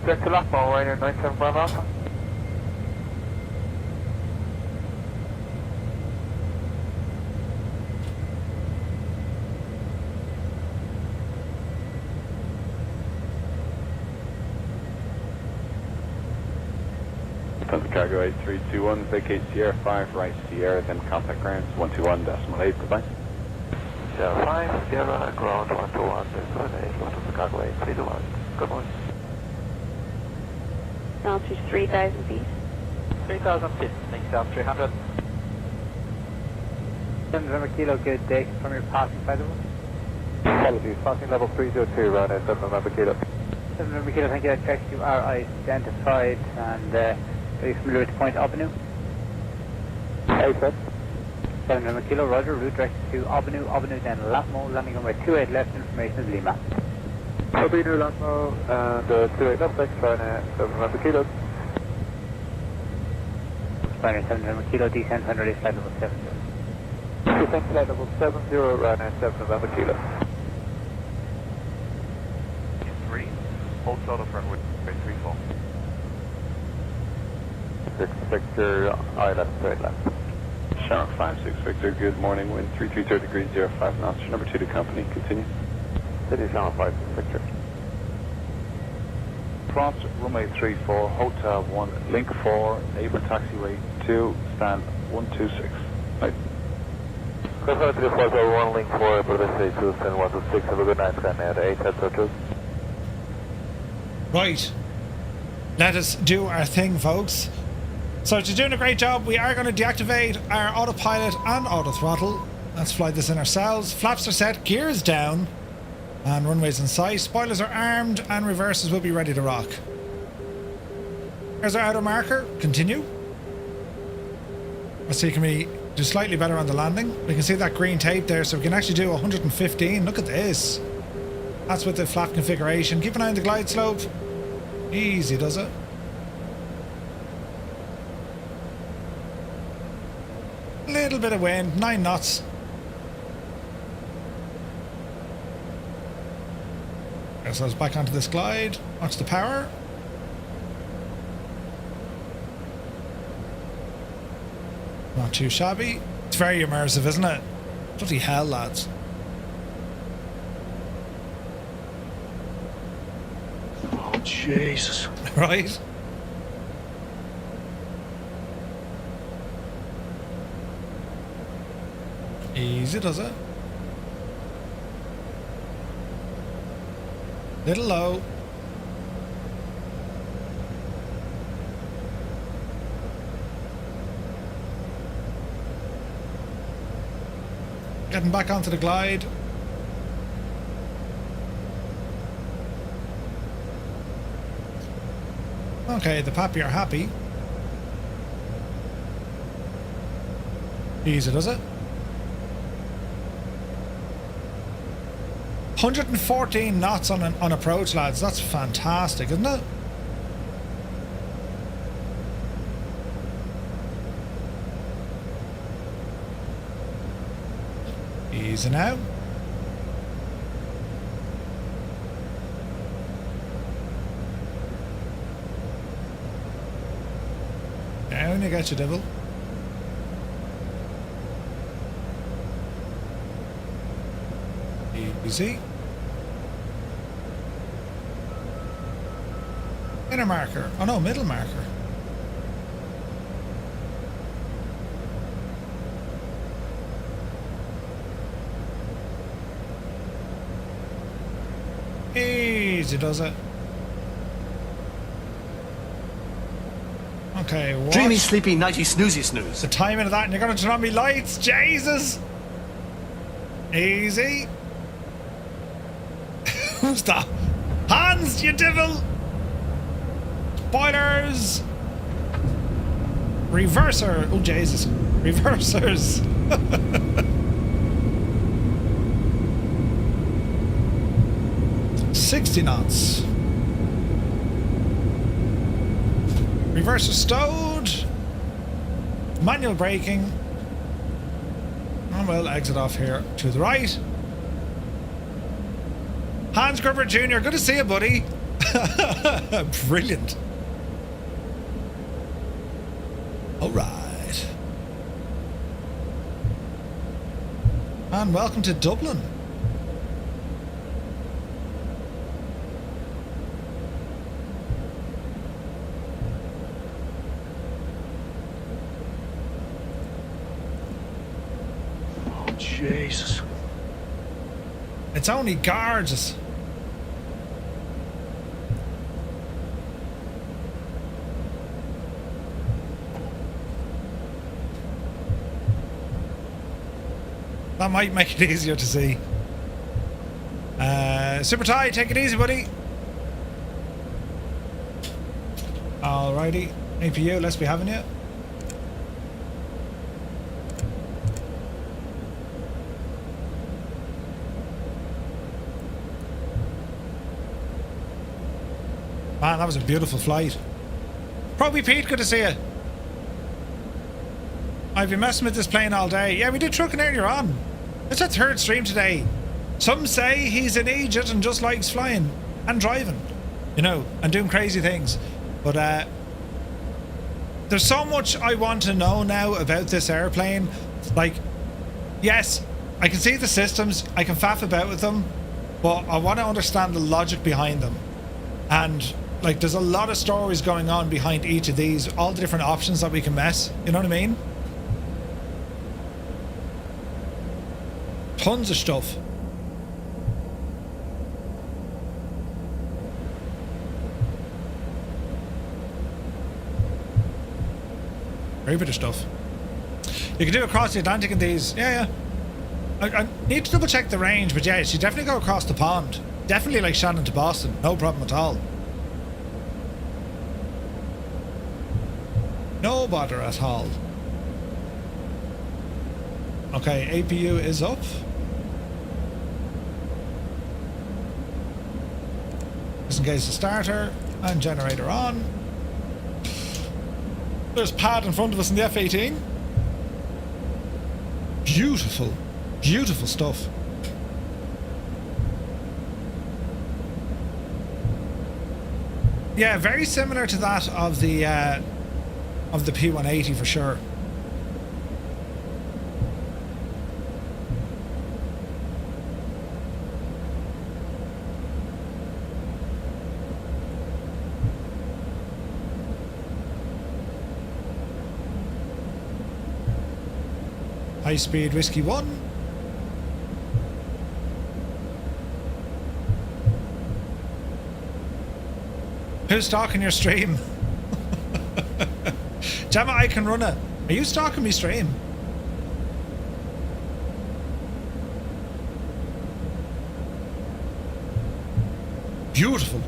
Direct to Lockmore, Ryanair 97 Bravo Alpha. Delta Cargo 8321, vacate Sierra 5, right Sierra, then contact grounds 121.8, goodbye. Sierra 5, Sierra, ground 121, Delta Cargo 8321. Good morning. Altitude 3,000 feet. 3,000 feet, thanks, down 300. 7 November Kilo, good day. From your passing flight level. Apologies, passing level 302, round 7 November Kilo. 7 November Kilo, thank you. I checked you are identified and are you familiar with the point Avenue? Hey, sir. 7 November Kilo, roger, route directed to Avenue, then Latmo, landing runway 28 left, information is Lima. Avenue, Latmo, and 28 left, thanks, round 7 November Kilo. Spiner 7 November Kilo, descent 100 flight level 70. Descent flight level 70, round 7 November Kilo. 3, hold throttle for runway 34. 6 Victor, I left, straight left. Shannon 56 Victor, good morning, wind 330 degrees, 05 knots, number 2 to company, continue. City Shannon 56 Victor. Cross runway 34, hotel 1, link 4, neighbour taxiway 2, stand 126. Right. Cross runway 34, 1, link 4, Budapest 2, stand 126, have a good night, scan at 8, head searches. Right. Let us do our thing, folks. So you're doing a great job. We are going to deactivate our autopilot and auto throttle. Let's fly this in ourselves. Flaps are set, gears down, and runways in sight. Spoilers are armed, and reversers will be ready to rock. Here's our outer marker. Continue. Let's see, can we do slightly better on the landing? We can see that green tape there, so we can actually do 115. Look at this. That's with the flap configuration. Keep an eye on the glide slope. Easy, does it? Little bit of wind, 9 knots. Okay, so let's back onto this glide. Watch the power. Not too shabby. It's very immersive, isn't it? Bloody hell, lads. Oh, Jesus. Right? Easy, does it? Little low. Getting back onto the glide. Okay, the pappy are happy. Easy, does it? 114 knots on approach, lads. That's fantastic, isn't it? Easy now. Down you get your devil. Easy. Inner marker. Oh no, middle marker. Easy does it. Okay, what? Dreamy, sleepy, nighty, snoozy, snooze. The timing of that, and you're gonna turn on me lights? Jesus! Easy. Who's that? Hans, you devil! Spoilers! Reverser! Oh, Jesus. Reversers! $60 knots. Reverser stowed. Manual braking. And we'll exit off here to the right. Hans Gruber Jr., good to see you, buddy. Brilliant. All right. And welcome to Dublin. Jesus. It's only gorgeous. That might make it easier to see. Super Ty, take it easy, buddy. Alrighty. APU, let's be having you. Man, that was a beautiful flight. Probably Pete, good to see you. I've been messing with this plane all day. Yeah, we did trucking earlier on. It's our third stream today. Some say he's an idiot and just likes flying and driving, you know, and doing crazy things. But there's so much I want to know now about this airplane. Like, yes, I can see the systems, I can faff about with them, but I want to understand the logic behind them. And like, there's a lot of stories going on behind each of these, all the different options that we can mess, you know what I mean? Tons of stuff. Very bit of stuff. You can do across the Atlantic in these. Yeah, yeah. I need to double check the range, but yeah, you definitely go across the pond. Definitely like Shannon to Boston. No problem at all. No bother at all. Okay, APU is up. Disengage the starter and generator on. There's pad in front of us in the F-18. Beautiful, beautiful stuff. Yeah, very similar to that of the P180 for sure. High speed whiskey 1. Who's stalking your stream? Gemma, I can run it. Are you stalking me stream? Beautiful.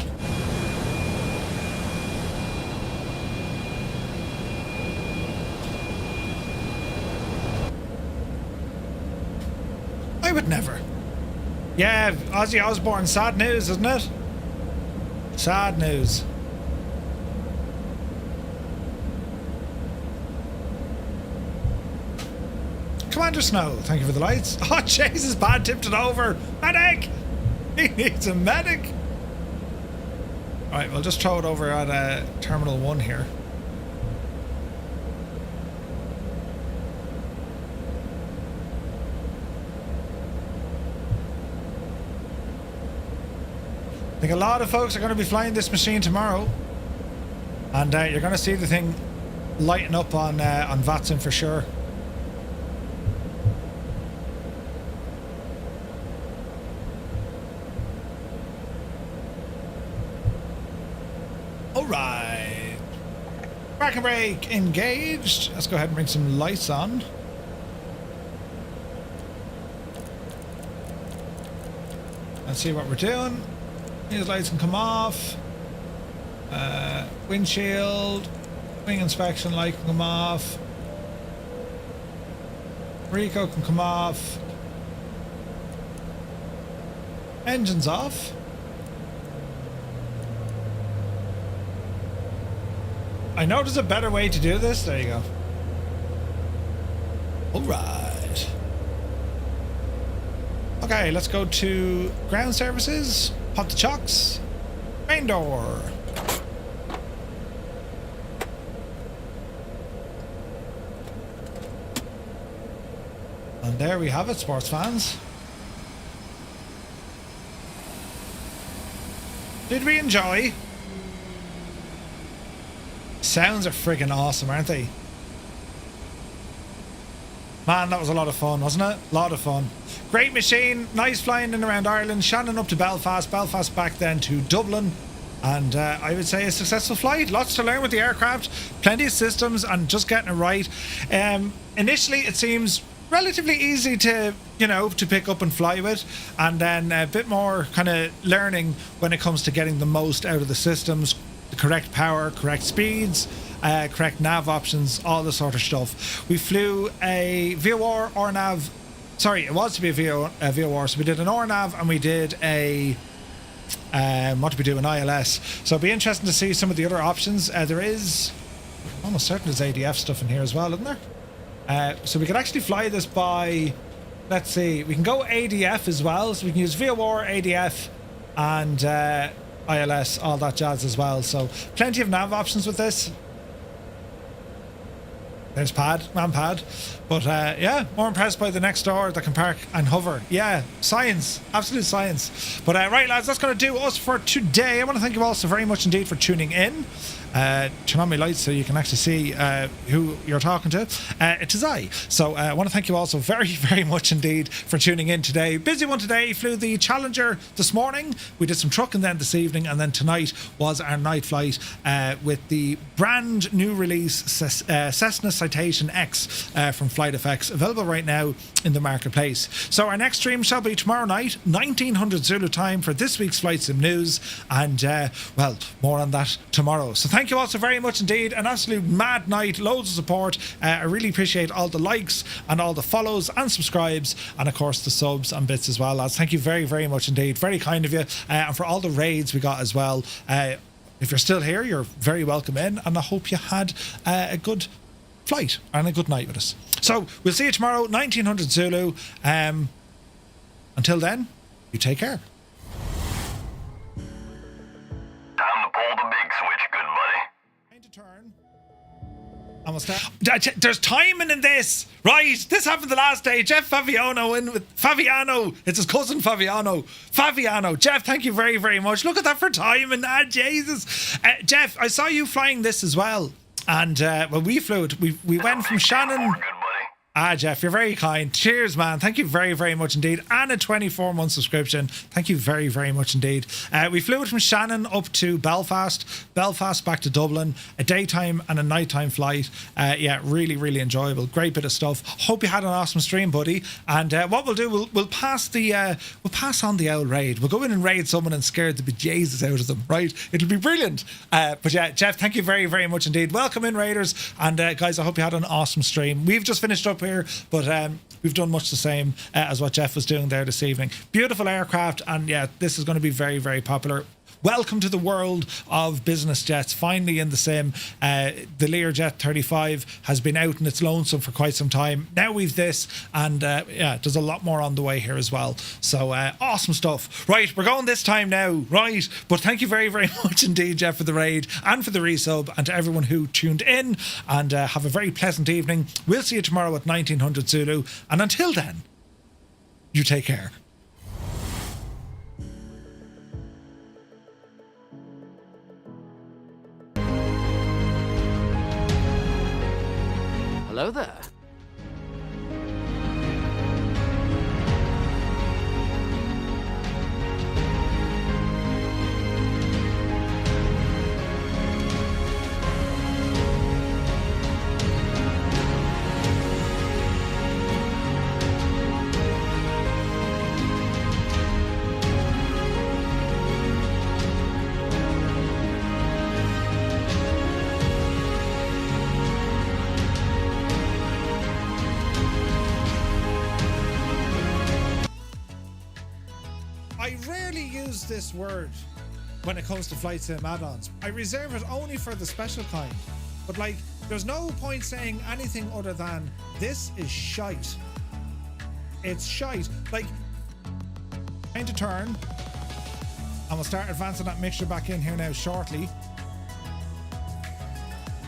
I would never. Yeah, Ozzy Osbourne, sad news, isn't it? Sad news. Commander Snow, thank you for the lights. Oh, Jesus, bad tipped it over. Medic! He needs a medic. Alright, we'll just throw it over at Terminal 1 here. I think a lot of folks are going to be flying this machine tomorrow, and you're going to see the thing lighting up on Vatson for sure. All right, back and brake engaged. Let's go ahead and bring some lights on. Let's see what we're doing. These lights can come off. Windshield, wing inspection light can come off. Rico can come off. Engine's off. I know there's a better way to do this. There you go. All right. Okay, let's go to ground services. Pop the chocks. Main door. And there we have it, sports fans. Did we enjoy? Sounds are friggin' awesome, aren't they? Man, that was a lot of fun, wasn't it? A lot of fun. Great machine, nice flying in around Ireland. Shannon up to Belfast, Belfast back then to Dublin. And I would say a successful flight. Lots to learn with the aircraft, plenty of systems and just getting it right. Initially, it seems relatively easy to, you know, to pick up and fly with. And then a bit more kind of learning when it comes to getting the most out of the systems, the correct power, correct speeds, correct nav options, all the sort of stuff. We flew a VOR or nav. Sorry, it was to be a VOR. So we did an ORNAV and we did a what did we do? An ILS. So it'll be interesting to see some of the other options. There is almost certain there's ADF stuff in here as well, isn't there? So we could actually fly this by, let's see, we can go ADF as well. So we can use VOR, ADF, and ILS, all that jazz as well. So plenty of nav options with this. There's man pad. But yeah, more impressed by the next door that can park and hover. Yeah, science, absolute science. But right, lads, that's going to do us for today. I want to thank you all so very much indeed for tuning in. Turn on my lights so you can actually see who you're talking to. It is I. So I want to thank you all so very, very much indeed for tuning in today. Busy one today. Flew the Challenger this morning. We did some trucking then this evening, and then tonight was our night flight with the brand new release Cessna Citation X from FlightFX, available right now in the marketplace. So our next stream shall be tomorrow night, 1900 Zulu time, for this week's Flight Sim News, and well, more on that tomorrow. So thank you all so very much indeed. An absolute mad night, loads of support. I really appreciate all the likes and all the follows and subscribes, and of course the subs and bits as well, lads. Thank you very, very much indeed. Very kind of you, and for all the raids we got as well. If you're still here, you're very welcome in, and I hope you had a good flight and a good night with us. So we'll see you tomorrow, 1900 Zulu. Until then, you take care. Time to pull the big switch, good buddy. To turn. And we'll start. There's timing in this, right? This happened the last day. Jeff Faviano in with Faviano. It's his cousin Faviano. Jeff, thank you very, very much. Look at that for timing. Jesus. Jeff, I saw you flying this as well. And when we flew it, we went from Shannon. Jeff, you're very kind. Cheers, man. Thank you very, very much indeed. And a 24-month subscription. Thank you very, very much indeed. We flew it from Shannon up to Belfast back to Dublin, a daytime and a nighttime flight. Yeah, really, really enjoyable. Great bit of stuff. Hope you had an awesome stream, buddy. And what we'll do, we'll pass on the old raid. We'll go in and raid someone and scare the bejesus out of them, right? It'll be brilliant. But yeah, Jeff, thank you very, very much indeed. Welcome in, raiders. And guys, I hope you had an awesome stream. We've just finished up here, but we've done much the same as what Jeff was doing there this evening. Beautiful aircraft, and yeah, this is going to be very, very popular. Welcome to the world of business jets. Finally in the sim. The Learjet 35 has been out in its lonesome for quite some time. Now we've this, and yeah, there's a lot more on the way here as well. So awesome stuff. Right, we're going this time now, right? But thank you very, very much indeed, Jeff, for the raid and for the resub, and to everyone who tuned in. And have a very pleasant evening. We'll see you tomorrow at 1900 Zulu. And until then, you take care. Hello there. I rarely use this word when it comes to flight sim add-ons. I reserve it only for the special kind. But like, there's no point saying anything other than this is shite. It's shite. Like, trying to turn, and we'll start advancing that mixture back in here now shortly.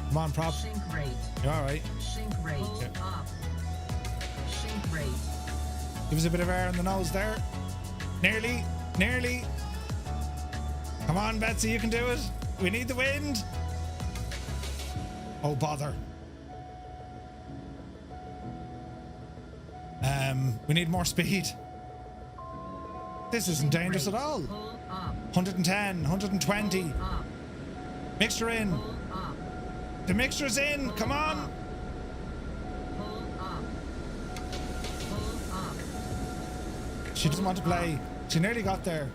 Come on, prop. Sink rate. You're all right. Sink rate. Okay. Up. Sink rate. Give us a bit of air in the nose there. Nearly. Come on, Betsy, you can do it. We need the wind. Oh, bother. We need more speed. This isn't dangerous at all. 110, 120. Mixture in. The mixture's in. Come on. She doesn't want to play. She nearly got there.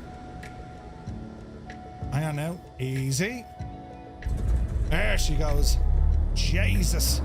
Hang on now. Easy. There she goes. Jesus.